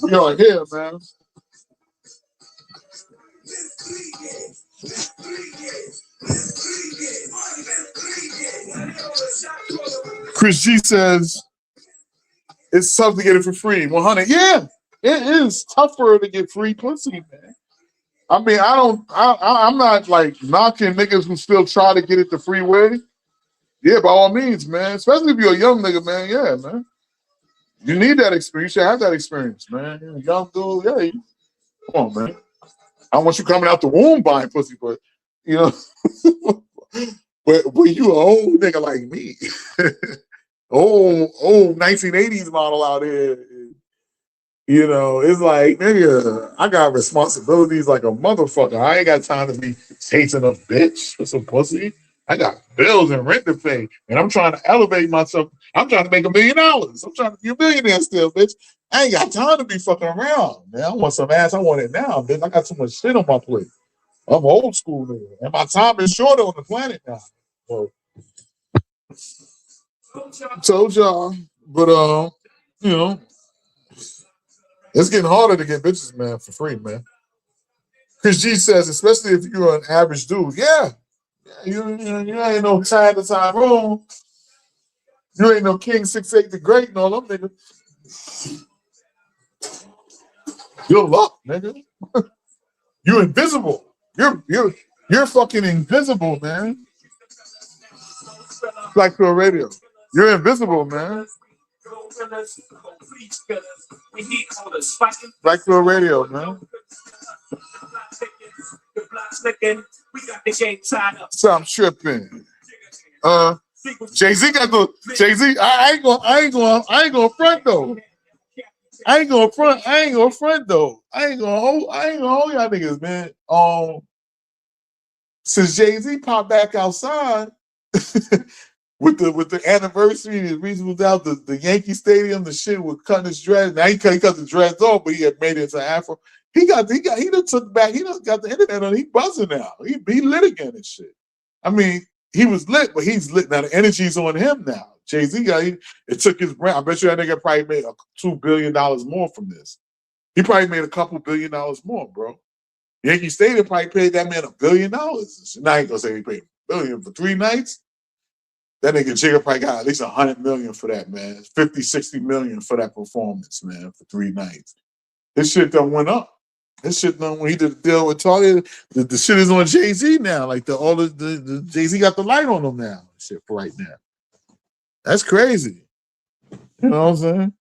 We are here, man. Chris G says it's tough to get it for free. 100. Yeah, it is tougher to get free pussy, man. I mean, I'm not like knocking niggas who still try to get it the free way. Yeah, by all means, man. Especially if you're a young nigga, man. Yeah, man. You need that experience. You should have that experience, man. You're a young dude, yeah. Come on, man. I don't want you coming out the womb buying pussy, but you know, but you an old nigga like me, old 1980s model out here. You know, it's like, nigga, I got responsibilities like a motherfucker. I ain't got time to be chasing a bitch for some pussy. I got bills and rent to pay, and I'm trying to elevate myself. I'm trying to make $1 million. I'm trying to be a millionaire still, bitch. I ain't got time to be fucking around, man. I want some ass. I want it now, bitch. I got too much shit on my plate. I'm old school nigga, and my time is shorter on the planet now. So, told y'all, but you know, it's getting harder to get bitches, man, for free, man. Chris G says, especially if you're an average dude, yeah. You ain't no time to time room. You ain't no King 6'8" the Great and all them niggas. Good luck, nigga. You invisible. You're fucking invisible, man. Black Pill Radio. You're invisible, man. Black Pill Radio, man. So I'm tripping. Jay-Z got the Jay-Z. I ain't gonna front though. I ain't gonna front though. I ain't gonna hold y'all niggas, man. Since Jay-Z popped back outside with the anniversary, the reason was out the Yankee Stadium, the shit with cutting his dreads. Now he cut the dreads off, but he had made it into Afro. He done took back. He done got the internet on. He buzzing now. He lit again and shit. I mean, he was lit, but he's lit now. The energy's on him now. Jay-Z it took his brand. I bet you that nigga probably made $2 billion more from this. He probably made a couple $1 billion more, bro. Yankee Stadium probably paid that man $1 billion. Now I ain't gonna say he paid $1 billion for 3 nights. That nigga Jigga probably got at least $100 million for that, man. 50, 60 million for that performance, man, for 3 nights. This shit done went up. This shit done when he did the deal with Target. The shit is on Jay-Z now. Like the Jay-Z got the light on him now. Shit for right now. That's crazy. You know what I'm saying?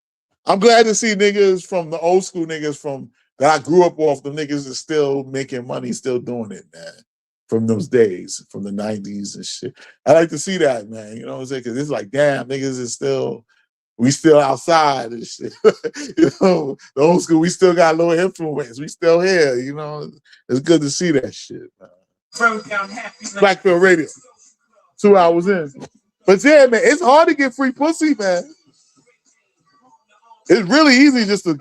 I'm glad to see niggas from the old school niggas from that I grew up off. The niggas is still making money, still doing it, man. From those days, from the 90s and shit. I like to see that, man. You know what I'm saying? Because it's like, damn, niggas is still, we still outside and shit. You know, the old school, we still got low influence. We still here, you know. It's good to see that shit, man. Black Pill Radio. 2 hours in. But yeah, man, it's hard to get free pussy, man. It's really easy just to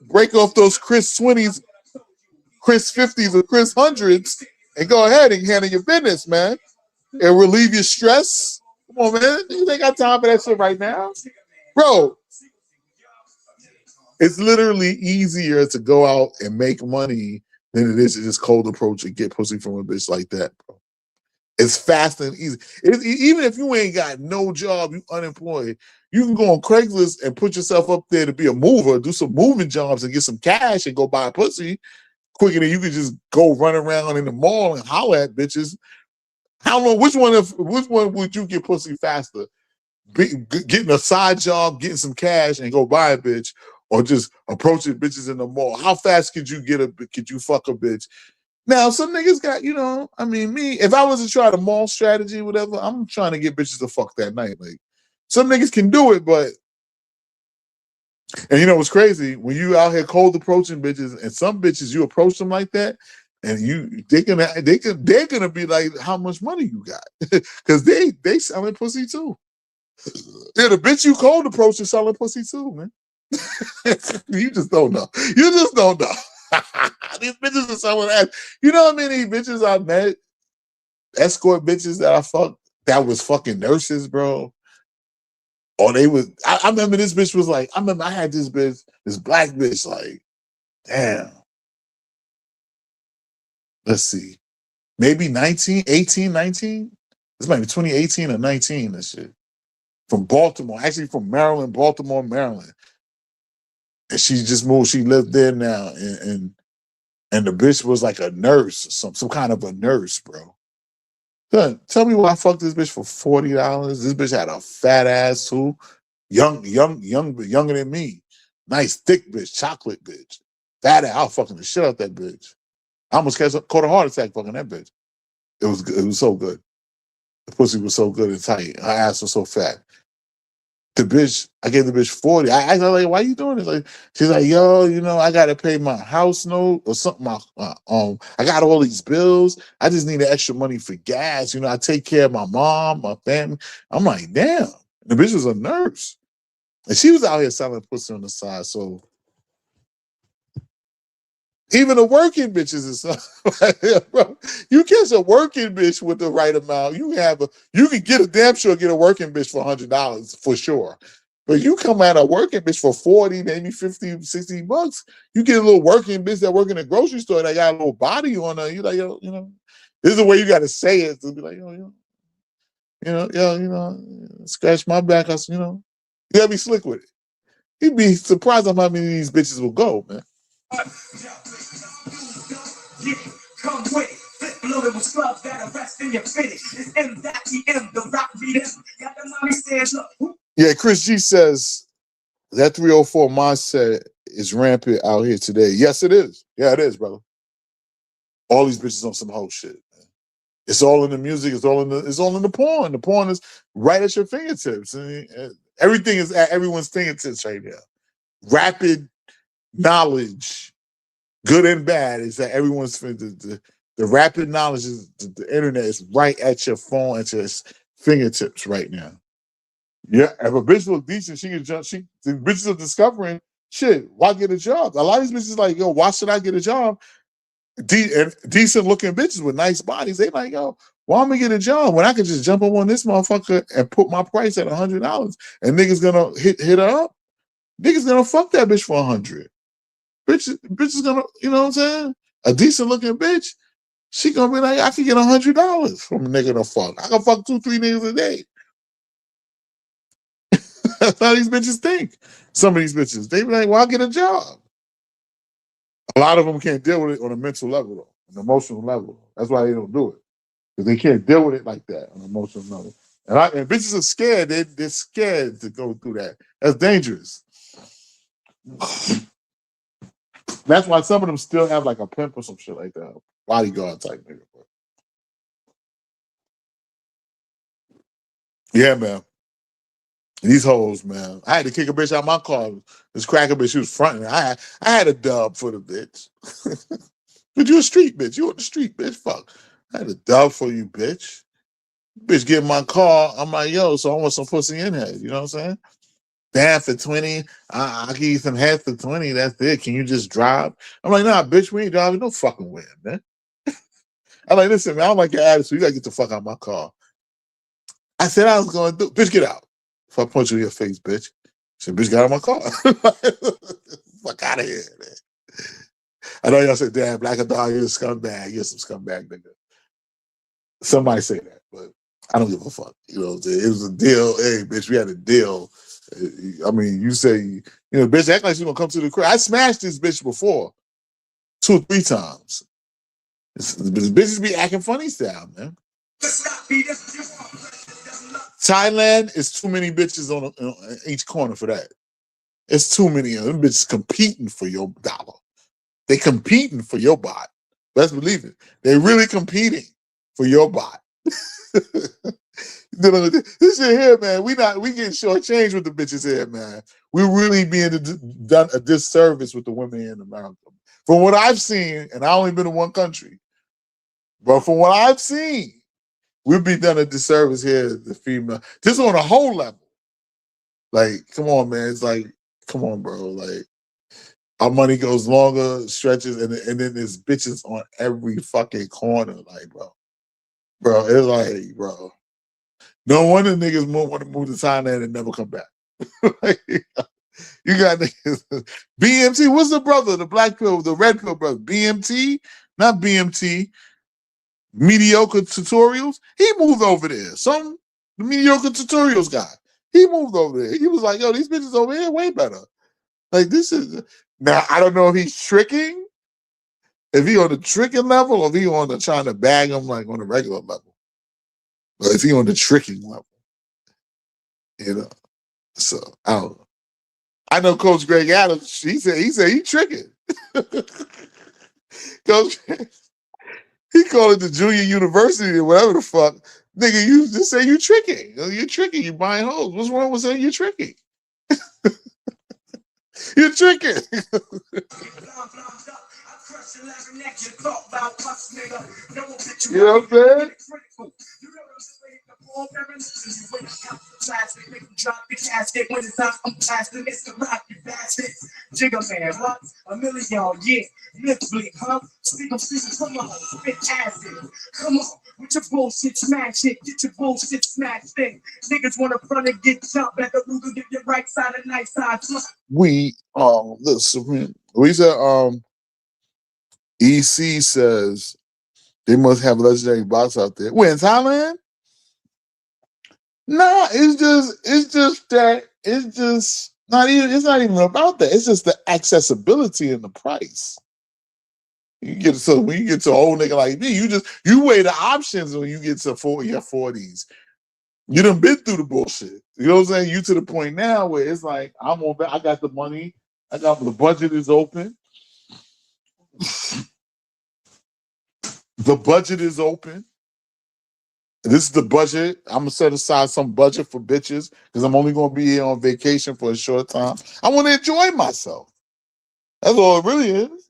break off those Chris 20s, Chris 50s, or Chris 100s and go ahead and handle your business, man. And relieve your stress. Come on, man. You ain't got time for that shit right now. Bro, it's literally easier to go out and make money than it is to just cold approach and get pussy from a bitch like that, bro. It's fast and easy. Even if you ain't got no job, you unemployed, you can go on Craigslist and put yourself up there to be a mover, do some moving jobs and get some cash and go buy a pussy quicker than you can just go run around in the mall and holler at bitches. How long? Which one would you get pussy faster? Getting a side job, getting some cash, and go buy a bitch, or just approaching bitches in the mall? How fast could you fuck a bitch? Now, some niggas got, you know, I mean, me, if I was to try the mall strategy, whatever, I'm trying to get bitches to fuck that night. Like, some niggas can do it, but, and you know what's crazy? When you out here cold approaching bitches, and some bitches, you approach them like that, and they're gonna be like, how much money you got? Because they selling pussy too. Yeah, the bitch you cold approach is selling pussy too, man. You just don't know. You just don't know. These bitches are selling ass. You know how many bitches I met, escort bitches that I fucked, that was fucking nurses, bro? Or they was, I remember this bitch was like, I remember I had this bitch, this black bitch, like, damn. Let's see. Maybe 19, 18, 19? This might be 2018 or 19, and shit. From Baltimore, actually from Maryland, Baltimore, Maryland. And she just moved, she lived there now. And the bitch was like a nurse, some kind of a nurse, bro. Son, tell me why I fucked this bitch for $40. This bitch had a fat ass too. Younger than me. Nice, thick bitch, chocolate bitch. Fat ass, I was fucking the shit out that bitch. I almost caught a heart attack fucking that bitch. It was so good. The pussy was so good and tight. Her ass was so fat. The bitch, I gave the bitch 40. I asked her, like, why you doing this? Like, she's like, yo, you know, I gotta pay my house note or something. I got all these bills. I just need the extra money for gas. You know, I take care of my mom, my family. I'm like, damn. The bitch was a nurse. And she was out here selling pussy on the side. So even the working bitches is bro. You catch a working bitch with the right amount. You can get a damn sure get a working bitch for $100 for sure. But you come at a working bitch for 40, maybe 50, 60 bucks. You get a little working bitch that work in a grocery store that got a little body on her. You like, yo, you know, this is the way you gotta say it to be like, scratch my back, us, you know. You gotta be slick with it. You'd be surprised on how many of these bitches will go, man. Come with it. Flip loaded with scrubs that arrest in your fitted. It's M that EM, the rock beat him. Got the mommy stands up. Yeah, Chris G says that 304 mindset is rampant out here today. Yes, it is. Yeah, it is, brother. All these bitches on some whole shit, man. It's all in the music. It's all in the porn. The porn is right at your fingertips. And everything is at everyone's fingertips right now. Rapid knowledge, good and bad, is at everyone's fingertips. The rapid knowledge is the internet is right at your phone, at your fingertips right now. Yeah, if a bitch look decent, she can jump. The bitches are discovering shit. Why get a job? A lot of these bitches like, yo, why should I get a job? Decent looking bitches with nice bodies. They like, yo, why am I get a job when I could just jump up on this motherfucker and put my price at $100 and niggas gonna hit her up? Niggas gonna fuck that bitch for $100. Bitch is gonna, you know what I'm saying? A decent looking bitch, she gonna be like, I can get $100 from a nigga to fuck. I can fuck 2-3 niggas a day. That's how these bitches think. Some of these bitches, they be like, well, I'll get a job. A lot of them can't deal with it on a mental level, though, an emotional level. That's why they don't do it. Because they can't deal with it like that on an emotional level. And bitches are scared. They're scared to go through that. That's dangerous. That's why some of them still have like a pimp or some shit like that. Bodyguard type nigga. Yeah, man. These hoes, man. I had to kick a bitch out of my car. This cracker bitch, she was fronting. I had a dub for the bitch. But you a street bitch. You on the street, bitch. Fuck. I had a dub for you, bitch. Bitch, get in my car. I'm like, yo, so I want some pussy in here. You know what I'm saying? Damn, for 20. I'll give you some head for 20. That's it. Can you just drive? I'm like, nah, bitch, we ain't driving no fucking way, man. I'm like, listen, man, I don't like your attitude. You gotta get the fuck out of my car. I said I was gonna do. Bitch, get out. If I punch you in your face, bitch. She said, bitch, get out of my car. Fuck out of here, man. I know y'all said, damn, Black Dog, you're a scumbag. You're some scumbag, nigga. Somebody say that, but I don't give a fuck. You know what I'm saying? It was a deal. Hey, bitch, we had a deal. I mean, you say, you know, bitch, act like she's gonna come to the crib. I smashed this bitch before 2 or 3 times. Bitches be acting funny style, man. Thailand is too many bitches on each corner for that. It's too many of them bitches competing for your dollar. They competing for your bot. Let's believe it. They're really competing for your bot. This shit here, man. We getting shortchanged with the bitches here, man. We really being done a disservice with the women in America. From what I've seen, and I only been in one country, but from what I've seen, we've been done a disservice here, the female. Just on a whole level. Like, come on, man. It's like, come on, bro. Like, our money goes longer, stretches, and then there's bitches on every fucking corner. Like, bro. Bro, it's like, bro. No wonder niggas want to move to Thailand and never come back. You got niggas. BMT, what's the brother? The black pill, the red pill brother. BMT, not BMT. Mediocre Tutorials. He moved over there. The mediocre tutorials guy. He moved over there. He was like, yo, these bitches over here way better. Like this is now. I don't know if he's tricking, if he on the tricking level, or if he on the trying to bag them like on the regular level. But if he on the tricking level, you know. So I don't know. I know Coach Greg Adams. He said he tricking. Coach, he called it the junior university or whatever the fuck. Nigga, you just say you tricking. You're tricking. You buying hoes. What's wrong with saying you're tricking? You're tricking. You know what I'm saying? Drop the casket when it's out, I'm blasting. It's the rock, you bastards. Jigga man, huh? $1 million, yeah. Literally, huh? Speak, come on, spit acid. Come on, with your bullshit, smash it. Get your bullshit smashed in. Niggas wanna run and get jumped at the Ruger, give your right side a nice side. We listen. We said EC says they must have a legendary box out there. Where in Thailand? No, it's not even about that. It's just the accessibility and the price. When you get to a old nigga like me, you weigh the options when you get to your 40s. You done been through the bullshit. You know what I'm saying? You to the point now where it's like I got the money, the budget is open. The budget is open. This is the budget. I'm gonna set aside some budget for bitches because I'm only gonna be here on vacation for a short time. I want to enjoy myself. That's all it really is.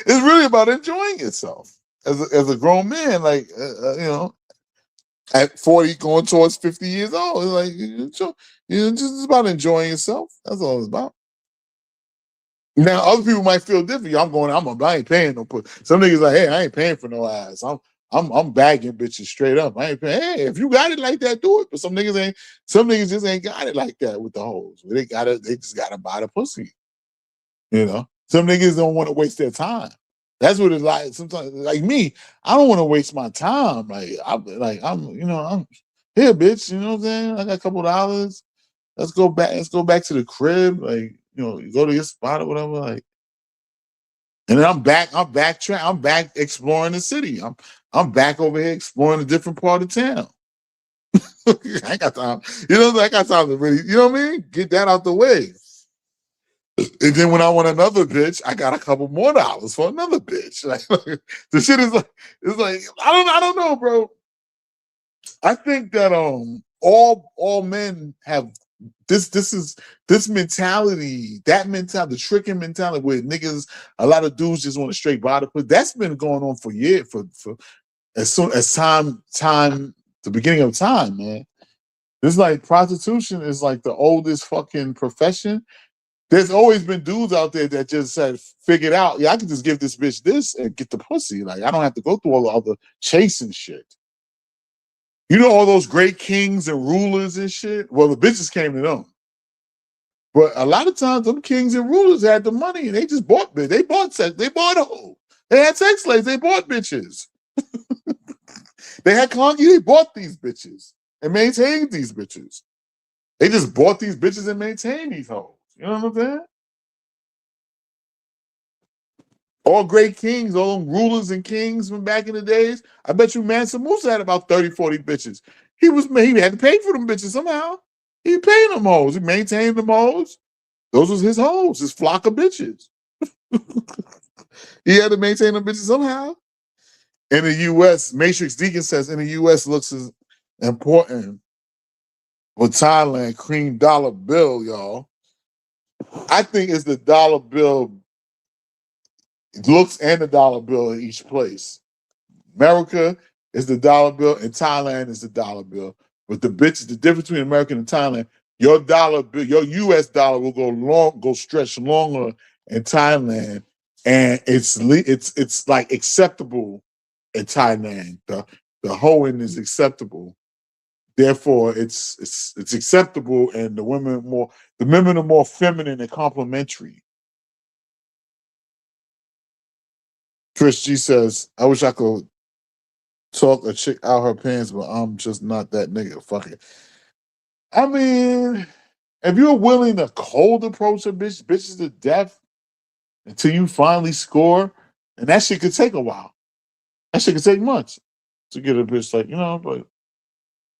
It's really about enjoying yourself as a grown man. Like you know, at 40, going towards 50 years old, it's like just about enjoying yourself. That's all it's about. Now, other people might feel different. I ain't paying no pussy. Some niggas like, hey, I ain't paying for no ass. I'm bagging bitches straight up. I ain't paying. Hey, if you got it like that, do it. But some niggas just ain't got it like that with the hoes. They just gotta buy the pussy. You know? Some niggas don't want to waste their time. That's what it's like. Sometimes, like me, I don't want to waste my time. I'm here, bitch. You know what I'm saying? I got a couple dollars. Let's go back to the crib. Like, you know, you go to your spot or whatever. Like, and then I'm back exploring the city. I'm back over here exploring a different part of town. I ain't got time. You know, I got time to really, you know what I mean? Get that out the way. And then when I want another bitch, I got a couple more dollars for another bitch. Like, the shit is like, it's like, I don't know, bro. I think that all men have this mentality, the tricking mentality where niggas, a lot of dudes just want to straight body put. That's been going on for years, for as soon as time, the beginning of time, man. This like prostitution is like the oldest fucking profession. There's always been dudes out there that just said, figured out, yeah, I can just give this bitch this and get the pussy. Like, I don't have to go through all the other chasing shit. You know, all those great kings and rulers and shit? Well, the bitches came to them. But a lot of times, them kings and rulers had the money and they just bought bitches. They bought sex. They bought a hoe. They had sex slaves. They bought bitches. They had clunky. They bought these bitches and maintained these bitches. They just bought these bitches and maintained these hoes. You know what I'm saying? All great kings, all them rulers and kings from back in the days. I bet you Mansa Musa had about 30, 40 bitches. He had to pay for them bitches somehow. He paid them hoes. He maintained them hoes. Those was his hoes, his flock of bitches. He had to maintain them bitches somehow. In the U.S., Matrix Deacon says, in the U.S. looks as important with Thailand, cream dollar bill, y'all. I think it's the dollar bill looks and the dollar bill in each place. America is the dollar bill and Thailand is the dollar bill. But the difference between America and Thailand, your dollar bill, your US dollar will go stretch longer in Thailand, and it's like acceptable in Thailand. The hoeing is acceptable Therefore, it's acceptable, and the women are more feminine and complimentary. Chris G says, "I wish I could talk a chick out her pants, but I'm just not that nigga. Fuck it." I mean, if you're willing to cold approach a bitches to death until you finally score, and that shit could take a while. That shit could take months to get a bitch like, but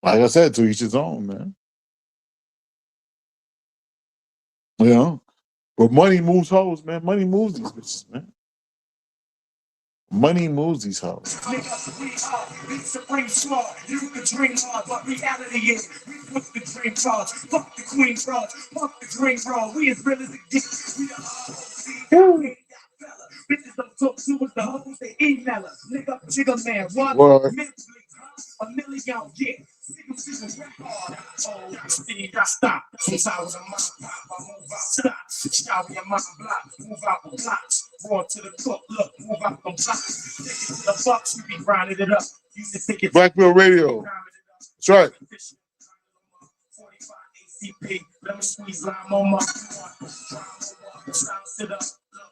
like I said, to each his own, man. But money moves hoes, man. Money moves these bitches, man. Money moves these hoes. Nigga, we are the supreme smart. You can dream hard, but reality is we put the dream cards. Fuck the queen fraud. Fuck the dream fraud. We as real as it gets. We the ROC. Bitches don't talk to us, the hoes, they email us. Nigga, jigga man, one mentally, a million, yeah. Steve, I stop. Since I was a mom pop, I move out, stop. Shower your mom block, move out the blocks. Raw to the cook, look, move out the blocks. Take it to the bucks, we be grinding it up. Used to take it Blackbill Radio. That's right. 45 ACP, let me squeeze lime on my sit up.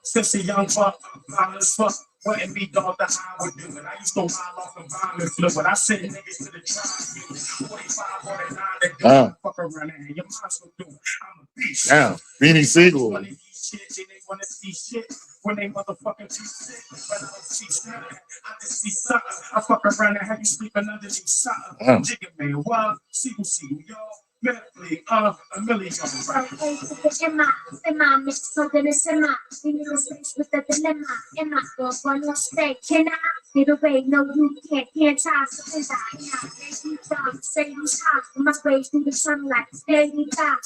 Since a young buck, I'm as fuck. Wouldn't be dog that I would do it. I used to wild off and bomb and flip it. I sent niggas to the tribe. 45 or the 9 that fuck around here. Your mom's gonna do it. I'm a beast. Damn. Beanie Siegel. When they see shit, they wanna see shit. When they motherfucking see shit, but I don't see nothing. I just see something. I fuck around and have you sleeping underneath something. Jigga man, what? See, y'all. Mentally, a million. Right, Emma, mix something is Emma. In your space with the dilemma. Emma, go for no stay. Can I get away? No, you can't. Can't tie. So is I not. Baby, dog, say you hot. My rays through the sunlight. Baby, dog.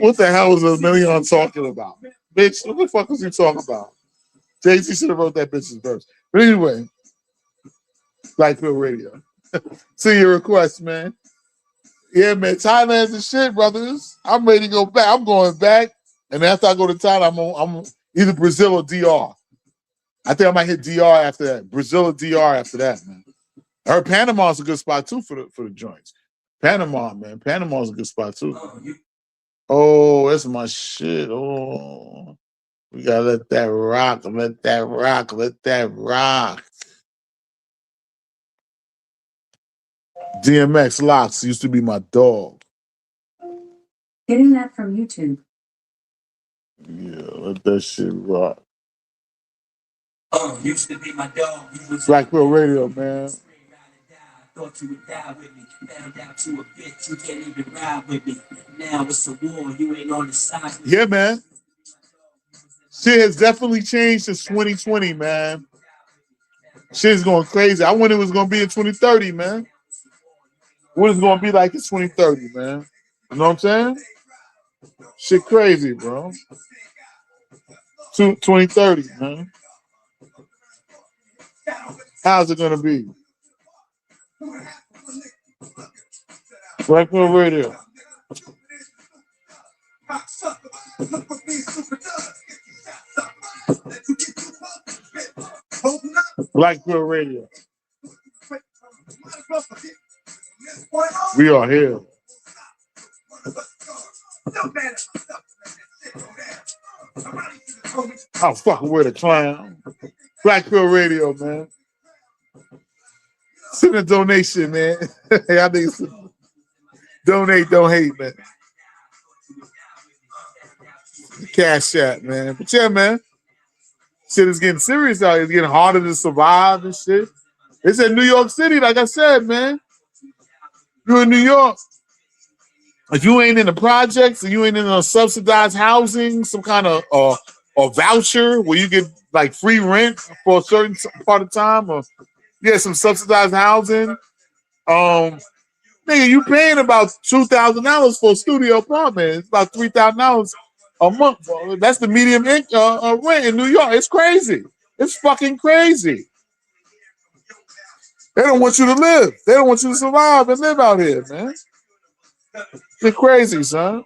What the hell is a million talking about? Bitch, what the fuck was you talking about? Jay-Z should have wrote that bitch's verse. But anyway, Blackbill Radio. See your request, man. Yeah, man, Thailand's the shit, brothers. I'm ready to go back. I'm going back, and after I go to Thailand, I'm either Brazil or DR. I think I might hit DR after that. Brazil or DR after that, man. I heard Panama's a good spot too for the joints. Panama, man, Panama's a good spot too. Oh, that's my shit. Oh, we gotta let that rock. Let that rock. Let that rock. DMX Locks used to be my dog. Getting that from YouTube. Yeah, let that shit rock. Used to be my dog. Blackbill Radio, man. Thought you would die with me. Found out you a bitch. You can't even ride with me. Now it's a war. You ain't on the side. Yeah, man. Shit has definitely changed since 2020, man. Shit's going crazy. I wonder it was going to be in 2030, man. What is it going to be like in 2030, man? You know what I'm saying? Shit crazy, bro. 2030, man. How's it going to be? Blackbill Radio. Blackbill Radio. We are here. I'm fucking with a clown. Blackbill Radio, man. Send a donation, man. I think donate, don't hate, man. Cash App, man. But yeah, man. Shit is getting serious out here. It's getting harder to survive and shit. It's in New York City, like I said, man. You're in New York. If you ain't in the projects and you ain't in a subsidized housing, some kind of a voucher where you get like free rent for a certain part of time, or some subsidized housing. Nigga, you paying about $2,000 for a studio apartment. It's about $3,000 a month. Bro. That's the medium rent in New York. It's crazy. It's fucking crazy. They don't want you to live. They don't want you to survive and live out here, man. It's crazy, son.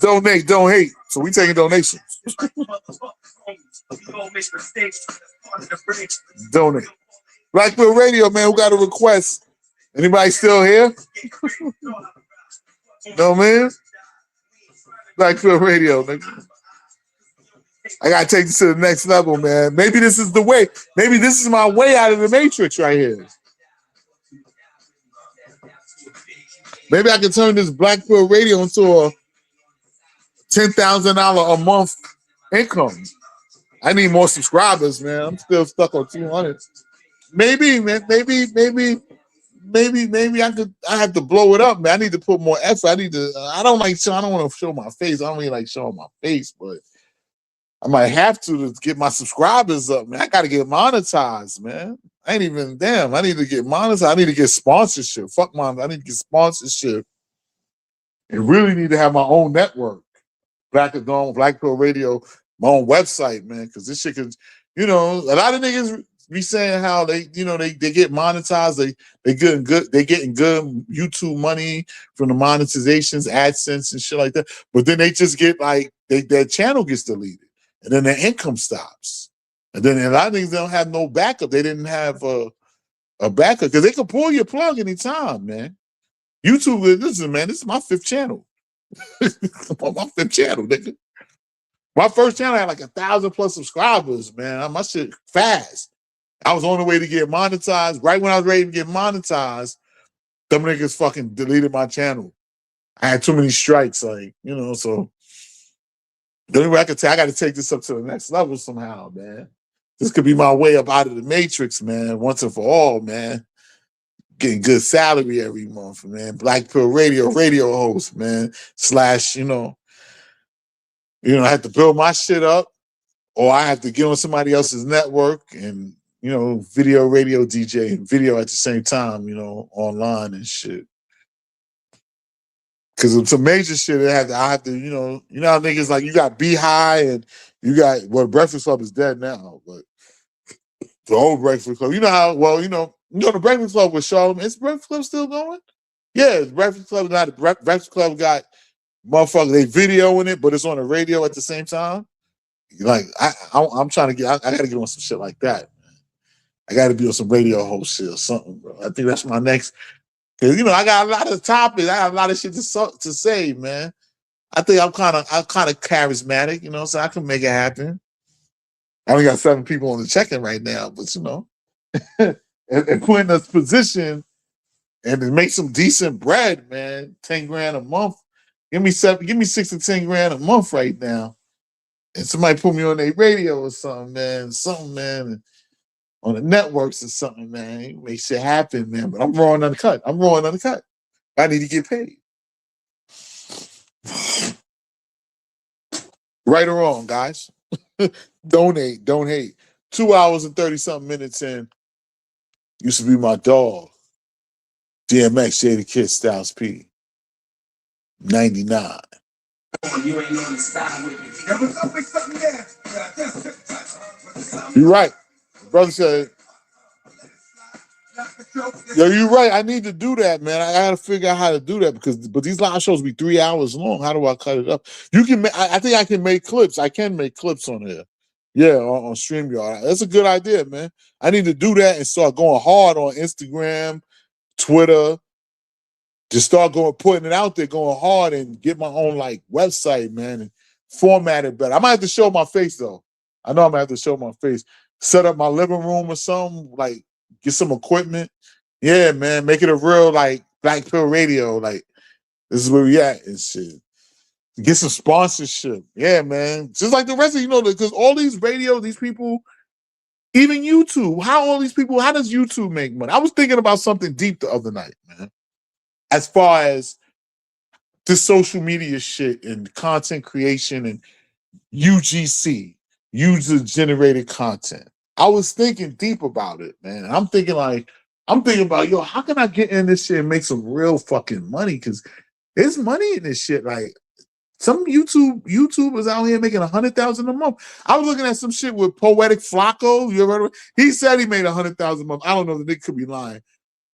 Donate, don't hate. So we taking donations. Donate. Blackville Radio, man, who got a request? Anybody still here? No, man? Blackville Radio, nigga. I gotta take this to the next level, man. Maybe this is the way. Maybe this is my way out of the matrix right here. Maybe I can turn this Blackville Radio into a $10,000 a month income. I need more subscribers, man. I'm still stuck on 200. Maybe, man. Maybe I have to blow it up, man. I need to put more effort. I don't want to show my face. I don't really like showing my face, but I might have to get my subscribers up, man. I got to get monetized, man. I need to get monetized. I need to get sponsorship. I need to get sponsorship and really need to have my own network. Blackville Radio, my own website, man, because this shit can, a lot of niggas be saying how they get monetized, they getting good YouTube money from the monetizations, AdSense and shit like that. But then they just get their channel gets deleted, and then their income stops. And then a lot of niggas don't have no backup. They didn't have a backup because they can pull your plug anytime, man. YouTube, this is my fifth channel. My fifth channel, nigga. My first channel had 1,000+ subscribers, man. My shit fast. I was on the way to get monetized. Right when I was ready to get monetized, them niggas fucking deleted my channel. I had too many strikes, so the only way I got to take this up to the next level somehow, man. This could be my way up out of the matrix, man, once and for all, man. Getting good salary every month, man. Blackville Radio host, man. / I have to build my shit up, or I have to get on somebody else's network and, video, radio DJ, and video at the same time, online and shit. Because it's a major shit. I have to, how niggas you got Beehive and you got, Breakfast Club is dead now, but the old Breakfast Club, the Breakfast Club with Charlamagne. Is Breakfast Club still going? Yeah, Breakfast Club Breakfast Club got motherfucker, they videoing it, but it's on the radio at the same time. I'm trying to get, I gotta get on some shit like that. I gotta be on some radio host shit or something, bro. I think that's my next, because I got a lot of topics, I have a lot of shit to say, man. I think I'm kind of charismatic, so I can make it happen. I only got 7 people on the check-in right now, but and put in a position and to make some decent bread, man. 10 grand a month. Give me 6 to 10 grand a month right now. And somebody put me on their radio or something, man. On the networks or something, man. Make shit happen, man. But I'm raw and uncut. I need to get paid. Right or wrong, guys. Donate, don't hate. 2 hours and 30-something minutes in. Used to be my dog. DMX, Jada Kid, Styles P. 99. You're right. Brother said, yo, you're right. I need to do that, man. I gotta figure out how to do that but these live shows be 3 hours long. How do I cut it up? I think I can make clips. I can make clips on here. Yeah, on StreamYard. That's a good idea, man. I need to do that and start going hard on Instagram, Twitter. Just start putting it out there, going hard, and get my own website, man, and format it better. I might have to show my face though. I know I'm gonna have to show my face. Set up my living room or something, get some equipment. Yeah, man, make it a real Blackville Radio. This is where we at and shit. Get some sponsorship. Yeah, man. Just like the rest of because all these radio, these people, even YouTube, how does YouTube make money? I was thinking about something deep the other night, man. As far as this social media shit and content creation and UGC, user-generated content. I was thinking deep about it, man. I'm thinking about, yo, how can I get in this shit and make some real fucking money? Because there's money in this shit. Some YouTubers out here making $100,000 a month. I was looking at some shit with Poetic Flacco. You ever heard of it? He said he made $100,000 a month. I don't know, the nigga could be lying.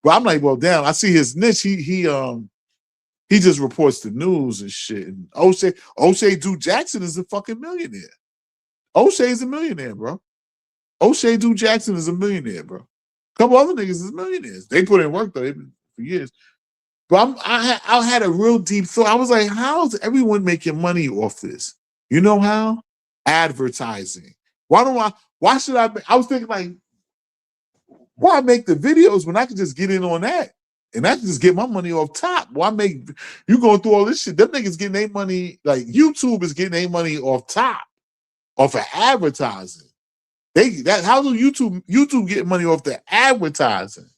But I'm like, well, damn, I see his niche. He just reports the news and shit. And O'Shea Duke Jackson is a fucking millionaire. O'Shea is a millionaire, bro. O'Shea Duke Jackson is a millionaire, bro. A couple other niggas is millionaires. They put in work though. They've been for years. But I had a real deep thought. I was like, how is everyone making money off this? You know how? Advertising. Why should I was thinking like, why make the videos when I can just get in on that? And I can just get my money off top. Why make you going through all this shit? Them niggas getting their money, like YouTube is getting their money off top, off of advertising. How do YouTube get money off the advertising?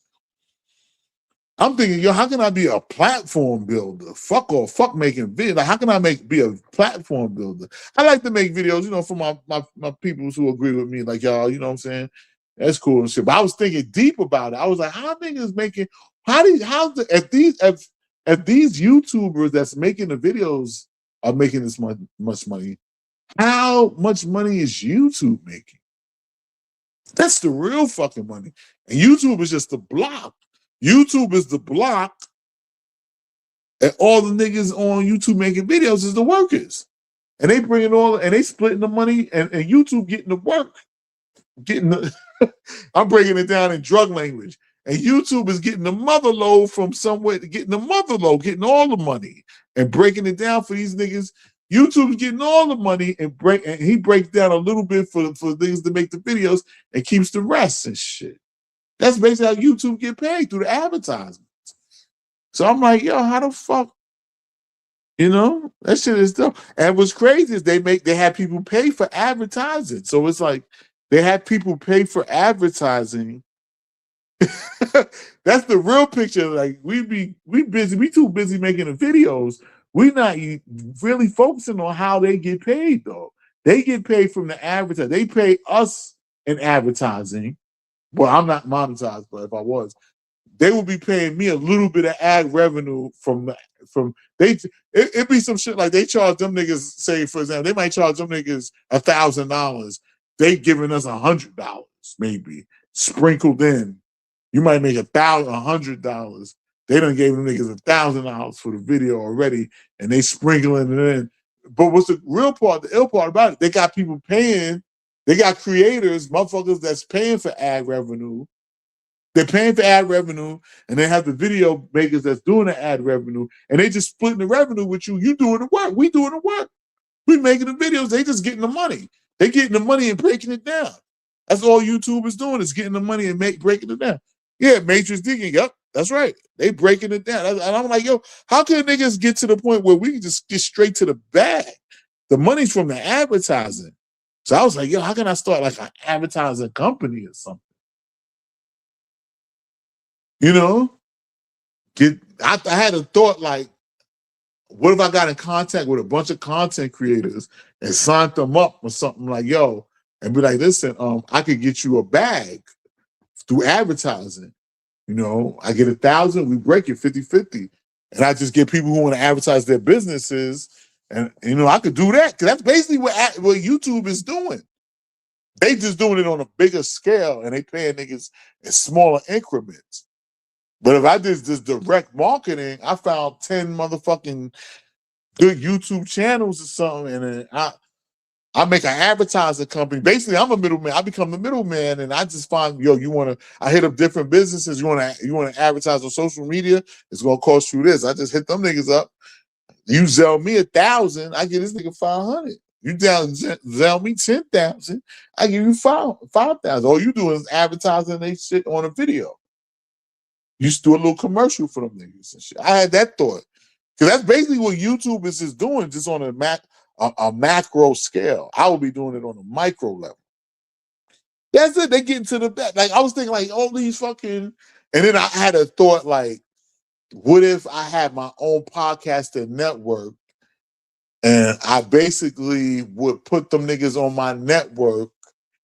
I'm thinking, yo, how can I be a platform builder? Fuck making videos. Like, how can I be a platform builder? I like to make videos, you know, for my people who agree with me, like y'all, you know what I'm saying? That's cool and shit. But I was thinking deep about it. I was like, how niggas making if these YouTubers that's making the videos are making this much money, how much money is YouTube making? That's the real fucking money. And YouTube is just the block. YouTube is the block, and all the niggas on YouTube making videos is the workers. And they they splitting the money, and YouTube getting the work. I'm breaking it down in drug language. And YouTube is getting the mother load from somewhere, getting getting all the money and breaking it down for these niggas. YouTube's getting all the money and he breaks down a little bit for niggas to make the videos and keeps the rest and shit. That's basically how YouTube get paid, through the advertisements. So I'm like, yo, how the fuck? You know, that shit is dope. And what's crazy is they have people pay for advertising. So it's like they have people pay for advertising. That's the real picture. Like we too busy making the videos. We not really focusing on how they get paid though. They get paid from the advertising. They pay us in advertising. Well, I'm not monetized, but if I was, they would be paying me a little bit of ad revenue it'd be some shit like they charge them niggas, say for example, they might charge them niggas $1,000. They giving us $100 maybe sprinkled in. You might make $100. They done gave them niggas $1,000 for the video already, and they sprinkling it in. But what's the real part, the ill part about it? They got people paying. They got creators, motherfuckers that's paying for ad revenue. They're paying for ad revenue, and they have the video makers that's doing the ad revenue, and they just splitting the revenue with you. You doing the work. We doing the work. We making the videos. They just getting the money. They getting the money and breaking it down. That's all YouTube is doing, is getting the money and breaking it down. Yeah, Matrix digging. Yep, that's right. They breaking it down. And I'm like, yo, how can niggas get to the point where we can just get straight to the bag? The money's from the advertising. So I was like, yo, how can I start like an advertising company or something? You know? I had a thought like, what if I got in contact with a bunch of content creators and signed them up or something like, yo, and be like, listen, I could get you a bag through advertising. You know, I get 1,000, we break it 50-50. And I just get people who want to advertise their businesses. And, you know, I could do that, because that's basically what YouTube is doing. They just doing it on a bigger scale, and they paying niggas in smaller increments. But if I did this direct marketing, I found 10 motherfucking good YouTube channels or something, and then I make an advertising company. Basically, I'm a middleman. I become the middleman, and I just find, yo, I hit up different businesses. You want to advertise on social media? It's gonna cost you this. I just hit them niggas up. You sell me 1,000, I give this nigga 500. You sell me 10,000, I give you 5,000. All you do is advertising they shit on a video. You just do a little commercial for them niggas and shit. I had that thought, because that's basically what YouTube is just doing, just on a macro scale. I will be doing it on a micro level. That's it. They get into the back. Like I was thinking, like all these fucking, and then I had a thought like, what if I had my own podcasting network and I basically would put them niggas on my network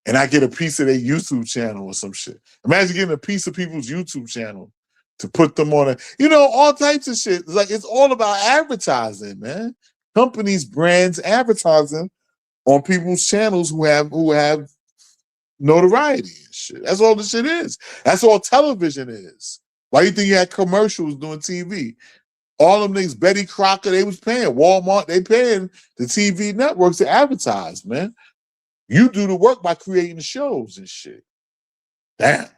and I get a piece of their YouTube channel or some shit. Imagine getting a piece of people's YouTube channel to put them on it. You know, all types of shit. It's all about advertising, man. Companies, brands, advertising on people's channels who have notoriety and shit. That's all the shit is. That's all television is. Why you think you had commercials doing TV? All them niggas, Betty Crocker, they was paying. Walmart, they paying the TV networks to advertise, man. You do the work by creating the shows and shit. Damn.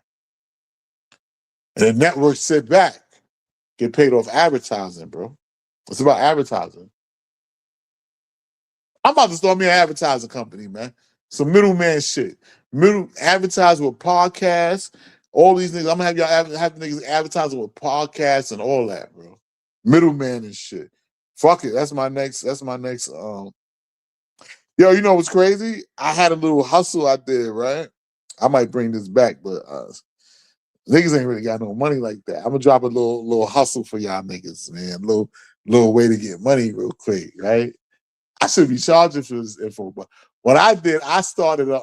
And the networks sit back, get paid off advertising, bro. It's about advertising. I'm about to start me an advertising company, man. Some middleman shit. Middle advertising with podcasts. All these niggas. I'm gonna have y'all have niggas advertising with podcasts and all that, bro. Middleman and shit. Fuck it. That's my next. Yo, you know what's crazy? I had a little hustle I did, right? I might bring this back, but niggas ain't really got no money like that. I'm gonna drop a little hustle for y'all niggas, man. Little way to get money real quick, right? I should be charging for this info, but what I did, I had started a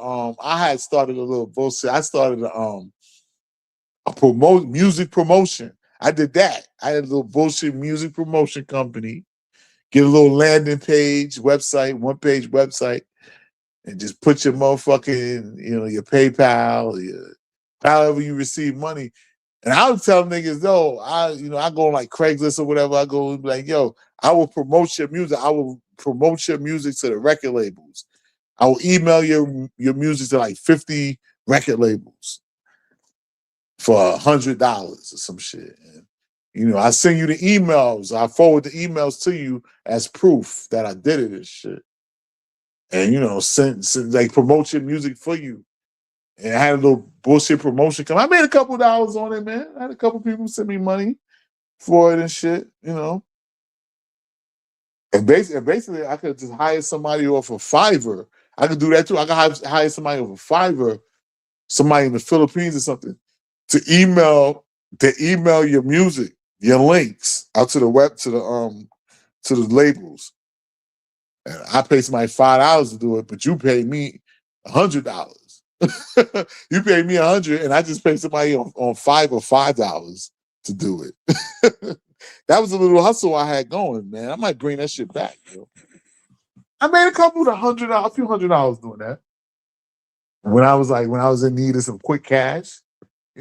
little bullshit. I started a music promotion. I did that. I had a little bullshit music promotion company. Get a little landing page, website, one-page website, and just put your motherfucking, your PayPal, however you receive money. And I would tell niggas, though, I go on like Craigslist or whatever. I go and be like, yo, I will promote your music. I will promote your music to the record labels. I will email your music to like 50 record labels for $100 or some shit. And, I send you the emails. I forward the emails to you as proof that I did it and shit. And, send like promote your music for you. And I had a little bullshit promotion come. I made a couple dollars on it, man. I had a couple people send me money for it and shit, And basically, I could just hire somebody off of Fiverr. I could do that too. I could hire somebody off of Fiverr, somebody in the Philippines or something, to email your music, your links out to the web to the labels. And I pay somebody $5 to do it, but you pay me $100. You pay me $100, and I just pay somebody on Fiverr $5 to do it. That was a little hustle I had going, man. I might bring that shit back, yo. I made a few $100 doing that. When I was in need of some quick cash,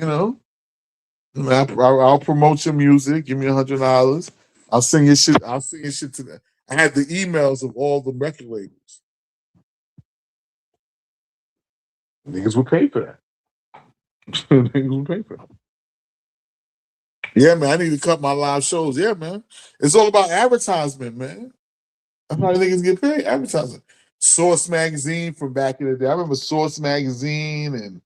I'll promote your music. Give me $100. I'll send your shit to them. I had the emails of all the record labels. Niggas would pay for that. Niggas would pay for that. Yeah, man, I need to cut my live shows. Yeah, man. It's all about advertisement, man. That's how niggas get paid. Advertising. Source Magazine from back in the day. I remember Source Magazine, and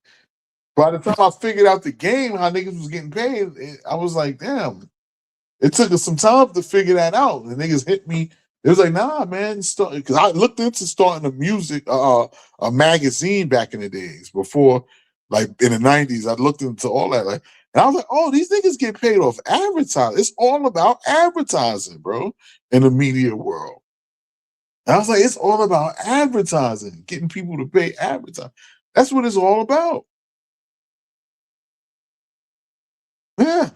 by the time I figured out the game, how niggas was getting paid, I was like, damn. It took us some time to figure that out. And niggas hit me. It was like, nah, man, because I looked into starting a magazine back in the days before, like in the 90s. I looked into all that, and I was like, oh, these niggas get paid off advertising. It's all about advertising, bro, in the media world. And I was like, it's all about advertising, getting people to pay advertising. That's what it's all about. Yeah.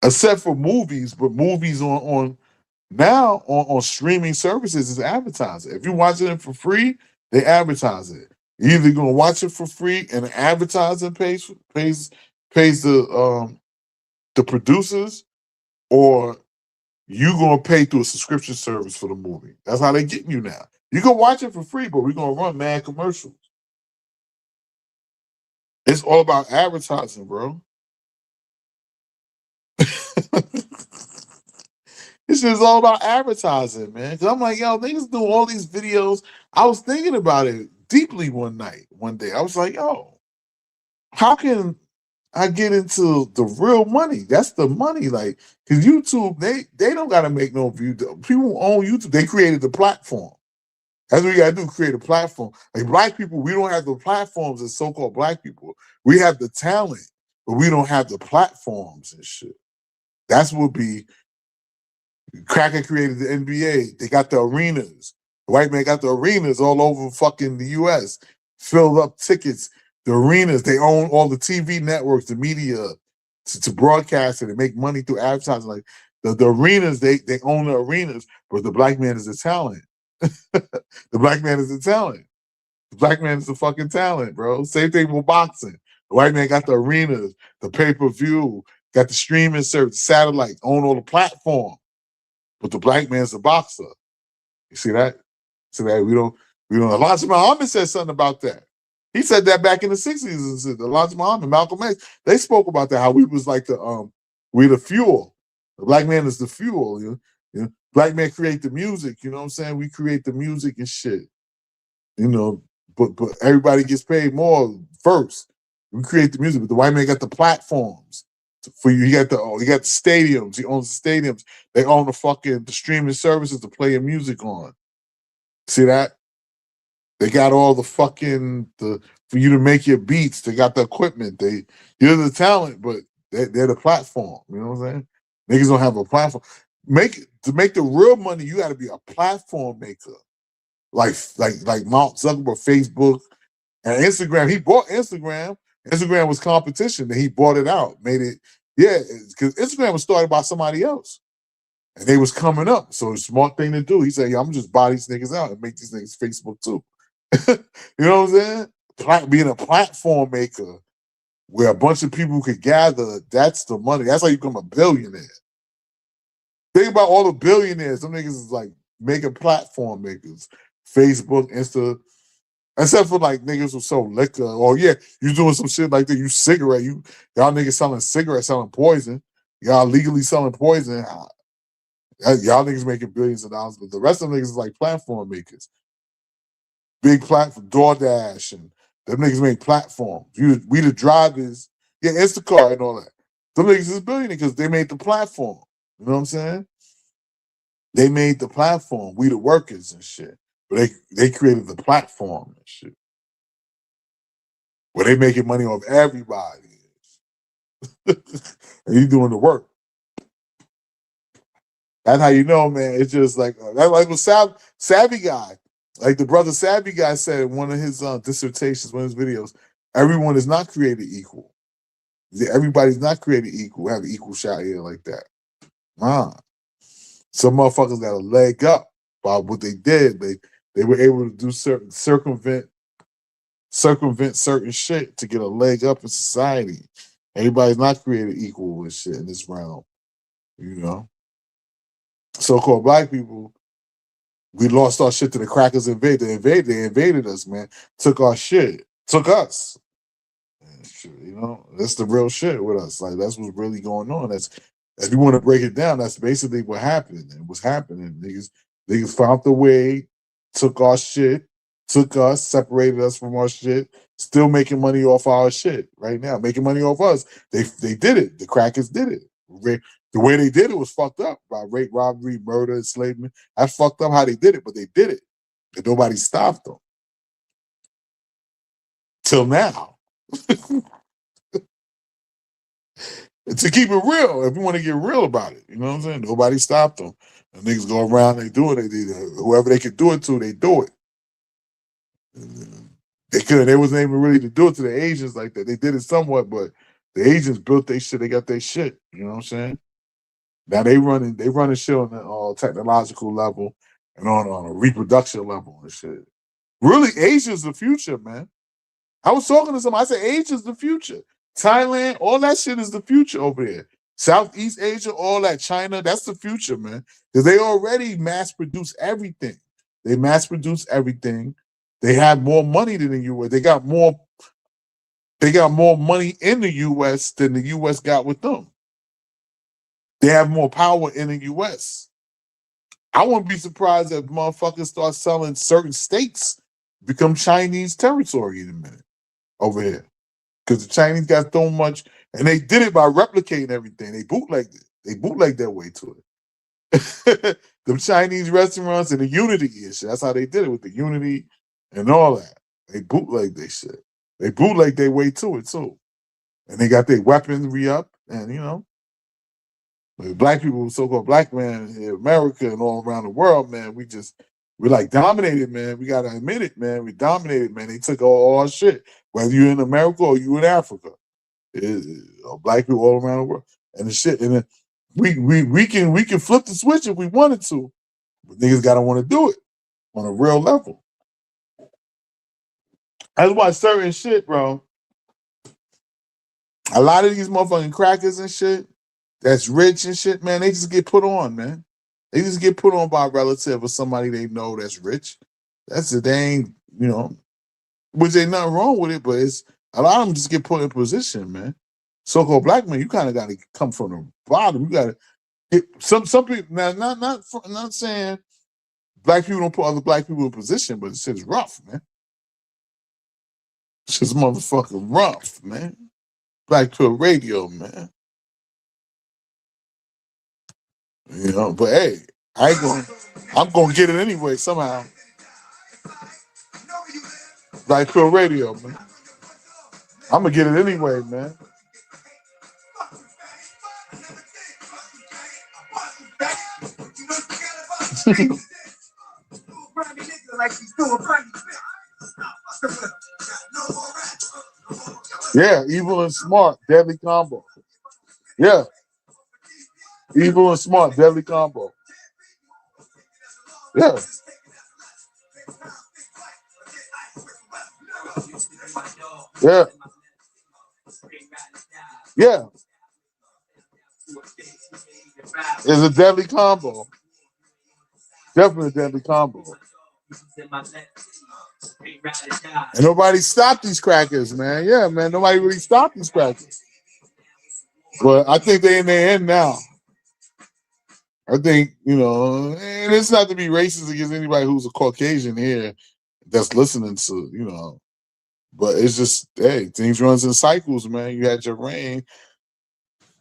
Except for movies, but movies on streaming services is advertising. If you're watching it for free, they advertise it. You're either gonna watch it for free and the advertising pays the producers, or you gonna pay through a subscription service for the movie. That's how they getting you now. You can watch it for free, but we're gonna run mad commercials. It's all about advertising, bro. This is all about advertising, man. Because I'm like, yo, niggas do all these videos. I was thinking about it deeply one day. I was like, yo, how can I get into the real money? That's the money. Like, because YouTube, they don't got to make no view. People who own YouTube, they created the platform. That's what you got to do, create a platform. Like, black people, we don't have the platforms as so-called black people. We have the talent, but we don't have the platforms and shit. That's what be... Cracker created the NBA. They got the arenas. The white man got the arenas all over fucking the U.S. Filled up tickets. The arenas, they own all the TV networks, the media to broadcast it and make money through advertising. Like the arenas, they own the arenas, but the black man is the talent. The black man is the talent. The black man is the fucking talent, bro. Same thing with boxing. The white man got the arenas, the pay-per-view, got the streaming service, satellite, own all the platform. But the black man's a boxer. You see that? See that? We don't. Elijah Muhammad said something about that. He said that back in the 60s. And Elijah Muhammad, Malcolm X, they spoke about that, how we was like we the fuel. The black man is the fuel. You know? Black man create the music, you know what I'm saying? We create the music and shit. You know, but everybody gets paid more first. We create the music, but the white man got the platforms. For you, he got the stadiums. He owns the stadiums. They own the streaming services to play your music on. See that? They got all the for you to make your beats. They got the equipment. You're the talent, but they're the platform. You know what I'm saying? Niggas don't have a platform. To make the real money, you got to be a platform maker. Like Mark Zuckerberg, Facebook, and Instagram. He bought Instagram. Instagram was competition. Then he bought it out, made it. Yeah, because Instagram was started by somebody else, and they was coming up. So it's a smart thing to do. He said, "Yeah, I'm just buy these niggas out and make these niggas Facebook too." You know what I'm saying? Being a platform maker where a bunch of people could gather, that's the money. That's how you become a billionaire. Think about all the billionaires. Some niggas is like making platform makers. Facebook, Insta, except for like niggas who sell liquor. Or yeah, you doing some shit like that. You cigarette. Y'all niggas selling cigarettes, selling poison. Y'all legally selling poison. Y'all niggas making billions of dollars. But the rest of them niggas is like platform makers. Big platform, DoorDash, and them niggas make platforms. We the drivers, yeah, Instacart and all that. Them niggas is billionaires because they made the platform. You know what I'm saying? They made the platform. We the workers and shit. But they created the platform and shit. Where they making money off everybody. And you doing the work. That's how you know, man. It's just like that. Like with Savvy Guy, like the brother Savvy Guy said in one of his dissertations, one of his videos. Everyone is not created equal. Everybody's not created equal. Have an equal shot here like that. Some motherfuckers got a leg up by what they did. They were able to do circumvent certain shit to get a leg up in society. Everybody's not created equal with shit in this realm, you know. So-called black people, we lost our shit to the crackers. They invaded us, man. Took our shit. Took us. And shit, you know, that's the real shit with us. Like that's what's really going on. If you want to break it down, that's basically what happened. And what's happening. Niggas found the way, took our shit, took us, separated us from our shit, still making money off our shit right now, making money off us. They did it. The crackers did it. The way they did it was fucked up by rape, robbery, murder, enslavement. That's fucked up how they did it, but they did it. And nobody stopped them. Till now. To keep it real, if you want to get real about it, you know what I'm saying? Nobody stopped them. And niggas go around, they do it. Whoever they could do it to, they do it. They couldn't. They wasn't even really to do it to the Asians like that. They did it somewhat, but the Asians built their shit. They got their shit. You know what I'm saying? Now they running shit on the technological level and on a reproduction level and shit. Really, Asia's the future, man. I was talking to somebody. I said Asia's the future. Thailand, all that shit is the future over there. Southeast Asia, all that, China, that's the future, man. Because they already mass produce everything. They mass produce everything. They have more money than the US. They got more money in the US than the US got with them. They have more power in the US. I wouldn't be surprised if motherfuckers start selling certain states become Chinese territory in a minute over here. Because the Chinese got so much, and they did it by replicating everything. They bootlegged it. They bootlegged their way to it. The Chinese restaurants and the Unity and shit. That's how they did it with the Unity and all that. They bootlegged their shit. They bootlegged their way to it too. And they got their weaponry up, and you know, black people, so-called black men in America and all around the world, man, we're like dominated, man. We gotta admit it, man. We dominated, man. They took all our shit, whether you're in America or you in Africa. Black people all around the world. And the shit, and then we can flip the switch if we wanted to, but niggas gotta want to do it on a real level. That's why certain shit, bro. A lot of these motherfucking crackers and shit that's rich and shit, man, they just get put on, man. They just get put on by a relative or somebody they know that's rich. That's the thing, which ain't nothing wrong with it, but it's a lot of them just get put in position, man. So-called black men, you kind of got to come from the bottom. You got to get some people. Now, not saying black people don't put other black people in position, but it's just rough, man. It's just motherfucking rough, man. Black Pill Radio, man. But hey, I'm gonna get it anyway somehow. Black Pill Radio, man. I'm gonna get it anyway, man. Yeah, evil and smart, deadly combo. Yeah, evil and smart, deadly combo. Yeah. Yeah. Yeah. It's a deadly combo. Definitely a deadly combo. And nobody stopped these crackers, man. Yeah, man. Nobody really stopped these crackers. But I think they're in their end now. I think, and it's not to be racist against anybody who's a Caucasian here that's listening to, but it's just, hey, things runs in cycles, man. You had your reign.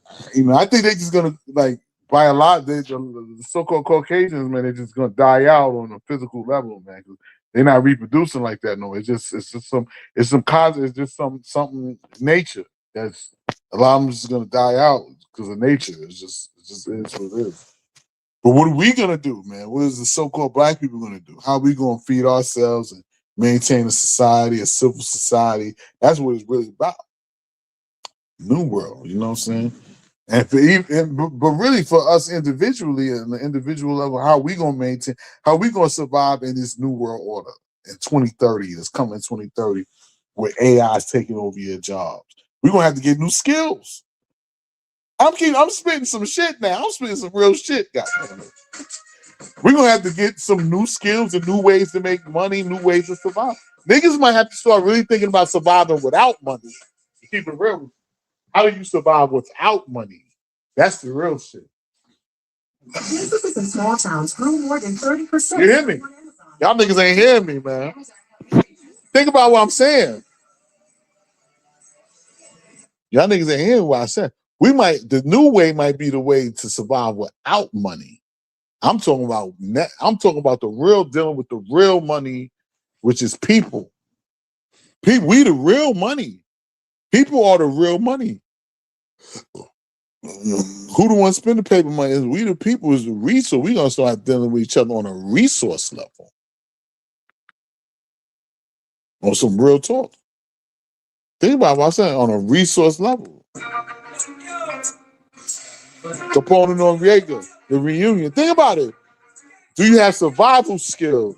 I think they're just going to, like, by a lot, the so-called Caucasians, man, they're just going to die out on a physical level, man. They're not reproducing like that, no. It's just something nature that's a lot of them just going to die out because of nature. It is what it is. But what are we going to do, man? What is the so-called black people going to do? How are we going to feed ourselves and maintain a society, a civil society? That's what it's really about. New world, you know what I'm saying? But really for us individually, on the individual level, how we going to maintain, how we going to survive in this new world order in 2030, that's coming in 2030, where AI is taking over your jobs. We're going to have to get new skills. I'm spitting some shit now. I'm spitting some real shit, guys. We're going to have to get some new skills and new ways to make money, new ways to survive. Niggas might have to start really thinking about surviving without money. Keep it real. How do you survive without money? That's the real shit. Businesses in small towns grew more than 30%. You hear me? Y'all niggas ain't hearing me, man. Think about what I'm saying. Y'all niggas ain't hearing what I said. The new way might be the way to survive without money. I'm talking about the real, dealing with the real money, which is people. We the real money. People are the real money. Who the one spend the paper money is? We the people is the resource. We gonna start dealing with each other on a resource level. On some real talk. Think about what I'm saying, on a resource level. Capone and Noriega, the reunion. Think about it. Do you have survival skills?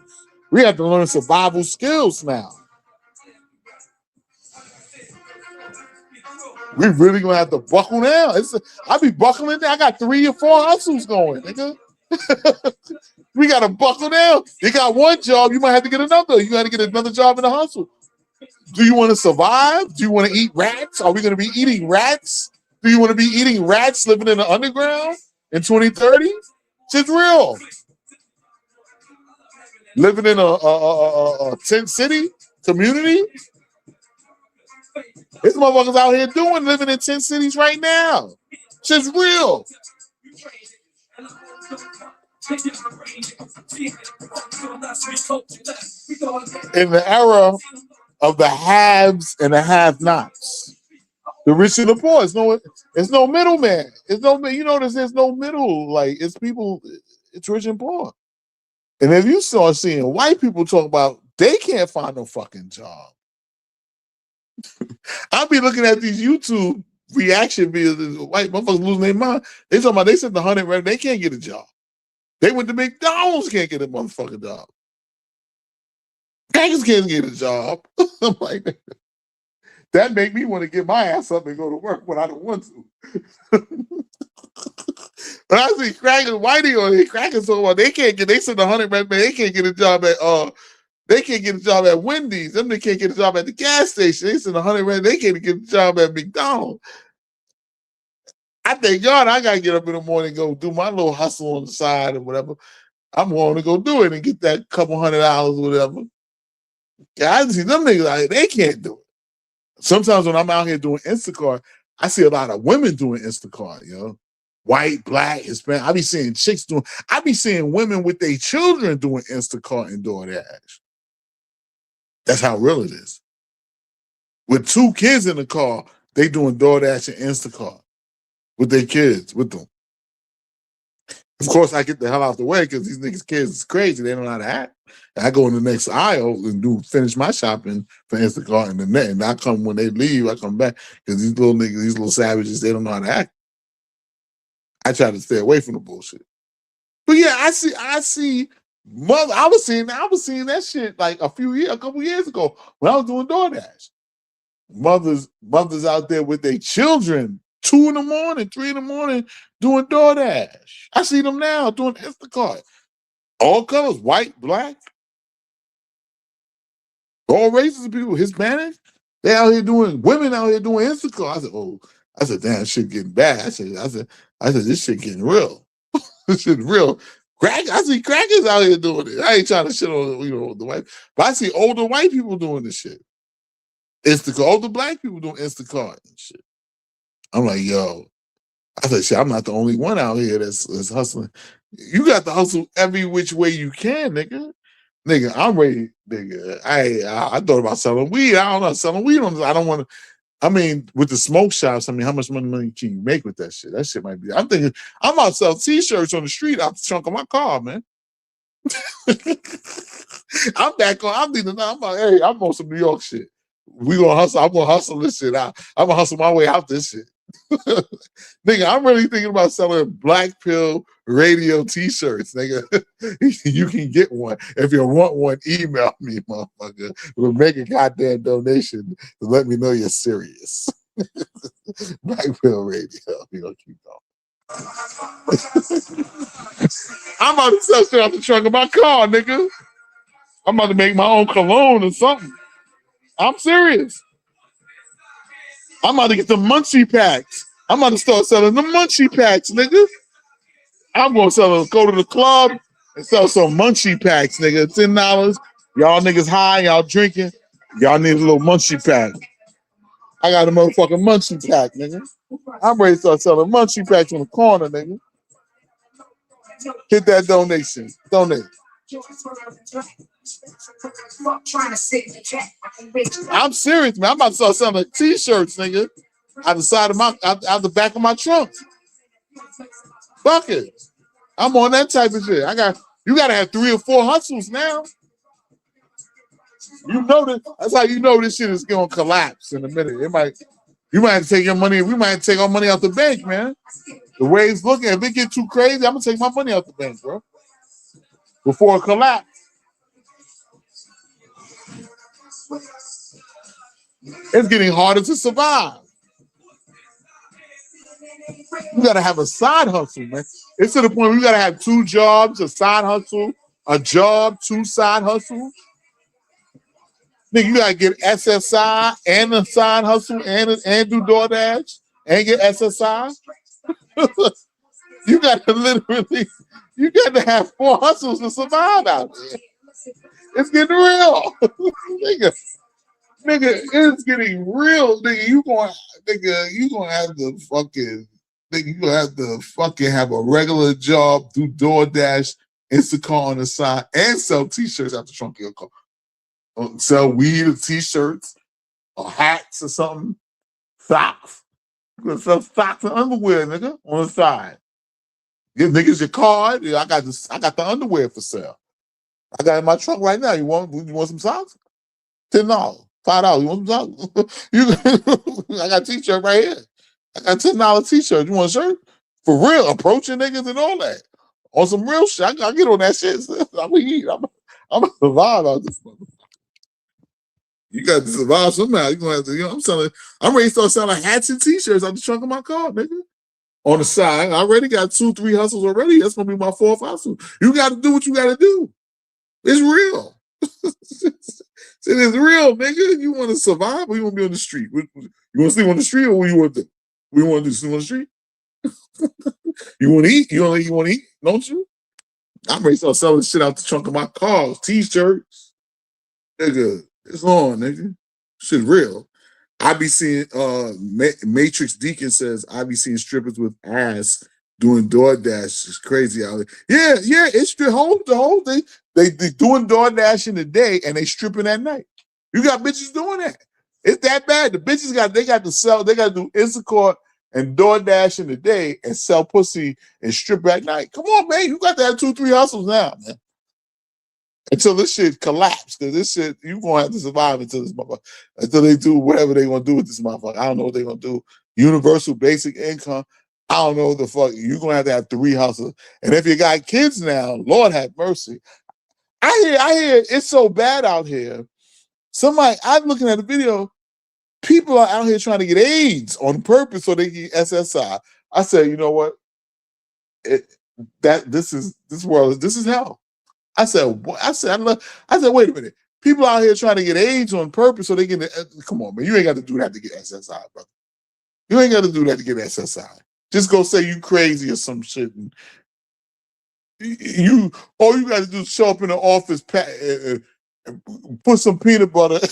We have to learn survival skills now. We really gonna have to buckle down. I be buckling down. I got 3 or 4 hustles going, nigga. We gotta buckle down. You got one job, you might have to get another. You gotta get another job in the hustle. Do you want to survive? Do you want to eat rats? Are we gonna be eating rats? Do you want to be eating rats living in the underground in 2030? Shit's real. Living in a tent city community. There's motherfuckers out here living in tent cities right now. Shit's real. In the era of the haves and the have-nots, the rich and the poor, it's no middleman. There's no middle. Like, it's people, it's rich and poor. And if you start seeing white people talk about they can't find no fucking job, I'll be looking at these YouTube reaction videos. White motherfuckers losing their mind. They talking about they said the 100 they can't get a job. They went to McDonald's, can't get a motherfucking job. Crackers can't get a job. I'm like, That make me want to get my ass up and go to work when I don't want to. But I see crackers, whitey on here, crackers so well, they can't get, they send 100 man, they can't get a job at they can't get a job at Wendy's. Them they can't get a job at the gas station. They send 100 man, they can't get a job at McDonald's. I think, God, I gotta get up in the morning and go do my little hustle on the side or whatever. I'm willing to go do it and get that couple $100 or whatever. Yeah, I see them niggas out here, they can't do it. Sometimes when I'm out here doing Instacart, I see a lot of women doing Instacart, you know. White, black, Hispanic. I be seeing chicks doing, I be seeing women with their children doing Instacart and DoorDash. That's how real it is. With 2 kids in the car, they doing DoorDash and Instacart with their kids, with them. Of course, I get the hell out the way because these niggas' kids is crazy. They don't know how to act. And I go in the next aisle and finish my shopping for Instacart and the net. And I come when they leave, I come back because these little niggas, these little savages, they don't know how to act. I try to stay away from the bullshit. But yeah, I see mother. I was seeing that shit like a couple years ago when I was doing DoorDash. Mothers out there with their children, 2 in the morning, 3 in the morning, doing DoorDash. I see them now doing Instacart. All colors, white, black, all races of people, Hispanic. They out here doing, women out here doing Instacart. I said, damn, shit getting bad. I said, this shit getting real. This shit real. I see crackers out here doing it. I ain't trying to shit on the white, but I see older white people doing this shit. Instacart, older black people doing Instacart and shit. I'm like, yo, I said, shit, I'm not the only one out here that's hustling. You got to hustle every which way you can, nigga. Nigga, I'm ready, nigga. I thought about selling weed. I don't know, selling weed on. I don't want to. I mean, with the smoke shops, I mean, how much money can you make with that shit? That shit might be. I'm thinking, I'm about to sell T-shirts on the street out the trunk of my car, man. I'm back on. I'm like, hey, I'm on some New York shit. We gonna hustle. I'm gonna hustle this shit out. I'm gonna hustle my way out this shit. Nigga, I'm really thinking about selling Black Pill Radio T-shirts, nigga. You can get one. If you want one, email me, motherfucker. We'll make a goddamn donation to let me know you're serious. Black Pill Radio. We gonna keep going. I'm about to sell shit out the trunk of my car, nigga. I'm about to make my own cologne or something. I'm serious. I'm about to get the munchie packs. I'm about to start selling the munchie packs, nigga. I'm gonna go to the club and sell some munchie packs, nigga. $10. Y'all niggas high, y'all drinking. Y'all need a little munchie pack. I got a motherfucking munchie pack, nigga. I'm ready to start selling munchie packs on the corner, nigga. Hit that donation. Donate. I'm serious, man. I'm about to start selling T-shirts, nigga. Out the back of my trunk. Fuck it. I'm on that type of shit. You gotta have 3 or 4 hustles now. You know that. That's how you know this shit is gonna collapse in a minute. You might have to take your money. We might have to take our money out the bank, man. The way it's looking, if it get too crazy, I'm gonna take my money out the bank, bro. Before it collapse. It's getting harder to survive. You gotta have a side hustle, man. It's to the point where you gotta have 2 jobs, a side hustle, a job, 2 side hustles. Nigga, you gotta get SSI and a side hustle and do DoorDash and get SSI. You got to have 4 hustles to survive out there. It's getting real. nigga, it's getting real. Nigga, you gonna have to fucking have a regular job, do DoorDash, Instacart on the side, and sell T-shirts out the trunk of your car. Sell weed or T-shirts or hats or something. Socks. You gonna sell socks and underwear, nigga, on the side. Give niggas your card. I got the underwear for sale. I got it in my trunk right now. You want some socks? $10, $5. You want some socks? I got a T-shirt right here. I got a $10 T-shirt. You want a shirt? For real, approaching niggas and all that. On some real shit. I get on that shit. I'm gonna survive out this motherfucker. You got to survive somehow. You're gonna have to, I'm ready to start selling hats and t-shirts out the trunk of my car, nigga. On the side, I already got 2-3 hustles already. That's gonna be my 4th hustle. You got to do what you got to do. It's real. It is real, nigga. You want to survive or you want to be on the street? You want to sleep on the street or what you want to do? What you want to do? Sleep on the street? You want to eat? You want to eat? Don't you? I'm ready to start selling shit out the trunk of my car. T-shirts. Nigga, it's on, nigga. Shit real. I be seeing Matrix Deacon says I be seeing strippers with ass doing DoorDash. It's crazy out there. Yeah, it's the whole thing. They doing DoorDash in the day and they stripping at night. You got bitches doing that. It's that bad. The bitches got to do Instacart and DoorDash in the day and sell pussy and strip at night. Come on, man. You got to have 2-3 hustles now, man. Until this shit collapse, because this shit, you gonna have to survive until they do whatever they gonna do with this motherfucker. I don't know what they gonna do. Universal basic income. I don't know what the fuck. You're gonna have 3 hustles. And if you got kids now, Lord have mercy. I hear it's so bad out here. I'm looking at the video, people are out here trying to get AIDS on purpose so they get SSI. I said, you know what? This is hell. I said, wait a minute. People out here trying to get AIDS on purpose so they get come on, man. You ain't got to do that to get SSI, brother. You ain't got to do that to get SSI. Just go say you crazy or some shit. And all you got to do is show up in the office, put some peanut butter.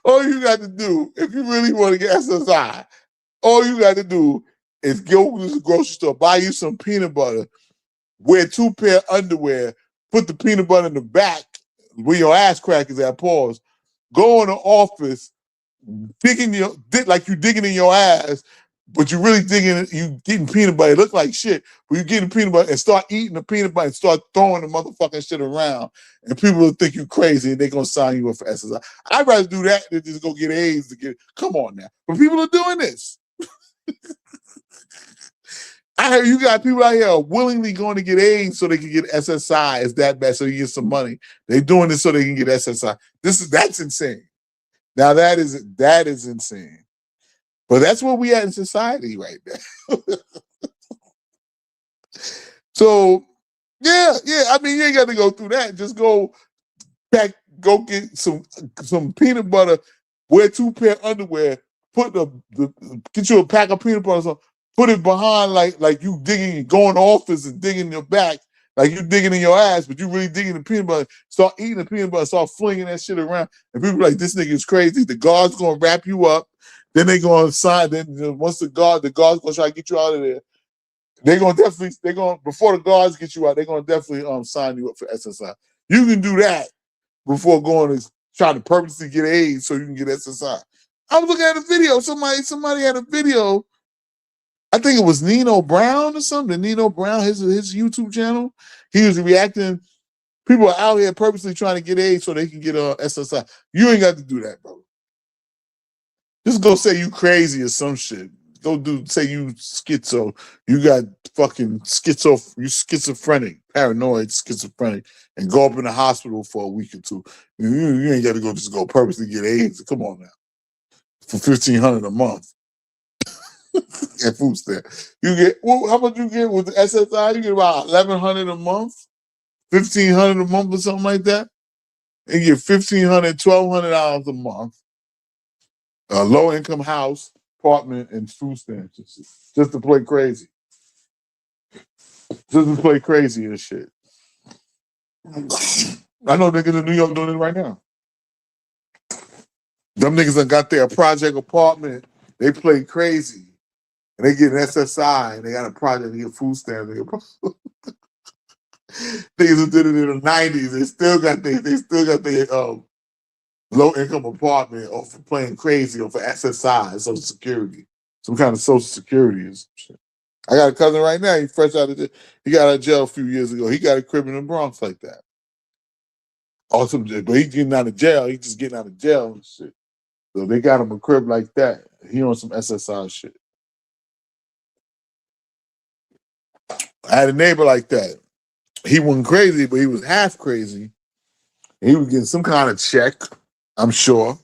All you got to do, if you really want to get SSI, all you got to do is go to the grocery store, buy you some peanut butter, wear 2 pair of underwear, put the peanut butter in the back where your ass crack is at, pause, go in the office, digging in your ass, but you really you getting peanut butter. It look like shit, but you getting peanut butter and start eating the peanut butter and start throwing the motherfucking shit around, and people will think you crazy and they're gonna sign you up for SSI. I'd rather do that than just go get AIDS come on now. But people are doing this. I heard you got people out here willingly going to get AIDS so they can get SSI. It's that bad, so you get some money. They're doing this so they can get SSI. That's insane. Now that is insane. But that's where we at in society right now. So yeah. I mean, you ain't got to go through that. Just go get some peanut butter, wear 2 pair of underwear, get you a pack of peanut butter. Put it behind like you digging, going to office and digging in your back, like you digging in your ass, but you really digging the peanut butter. Start eating the peanut butter, start flinging that shit around, and people are like, this nigga is crazy. The guard's gonna wrap you up, then they gonna sign. Then once the guard's gonna try to get you out of there. Before the guards get you out, they're gonna definitely sign you up for SSI. You can do that before going to try to purposely get AIDS so you can get SSI. I was looking at a video. Somebody had a video. I think it was Nino Brown or something. Nino Brown, his YouTube channel. He was reacting. People are out here purposely trying to get AIDS so they can get SSI. You ain't got to do that, bro. Just go say you crazy or some shit. Say you schizo. You got fucking you schizophrenic, paranoid schizophrenic, and go up in the hospital for a week or 2. You ain't got to just go purposely get AIDS. Come on now. For $1,500 a month. At food stamp. You get how much you get with the SSI? You get about $1,100 a month, $1,500 a month or something like that. And you get $1,500, $1,200 a month. A low income house, apartment, and food stamps. Just to play crazy. Just to play crazy and shit. I know niggas in New York doing it right now. Them niggas that got their project apartment, they play crazy. And they get an SSI and they got a project to get food stamps. Niggas who did it in the 90s, they still got their low income apartment or for playing crazy or for SSI, Social Security. Some kind of Social Security and some shit. I got a cousin right now, he got out of jail a few years ago. He got a crib in the Bronx like that. Awesome, but he's getting out of jail. He's just getting out of jail and shit. So they got him a crib like that. He on some SSI shit. I had a neighbor like that. He wasn't crazy, but he was half crazy. He was getting some kind of check. I'm sure.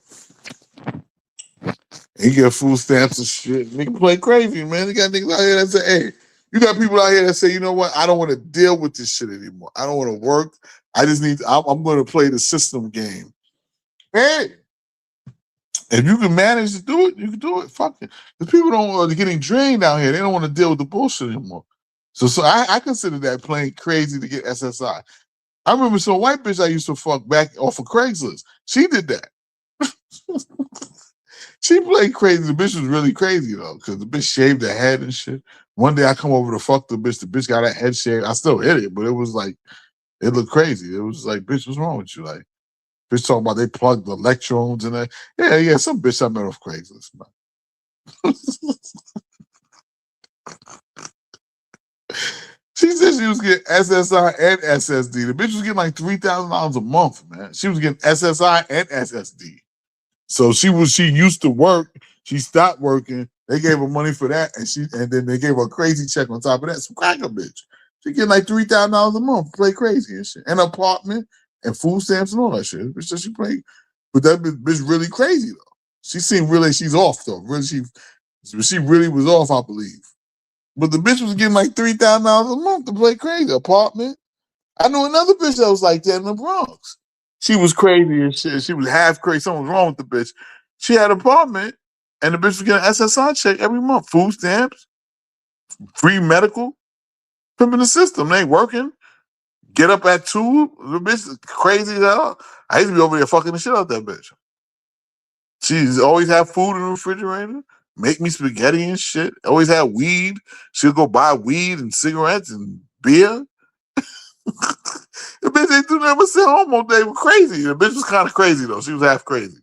He get food stamps and shit. Nigga play crazy, man. You got niggas out here that say, hey, you got people out here that say, you know what? I don't want to deal with this shit anymore. I don't want to work. I just need, I'm going to play the system game. Hey, if you can manage to do it, you can do it. Fuck it. The people don't are getting drained out here. They don't want to deal with the bullshit anymore. So I consider that playing crazy to get SSI. I remember some white bitch I used to fuck back off of Craigslist. She did that. She played crazy. The bitch was really crazy though, because the bitch shaved her head and shit. One day I come over to fuck the bitch got her head shaved. I still hit it, but it was like, it looked crazy. It was like, bitch, what's wrong with you? Like, bitch talking about they plugged the electrodes and that. Yeah, some bitch I met off Craigslist, man. She said she was getting SSI and SSD. The bitch was getting like $3,000 a month, man. She was getting SSI and SSD. So she used to work. She stopped working. They gave her money for that, and then they gave her a crazy check on top of that. Some cracker bitch. She getting like $3,000 a month. Play crazy and shit. And an apartment and food stamps and all that shit. Bitch said she played, but that bitch really crazy though. She seemed really she's off though. Really she really was off, I believe. But the bitch was getting like $3,000 a month to play crazy. Apartment. I knew another bitch that was like that in the Bronx. She was crazy and shit. She was half crazy. Something was wrong with the bitch. She had an apartment, and the bitch was getting an SSI check every month. Food stamps, free medical. Pimping the system. They ain't working. Get up at 2. The bitch is crazy as hell. I used to be over there fucking the shit out that bitch. She's always have food in the refrigerator. Make me spaghetti and shit. Always had weed. She'll go buy weed and cigarettes and beer. The bitch ain't do nothing but sit home all day. Crazy. The bitch was kind of crazy though. She was half crazy.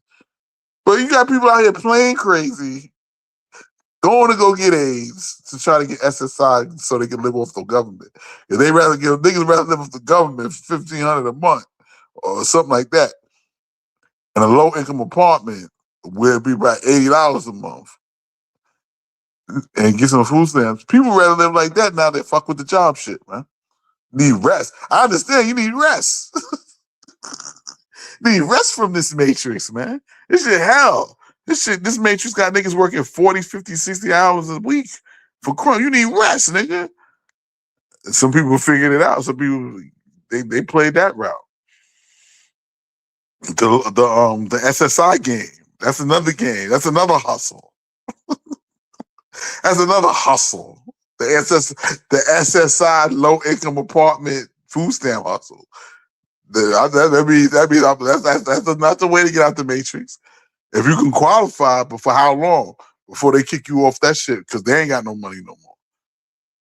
But you got people out here playing crazy, going to go get AIDS to try to get SSI so they can live off the government. If they niggas rather live off the government for $1,500 a month or something like that, in a low income apartment where it'd be about $80 a month, and get some food stamps. People rather live like that now. They fuck with the job shit, man. Need rest. I understand you need rest. Need rest from this matrix, man. This shit hell. This matrix got niggas working 40, 50, 60 hours a week for crime. You need rest, nigga. Some people figured it out. Some people they played that route. The SSI game. That's another game. That's another hustle. That's another hustle. The SSI low income apartment food stamp hustle. That's not the way to get out the matrix. If you can qualify, but for how long before they kick you off that shit? Because they ain't got no money no more.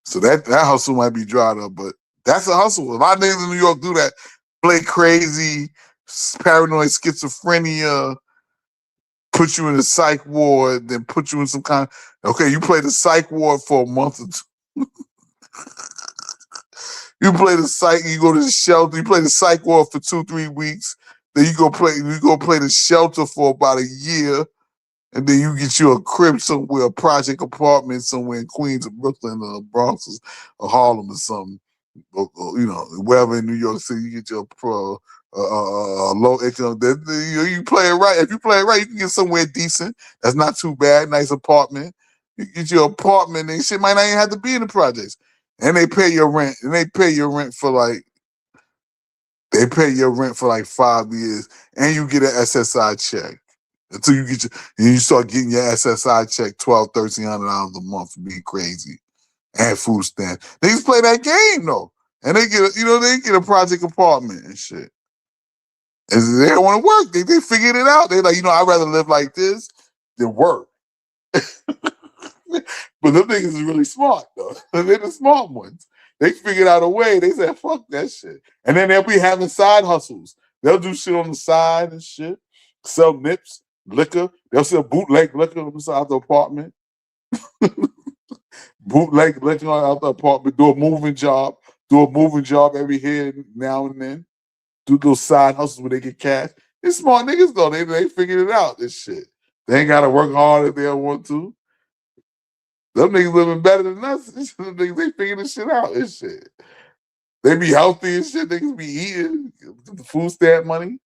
So that hustle might be dried up, but that's a hustle. A lot of niggas in New York do that. Play crazy, paranoid schizophrenia, put you in a psych ward, then put you in some kind of, okay, you play the psych ward for a month or 2. You play the psych, you go to the shelter, you play the psych ward for 2-3 weeks, then you go play the shelter for about a year, and then you get you a crib somewhere, a project apartment somewhere in Queens or Brooklyn or Bronx or Harlem or something, or wherever in New York City, you get your low income. You play it right. If you play it right, you can get somewhere decent. That's not too bad. Nice apartment. You get your apartment, and shit might not even have to be in the projects. And they pay your rent. And they pay your rent for like 5 years, and you get an SSI check until you start getting your SSI check $1,200, $1,300 a month for being crazy and food stamps. Niggas play that game though, and they get a project apartment and shit. And they don't want to work. They figured it out. They like, I'd rather live like this than work. But them niggas is really smart though. They're the smart ones. They figured out a way. They said, fuck that shit. And then they'll be having side hustles. They'll do shit on the side and shit. Sell nips, liquor. They'll sell bootleg liquor inside the apartment. Bootleg liquor out the apartment. Do a moving job every here now and then. Do those side hustles where they get cash. They're smart niggas though. They figured it out, this shit. They ain't got to work hard if they don't want to. Them niggas living better than us. Them niggas, they figure this shit out. This shit. They be healthy and shit. Niggas be eating the food stamp money.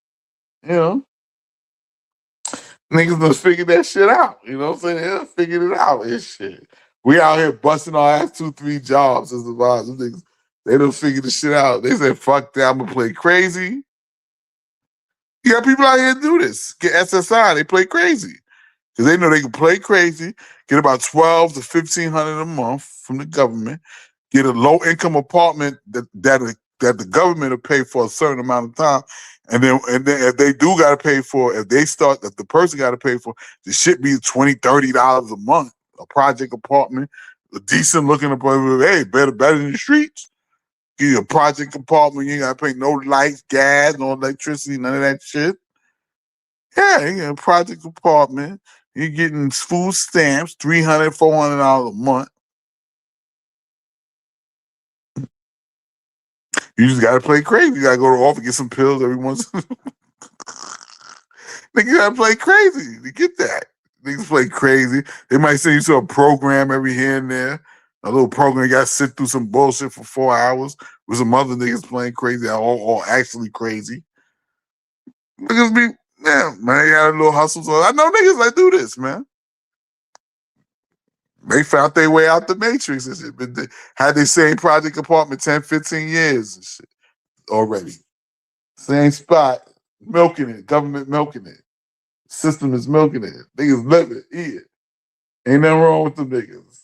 Niggas done figured that shit out. You know what I'm saying? They done figured it out and shit. We out here busting our ass 2-3 jobs as the boss. Niggas, they done figured the shit out. They said, fuck that, I'm gonna play crazy. You got people out here do this. Get SSI, they play crazy. Because they know they can play crazy, get about $1,200 to $1,500 a month from the government, get a low-income apartment that the government will pay for a certain amount of time, and then if they do got to pay for, if the person got to pay for, the shit be $20-$30 a month, a project apartment, a decent-looking apartment. Hey, better than the streets. Give you a project apartment, you ain't got to pay no lights, gas, no electricity, none of that shit. Yeah, you get a project apartment. You're getting food stamps, $300, $400 a month. You just gotta play crazy. You gotta go to the office and get some pills every once. Nigga, you gotta play crazy to get that. Niggas play crazy. They might send you to a program every here and there. A little program, you gotta sit through some bullshit for 4 hours with some other niggas playing crazy, or actually crazy. Niggas be, man, they got a little hustle. So I know niggas that do this, man. They found their way out the matrix and shit. But they had the same project apartment 10, 15 years and shit already. Same spot, milking it, government milking it. System is milking it. Niggas live it, eat it. Ain't nothing wrong with them niggas.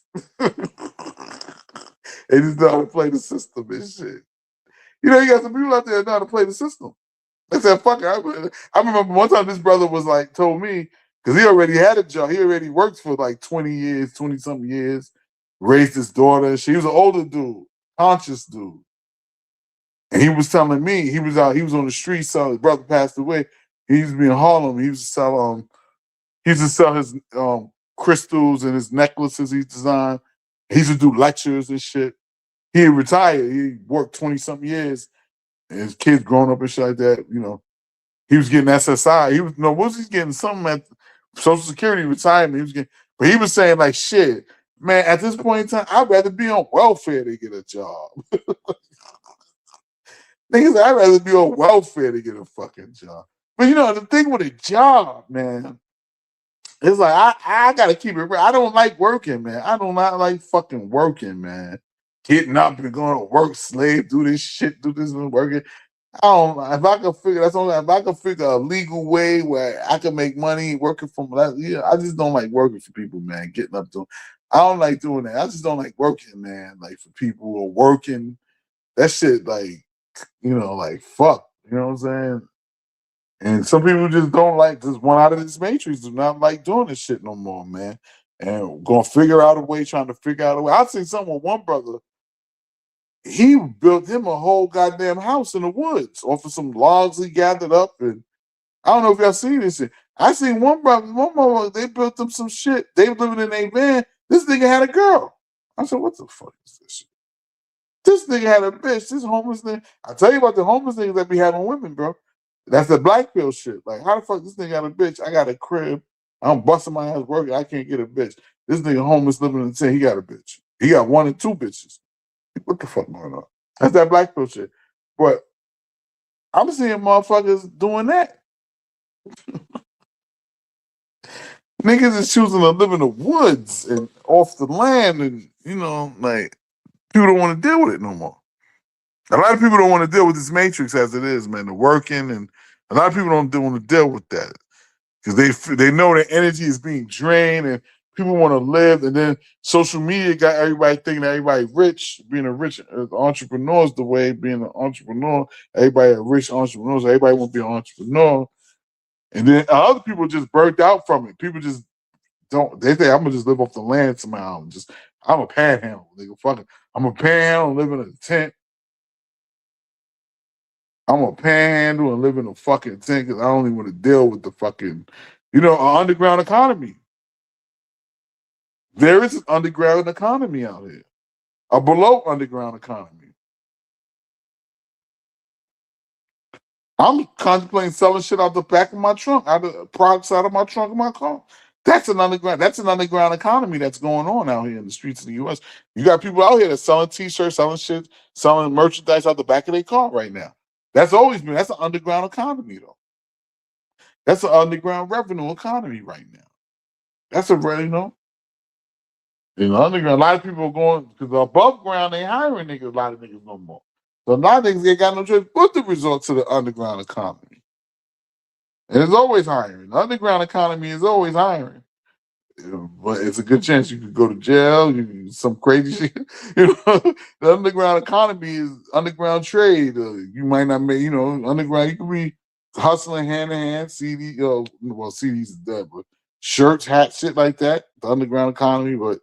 They just know how to play the system and shit. You know, you got some people out there that know how to play the system. They said, fuck it. I remember one time this brother was like, told me, because he already had a job. He already worked for like 20 years, 20-something years, raised his daughter. She was an older dude, conscious dude. And he was telling me, he was on the street selling, his brother passed away. He used to be in Harlem. He used to sell his crystals and his necklaces he designed. He used to do lectures and shit. He retired. He worked 20-something years. And his kids growing up and shit like that, you know. He was getting SSI. Was he getting something at Social Security retirement? He was getting, but he was saying like, shit, man, at this point in time, I'd rather be on welfare to get a job. Niggas, I'd rather be on welfare to get a fucking job. But you know, the thing with a job, man, it's like I gotta keep it real. I don't like working, man. I do not like fucking working, man. Getting up and going to work, slave, do this shit, do this and working. I don't know. If I could figure a legal way where I can make money working from that, yeah, I just don't like working for people, man. Getting up to, I don't like doing that. I just don't like working, man. Like for people who are working, that shit, like, you know, like fuck, you know what I'm saying? And some people just don't like, just want out of this matrix, do not like doing this shit no more, man. And gonna figure out a way, trying to figure out a way. I seen something with one brother. He built him a whole goddamn house in the woods off of some logs he gathered up. And I don't know if y'all seen this shit. I seen one brother, they built them some shit. They were living in a van. This nigga had a girl. I said, what the fuck is this shit? This nigga had a bitch. This homeless nigga. I tell you about the homeless niggas that be having women, bro. That's the black pill shit. Like, how the fuck this nigga got a bitch? I got a crib. I'm busting my ass working. I can't get a bitch. This nigga homeless living in the tent. He got a bitch. He got 1 and 2 bitches. What the fuck going on? That's that black pill shit. But I'm seeing motherfuckers doing that. Niggas is choosing to live in the woods and off the land, and you know, like people don't want to deal with it no more. A lot of people don't want to deal with this matrix as it is, man. The working, and a lot of people don't want to deal with that because they know their energy is being drained, and people want to live. And then social media got everybody thinking that everybody rich, being a rich entrepreneur is the way. Being an entrepreneur, everybody a rich entrepreneurs. Everybody want to be an entrepreneur. And then other people just burnt out from it. People just don't. They think I'm gonna just live off the land somehow. I'm a panhandle, nigga. Fuck it. I'm a panhandle, live in a tent. I'm a panhandle and live in a fucking tent because I don't even want to deal with the fucking, an underground economy. There is an underground economy out here, a below underground economy. I'm contemplating selling shit out the back of my trunk, out of products out of my trunk of my car. That's an underground economy that's going on out here in the streets of the US. You got people out here that's selling t-shirts, selling shit, selling merchandise out the back of their car right now. That's an underground economy though. That's an underground revenue economy right now. That's a underground. A lot of people are going because above ground they hiring niggas. A lot of niggas no more. So a lot of niggas ain't got no choice but to resort to the underground economy. And it's always hiring. The underground economy is always hiring. But it's a good chance you could go to jail, some crazy shit. The underground economy is underground trade. You might not make, underground. You could be hustling hand in hand. CDs is dead, but shirts, hats, shit like that. The underground economy, but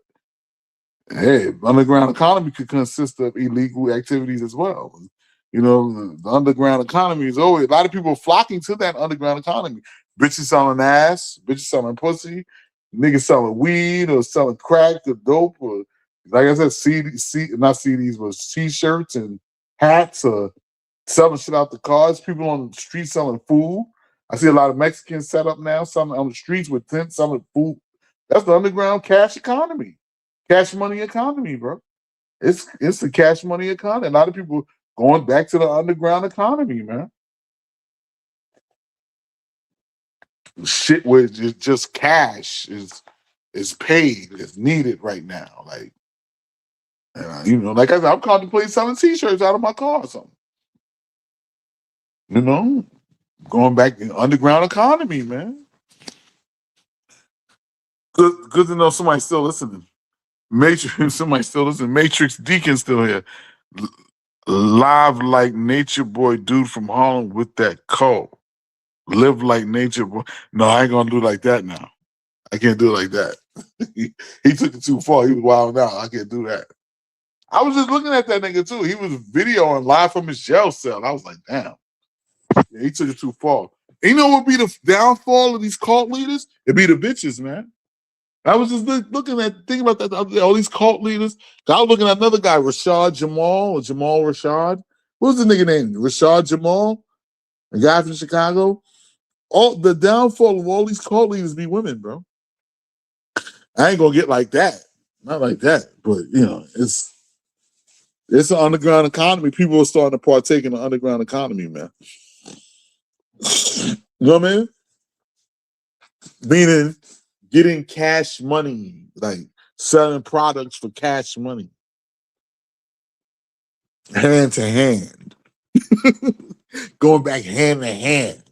hey, underground economy could consist of illegal activities as well. The underground economy is always a lot of people flocking to that underground economy. Bitches selling ass, bitches selling pussy, niggas selling weed or selling crack or dope or like I said, not CDs, but t-shirts and hats or selling shit out the cars. People on the street selling food. I see a lot of Mexicans set up now, selling on the streets with tents selling food. That's the underground cash economy. Cash money economy, bro. It's the cash money economy. A lot of people going back to the underground economy, man. Shit where just cash is paid, is needed right now. Like, like I said, I'm contemplating selling t-shirts out of my car or something. Going back in underground economy, man. Good to know somebody's still listening. Somebody still listening. Matrix Deacon still here. Live like Nature Boy dude from Harlem with that coat. Live like Nature Boy. No, I ain't gonna do it like that now. I can't do it like that. he took it too far. He was wild out. I can't do that. I was just looking at that nigga too. He was videoing live from his jail cell. I was like, damn. Yeah, he took it too far. And you know what would be the downfall of these cult leaders? It'd be the bitches, man. I was just thinking about that the other day, all these cult leaders. I was looking at another guy, Rashad Jamal or Jamal Rashad. What was the nigga name? Rashad Jamal, a guy from Chicago. All the downfall of all these cult leaders be women, bro. I ain't gonna get like that, not like that, but it's an underground economy. People are starting to partake in the underground economy, man. You know what I mean? Meaning getting cash money, like selling products for cash money. Hand to hand. Going back hand to hand.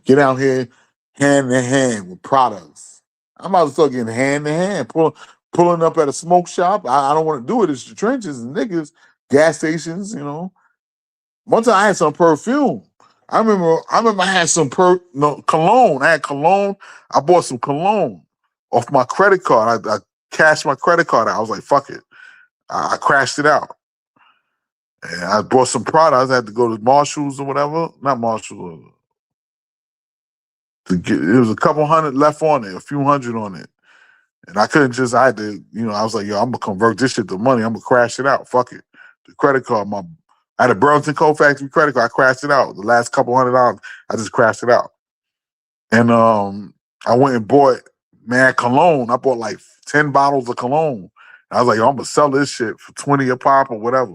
Get out here hand to hand with products. I'm about to start getting hand to hand. Pulling up at a smoke shop. I don't want to do it. It's the trenches and niggas, gas stations, One time I had some perfume. I remember I had some cologne. I had cologne. I bought some cologne off my credit card. I cashed my credit card out. I was like, fuck it. I crashed it out. And I bought some products. I had to go to Marshalls or whatever. Not Marshalls. It was a couple hundred left on it, a few hundred on it. And I couldn't just, I had to, I was like, yo, I'm going to convert this shit to money. I'm going to crash it out. Fuck it. The credit card, I had a Burlington Coat Factory credit card. I crashed it out. The last couple $100, I just crashed it out. And I went and bought, cologne. I bought like 10 bottles of cologne. I was like, yo, I'm going to sell this shit for 20 a pop or whatever.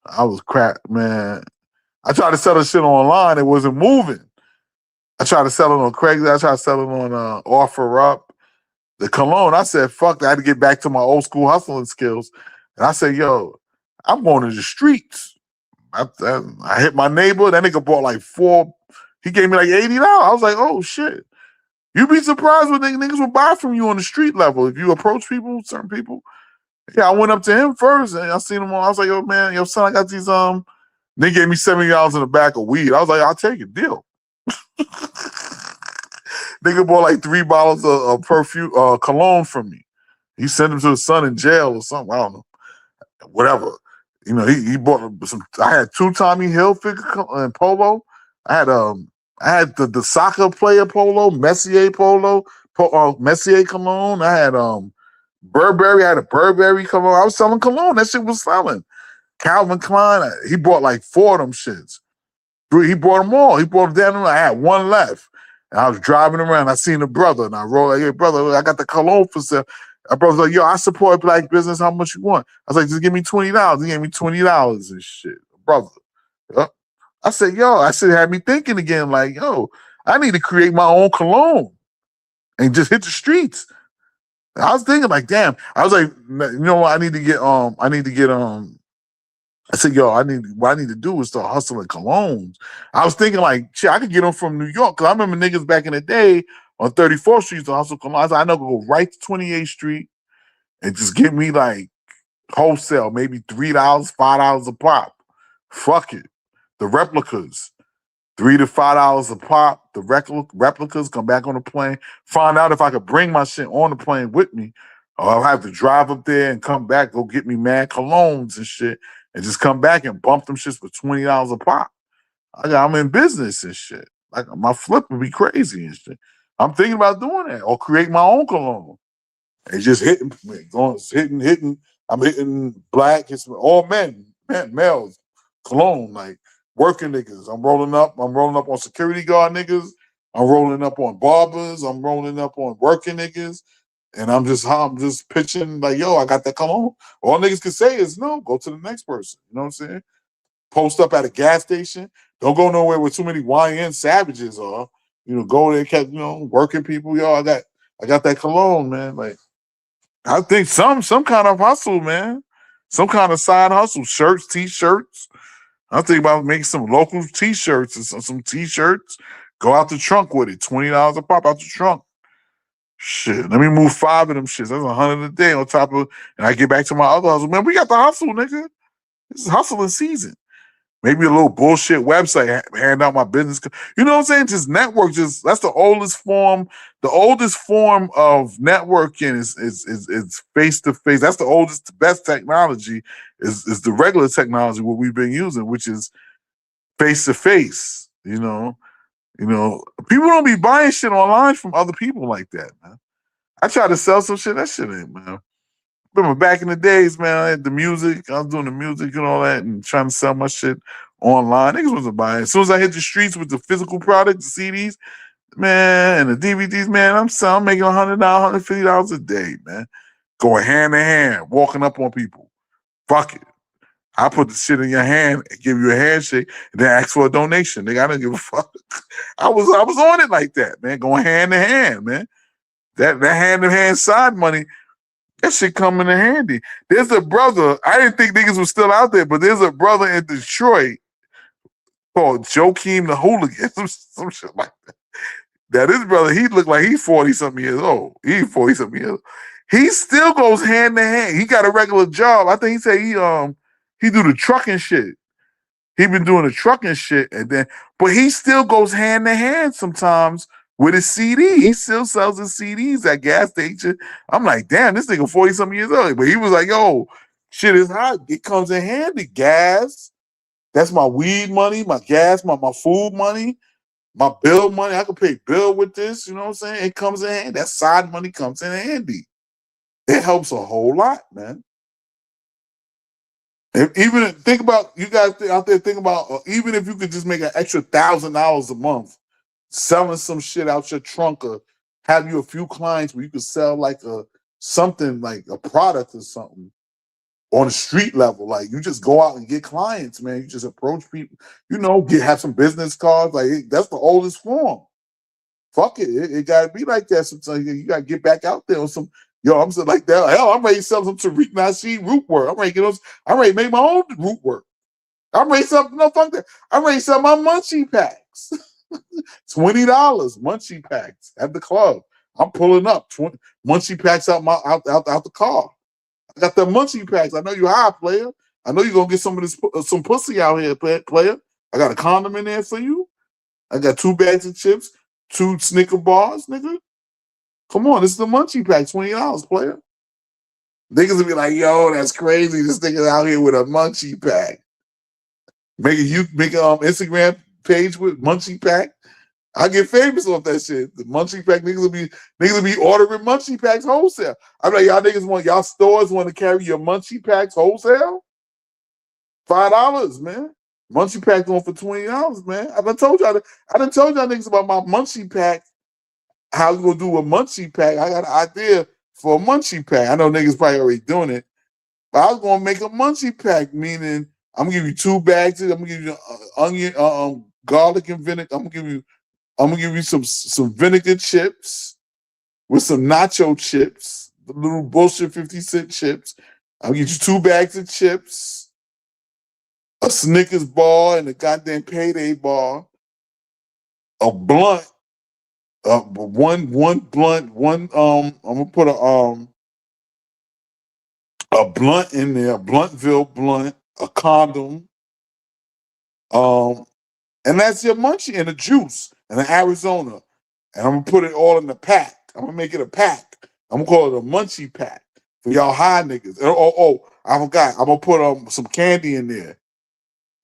I was crap, man. I tried to sell this shit online. It wasn't moving. I tried to sell it on Craigslist. I tried to sell it on OfferUp. The cologne, I said, fuck that. I had to get back to my old school hustling skills. And I said, yo, I'm going to the streets. I hit my neighbor. That nigga bought like 4. He gave me like $80. I was like, oh, shit. You'd be surprised what niggas will buy from you on the street level. If you approach people, certain people. Yeah, I went up to him first. And I seen him on. I was like, yo, man, yo, son, I got these. They gave me $70 in the back of weed. I was like, I'll take it. Deal. Nigga bought like 3 bottles of perfume, cologne from me. He sent him to his son in jail or something. I don't know. Whatever. He bought some. I had 2 Tommy Hilfiger and polo. I had the soccer player polo, Messier polo, Messier cologne. I had Burberry. I had a Burberry cologne. I was selling cologne. That shit was selling. Calvin Klein. He bought like 4 of them shits. He bought them all. He bought them down. I had 1 left. And I was driving around. I seen a brother, and I rolled like, hey, brother, I got the cologne for sale. My brother's like, yo, I support black business. How much you want? I was like, just give me $20. He gave me $20 and shit. Brother. Yep. I said, had me thinking again, like, yo, I need to create my own cologne and just hit the streets. I was thinking like, damn. I was like, you know what? I need to get. I said, yo, what I need to do is start hustling colognes. I was thinking like, shit, I could get them from New York because I remember niggas back in the day on 34th Street to hustle colognes. I said, I know, go right to 28th Street and just get me like wholesale, maybe $3, $5 a pop. Fuck it. The replicas, $3 to $5 a pop. The replicas come back on the plane. Find out if I could bring my shit on the plane with me, or I'll have to drive up there and come back, go get me mad colognes and shit, and just come back and bump them shits for $20 a pop. I'm in business and shit. Like my flip would be crazy and shit. I'm thinking about doing that or create my own cologne. And just hitting. I'm hitting black, it's all men, males, cologne, like working niggas. I'm rolling up on security guard niggas. I'm rolling up on barbers. I'm rolling up on working niggas. And I'm just pitching like, yo, I got that cologne. All niggas can say is no, go to the next person. You know what I'm saying? Post up at a gas station. Don't go nowhere where too many YN savages are. You know, go there, working people. Yo, I got that cologne, man. Like, I think some kind of hustle, man. Some kind of side hustle. Shirts, t-shirts. I'm thinking about making some local t-shirts and some t-shirts. Go out the trunk with it. $20 a pop out the trunk. Shit. Let me move 5 of them shits. That's $100 a day on top of, and I get back to my other hustle. Man, we got the hustle, nigga. This is hustling season. Maybe a little bullshit website, hand out my business. You know what I'm saying? Just network. That's the oldest form. The oldest form of networking is face to face. That's the oldest, best technology is the regular technology what we've been using, which is face to face. You know, people don't be buying shit online from other people like that, man. I try to sell some shit. That shit ain't, man. Remember back in the days, man, I had the music. I was doing the music and all that and trying to sell my shit online. Niggas wasn't buying. As soon as I hit the streets with the physical product, the CDs, man, and the DVDs, man, I'm making $100, $150 a day, man. Going hand in hand, walking up on people. Fuck it. I put the shit in your hand and give you a handshake and then ask for a donation. Nigga, I didn't give a fuck. I was on it like that, man, going hand in hand, man. That hand in hand side money, that shit come in handy. There's a brother, I didn't think niggas was still out there, but there's a brother in Detroit called Joakim the Hooligan, some shit like that. Now, this brother, he looked like he's 40-something years old. He's 40-something years old. He still goes hand to hand. He got a regular job. I think he said he do the trucking shit. He been doing the trucking shit, but he still goes hand to hand sometimes with his CD. He still sells his CDs at gas station. I'm like, damn, this nigga 40-something years old. But he was like, yo, shit is hot. It comes in handy. Gas. That's my weed money, my gas, my food money, my bill money. I can pay bill with this. You know what I'm saying? It comes in handy. That side money comes in handy. It helps a whole lot, man. Even think about, you guys out there think about, even if you could just make an extra $1,000 a month selling some shit out your trunk, or have you a few clients where you could sell like something like a product or something on the street level. Like you just go out and get clients, man. You just approach people, have some business cards. Like that's the oldest form. Fuck it. It gotta be like that sometimes. You gotta get back out there on some. Yo, I'm saying like that. Hell, I'm ready to sell some Tariq Nasheed root work. I'm ready to make my own root work. I'm ready to sell, no, fuck that. I'm ready to sell my munchie packs. $20 munchie packs at the club. I'm pulling up 20 munchie packs out the car. I got the munchie packs. I know you high, player. I know you're gonna get some of this some pussy out here, player. I got a condom in there for you. I got 2 bags of chips, 2 Snicker bars, nigga. Come on, this is the munchie pack, $20, player. Niggas will be like, yo, that's crazy. This nigga out here with a munchie pack. Make an Instagram page with munchie pack. I get famous off that shit. The munchie pack niggas will be ordering munchie packs wholesale. I'm like, y'all stores want to carry your munchie packs wholesale? $5, man. Munchie pack going for $20, man. I done told y'all niggas about my munchie pack. How you gonna do a munchie pack? I got an idea for a munchie pack. I know niggas probably already doing it, but I was gonna make a munchie pack, meaning I'm gonna give you 2 bags. I'm gonna give you onion, garlic and vinegar. I'm gonna give you I'm gonna give you some vinegar chips with some nacho chips, the little bullshit 50-cent chips. I'll get you 2 bags of chips, a Snickers bar, and a goddamn payday bar, a blunt, one blunt, I'm gonna put a blunt in there, a Bluntville blunt, a condom, and that's your munchie, and a juice, and an Arizona. And I'm gonna put it all in the pack. I'm gonna make it a pack. I'm gonna call it a munchie pack for y'all high niggas. I forgot. I'm gonna put some candy in there.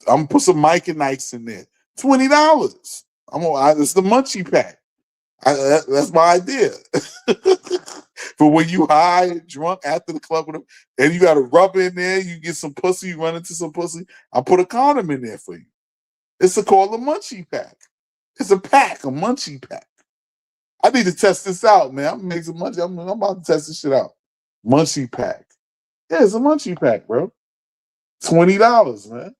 I'm gonna put some Mike and Ikes in there. $20. It's the munchie pack. That's my idea. For when you high and drunk after the club with them, and you got a rub in there, you get some pussy, you run into some pussy. I'll put a condom in there for you. It's called a munchie pack. It's a pack, a munchie pack. I need to test this out, man. I'm gonna make some munchie. I'm about to test this shit out. Munchie pack. Yeah, it's a munchie pack, bro. $20, man.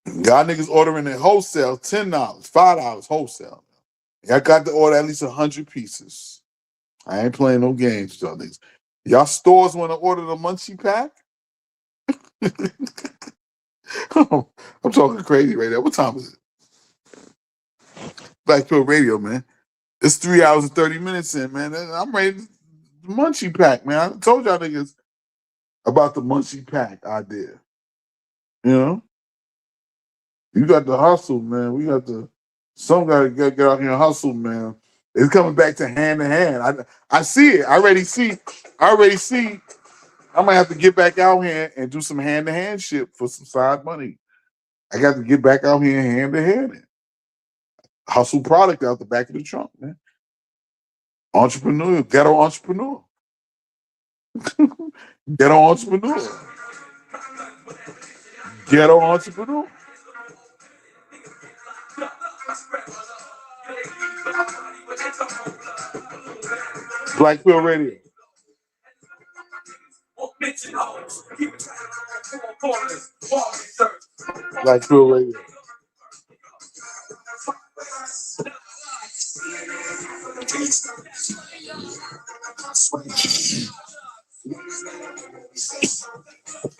Y'all niggas ordering it wholesale, $10, $5 wholesale. Y'all got to order at least 100 pieces. I ain't playing no games with y'all niggas. Y'all stores want to order the munchie pack? I'm talking crazy right now. What time is it? Black Pill Radio, man. It's 3 hours and 30 minutes in, man. I'm ready to munchie pack, man. I told y'all niggas about the munchie pack idea. You know? You got the hustle, man. We got the some gotta get out here and hustle, man. It's coming back to hand. I see it. I already see. I might have to get back out here and do some hand shit for some side money. I got to get back out here hand to hand. Hustle product out the back of the trunk, man. Entrepreneur, ghetto entrepreneur. Ghetto entrepreneur. Ghetto entrepreneur. Black Pill Radio. Black Pill Radio.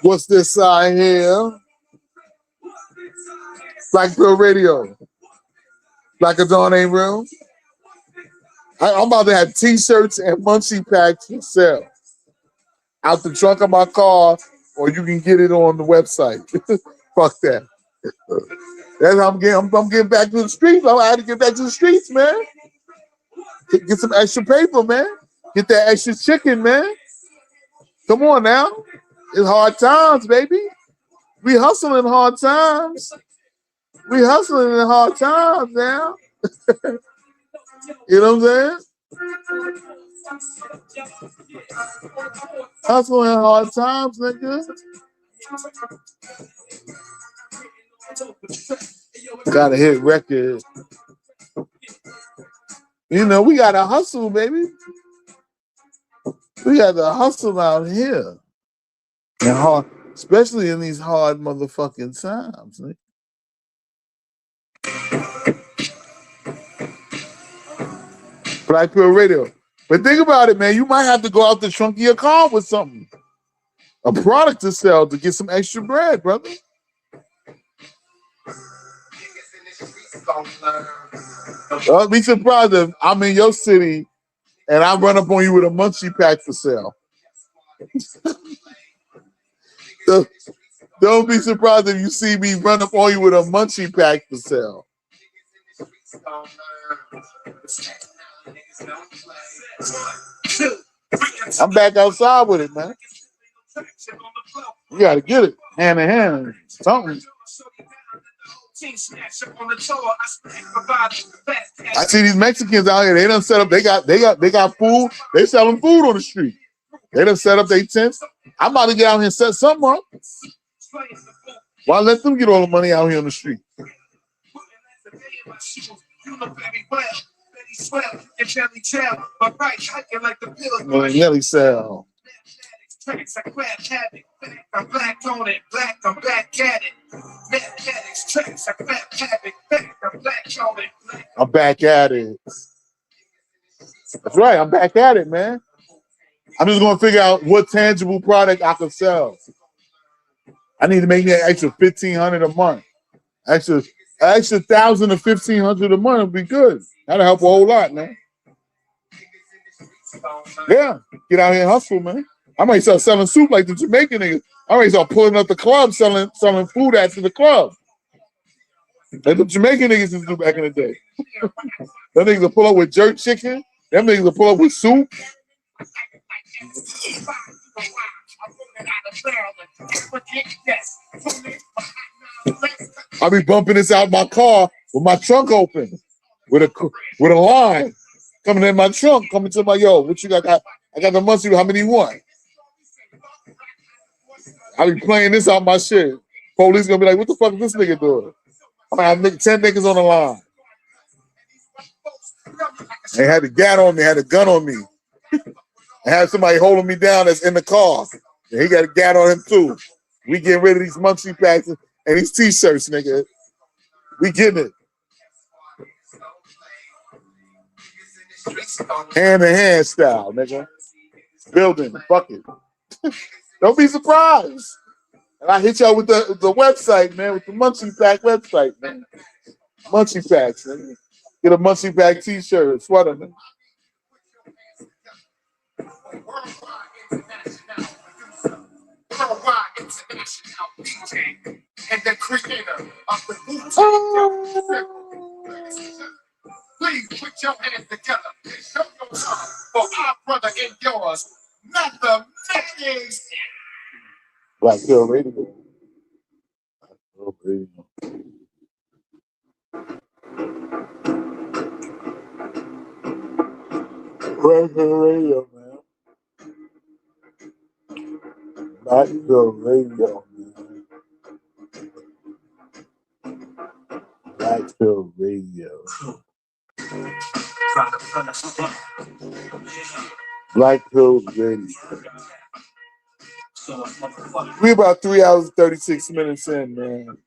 What's this side here? Black Pill Radio. Black or Dawn ain't real. I'm about to have t-shirts and munchie packs for sale. Out the trunk of my car, or you can get it on the website. Fuck that. That's how I'm getting back to the streets. I had to get back to the streets, man. Get some extra paper, man. Get that extra chicken, man. Come on now. It's hard times, baby. We hustling hard times. We hustling in hard times now. You know what I'm saying? Hustling in hard times, nigga. Got a hit record. You know, we got to hustle, baby. We got to hustle out here. And hard, especially in these hard motherfucking times, nigga. Black Pill Radio. But think about it, man. You might have to go out the trunk of your car with something. A product to sell to get some extra bread, brother. Don't be surprised if I'm in your city and I run up on you with a munchie pack for sale. Don't be surprised if you see me run up on you with a munchie pack for sale. I'm back outside with it, man. You gotta get it hand in hand. Something. I see these Mexicans out here. They done set up. They got food. They selling food on the street. They done set up their tents. I'm about to get out here and set something up. Why let them get all the money out here on the street? Yelly sell. tracks, I grab habit. Back, I'm black on it, black, I'm back at it. Mathematics tracks, I grab habit. Back, I'm black on it, black. I'm back at it. That's right. I'm back at it, man. I'm just gonna figure out what tangible product I can sell. I need to make me an extra $1,500 a month. Extra 1,000 to 1,500 a month would be good. That'll help a whole lot, man. Yeah, get out here and hustle, man. I might start selling soup like the Jamaican niggas. I might start pulling up the club, selling food after the club. Like the Jamaican niggas used to do back in the day. Them niggas will pull up with jerk chicken. Them niggas will pull up with soup. I be bumping this out my car with my trunk open, with a line coming in my trunk, coming to my what you got? I got the musty. How many you want? I be playing this out my shit. Police gonna be like, what the fuck is this nigga doing? I'm gonna have 10 niggas on the line. They had the gat on me, had a gun on me. I had somebody holding me down that's in the car. And he got a gat on him too. We getting rid of these munchie packs and these t-shirts, nigga. We getting it. Hand in hand style, nigga. Building, fuck it. Don't be surprised. And I hit y'all with the website, man, with the Munchie Pack website, man. Munchie Packs, man. Get a Munchie Pack t-shirt, a sweater, man. Worldwide international DJ and the creator of the Wu-Tang. Please put your hands together and show your love for our brother and yours, Mathematics. Black Hill Radio. Black Hill Radio. Black Hill Radio, man. Black Hill Radio, man. Black Hill Radio. Black Hill Radio. We about 3 hours and 36 minutes in, man.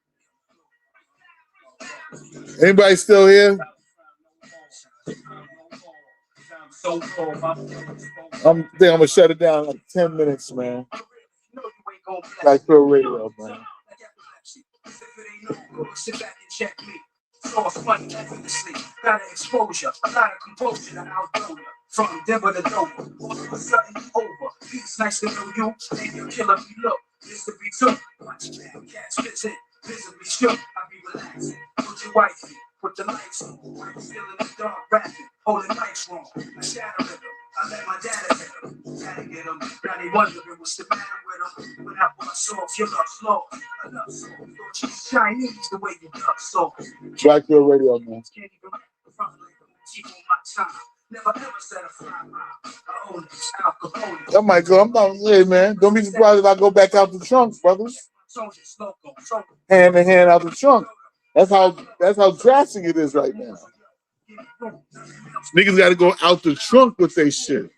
Anybody still here? I'm gonna shut it down in like 10 minutes, man. Black Hill Radio, man. Sit back and check me. Source money effortlessly. Got an exposure, a lot of composure to outdo ya. From Denver to Dover, all of a sudden you over. It's nice to know you, and you killer me look. This to be true. Watch bad cats listen, visibly shook. I be relaxing. Put your wifey, put the lights on. I'm still in the dark rapping, holding mics wrong. I shatter them. I let my dad hit him. Daddy get him. Now they wondering what's the matter with him. When I saw if you love slow. I love slow. Thought you Chinese the way you love so. Black Hill Radio, man. Can't even front like keep on my time. Never ever said a fly mile. I own this Al Capone. I might go. I'm not hey, man. Don't be surprised if I go back out the trunk, brothers. Hand in hand out the trunk. That's how drastic it is right now. Niggas got to go out the trunk with their shit.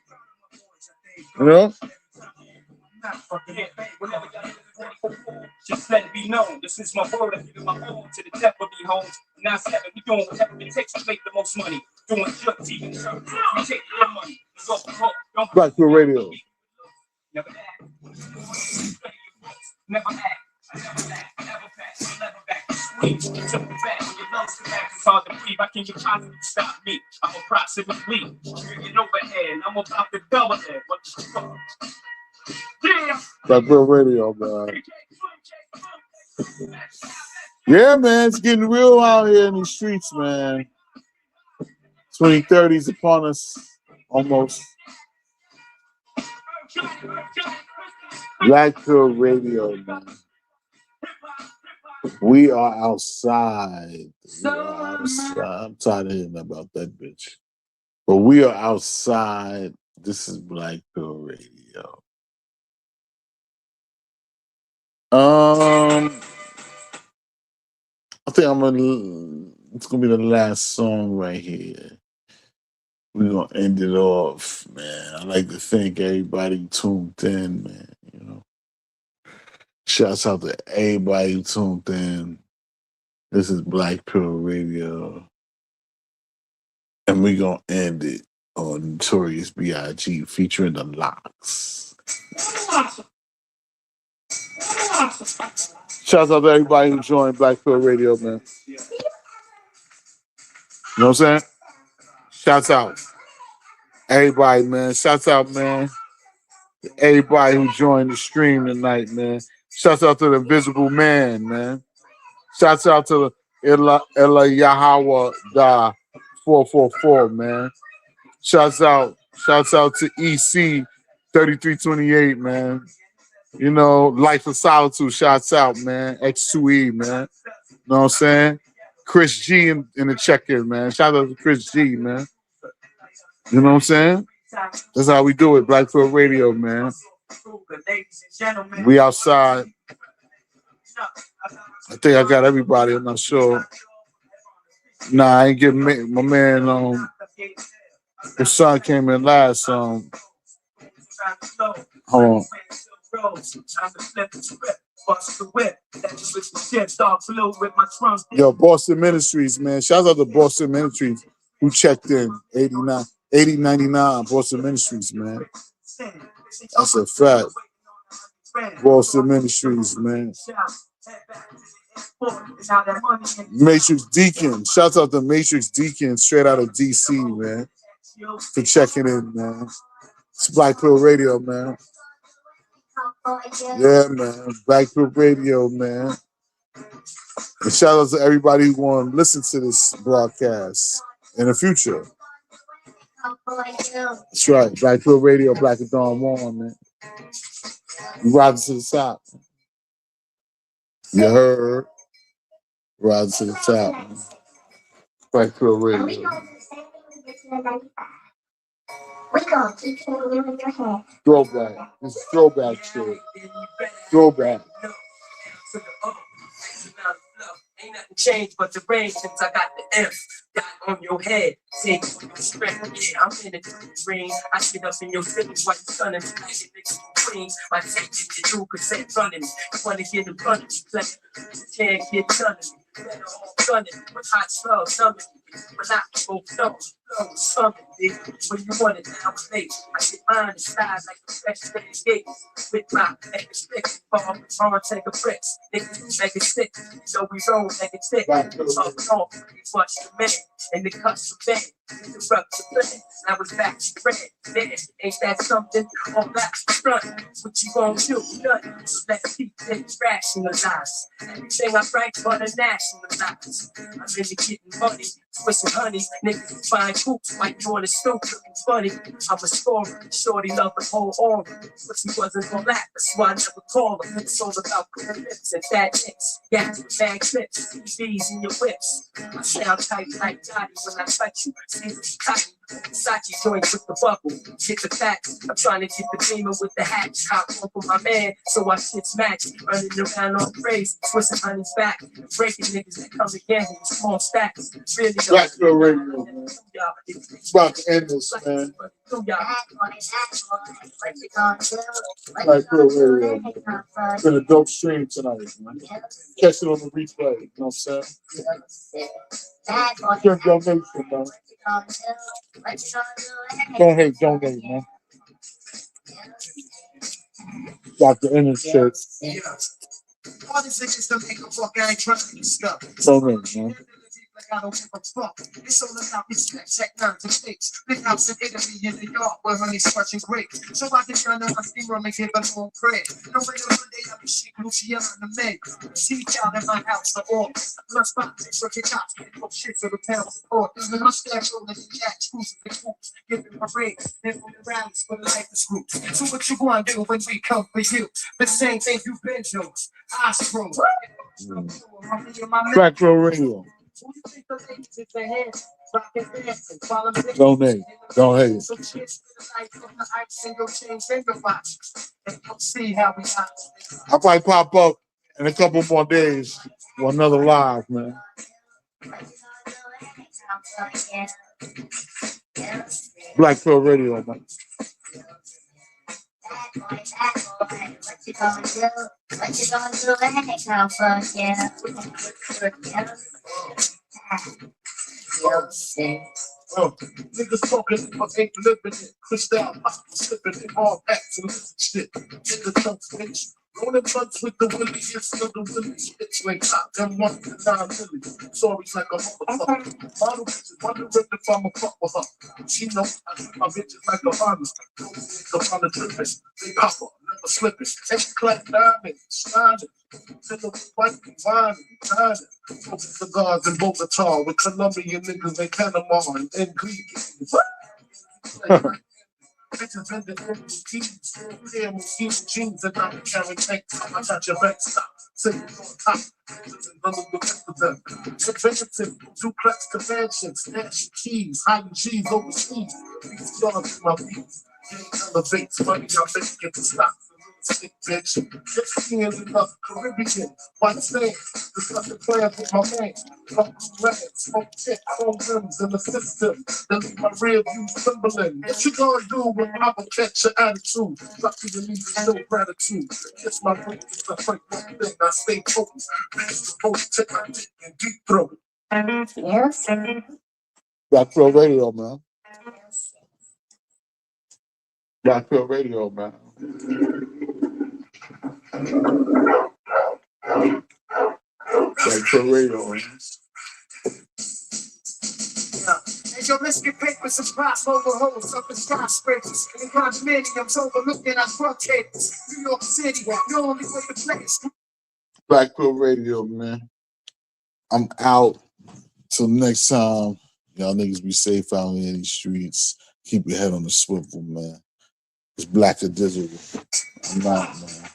You know? Just let it be known. This is my word. I give my own to the death of me homes. Now 7, we doing whatever it takes to make the most money. Doing drugs, even service. We take your money. It's off the hook. Don't Black Hill Radio. Never act. Never act. I never act. Never pass. Never back. Squeeze. Took me back. When your lungs come back, it's hard to breathe. I can't get possibly stop me. I'm approximately bringing overhead. I'm about to double it. What the fuck? Yeah. Black Hill Radio, man. Yeah, man, it's getting real out here in the streets, man. 2030's upon us, almost. Black Hill Radio, man. We are outside. I'm tired of hearing about that bitch. But we are outside. This is Black Hill Radio. I think it's gonna be the last song right here. we're gonna end it off, man. I'd like to thank everybody who tuned in, man. You know. Shouts out to everybody who tuned in. This is Black Pill Radio. And we're gonna end it on Notorious B.I.G. featuring the Locks. Shouts out to everybody who joined Black Pill Radio, man. You know what I'm saying? Shouts out. Everybody, man. Shouts out, man. Everybody who joined the stream tonight, man. Shouts out to the Invisible Man, man. Shouts out to Ella Yahweh Da 444, man. Shouts out to EC 3328, man. You know, Life of Solitude, shouts out, man. X2E, man. You know what I'm saying? Chris G in the check-in, man. Shout out to Chris G, man. You know what I'm saying? That's how we do it, Black Pill Radio, man. We outside. I think I got everybody, I'm not sure. Nah, I ain't getting my man, his son came in last, hold on. Yo, Boston Ministries, man. Shout out to Boston Ministries who checked in 8099 Boston Ministries, man. That's a fact. Boston Ministries, man. Matrix Deacon. Shout out to Matrix Deacon straight out of DC, man. For checking in, man. It's Black Pill Radio, man. Yeah, man. Black Pill Radio, man. And shout out to everybody who want to listen to this broadcast in the future. That's right. Black Pill Radio, Black and Dawn Warren, man. We riding to the top. You heard? Riding to the top, man. Black Pill Radio. We gonna keep hitting you in your head. Throwback. It's throwback shit. Throwback. Ain't nothing changed but the rain since I got the F. Got on your head, take on your strength. Yeah, I'm in the green. I sit up in your city while you sunning me. I get niggas from Queens. My tape is you cassette running me. You wanna get in front of me, play. You can't get none of me. Better off gunning me with hot slugs, summoning me. But not both thumbs. Something, bitch. When you want it now, it's late. I get mine and slide like a fresh gates. With my expected fall, on take a bricks. Niggas make it stick. So we roll, make it stick. Up and off, we watch the minute. And the cuts of bed. Interrupt the minute. I was back to bread. Then, ain't that something? All back to front. What you gonna do? Nothing. So let's keep things rationalized. Everything I write for the nationalized. I'm into getting money, twisting honey. Niggas find coops like you on the stoop looking funny. I'm a scorer. Shorty love the whole aura. But she wasn't gonna laugh. That's why I never call her. It's all about good lips and fat nicks. Gas with bag clips. TVs in your whips. I sound tight like Dottie when I touch you. Seasons tight. Versace joints with the bubble. Get the facts. I'm trying to get the beamer with the hatch. Hot one for my man. So I shit's match. Running around on crazy. Twisting honey's back. Breaking niggas that come again in small stacks. Really Black Pill Radio, man. It's about to end this, man. Black Pill Radio. It's been a dope stream tonight, man. Catch it on the replay, you know what I'm saying? Share donation, man. Don't hate, donate, man. Dr. Inner shit. All these niggas to make a fuck, I ain't trying to get stuck. Donate, man. I don't give a fuck. It's all about respect, check nerves and stakes. Big house in Italy in New York where honey's crushing grapes. So I can turn on my steamer and give a little prayer. No way to Monday I'll be chic, Luciana and the Meg. See child in my house, the office. Plus boxes, crooked cops, getting no shit for the pound support. My staff rolling the catch, cruising the coops, giving my rates. Then from the rallies for the life is groups. So what you gonna do when we come for you? The same thing you've been doing. I screw. Black Pill Radio. Donate. Don't hate. I'll probably pop up in a couple more days for another live, man. Black Pearl Radio, man. What you gonna do? What you gonna do? Anyhow, fuck yeah. Niggas talking, but ain't living it. Crystal, slipping in all acts and shit. Niggas don't snitch. Rolling blunts with the williest of the willies. It's like hot and 1 to 9 million. Sorry, like a motherfucker. Model bitches wondering if I'm a fuck with her. She know I treat my bitches like a Honda. Nigga on the trippers. They pop her, never slipping. X-Clack diamond, shining. Till the white divine, shining. Smoking cigars in Bogota with Colombian niggas in Panama and Greece. Bitches in the keys, clear with jeans and I'm carrying tanks. I got your back stop, sitting on top. Bitches and running the rest of them. Advancing, duplex convention, snatch keys, hiding cheese overseas. These dogs in my beats. Elevates money, I think get to stop. Sick bitch, 16 is enough, Caribbean, white sand, discussing plans with my man, fuck red, smoke tip, chrome rims in the system, then leave my rear view stumbling. What you gonna do when I will catch your attitude? Lucky to need to show gratitude. Kiss my ring, it's a freak one thing, I stay focused. Bitch, supposed to take my dick and deep throat. Yes. Black Pearl Radio, man. Black Pearl Radio, man. Black Pearl Radio, man. As your biscuit papers and props over holes up in skyscrapers and condominiums overlooking our front tables. New York City, the only way to place. Black Pearl Radio, man. I'm out. Till next time. Y'all niggas be safe out here in these streets. Keep your head on the swivel, man. It's Black or Digital. I'm out, man.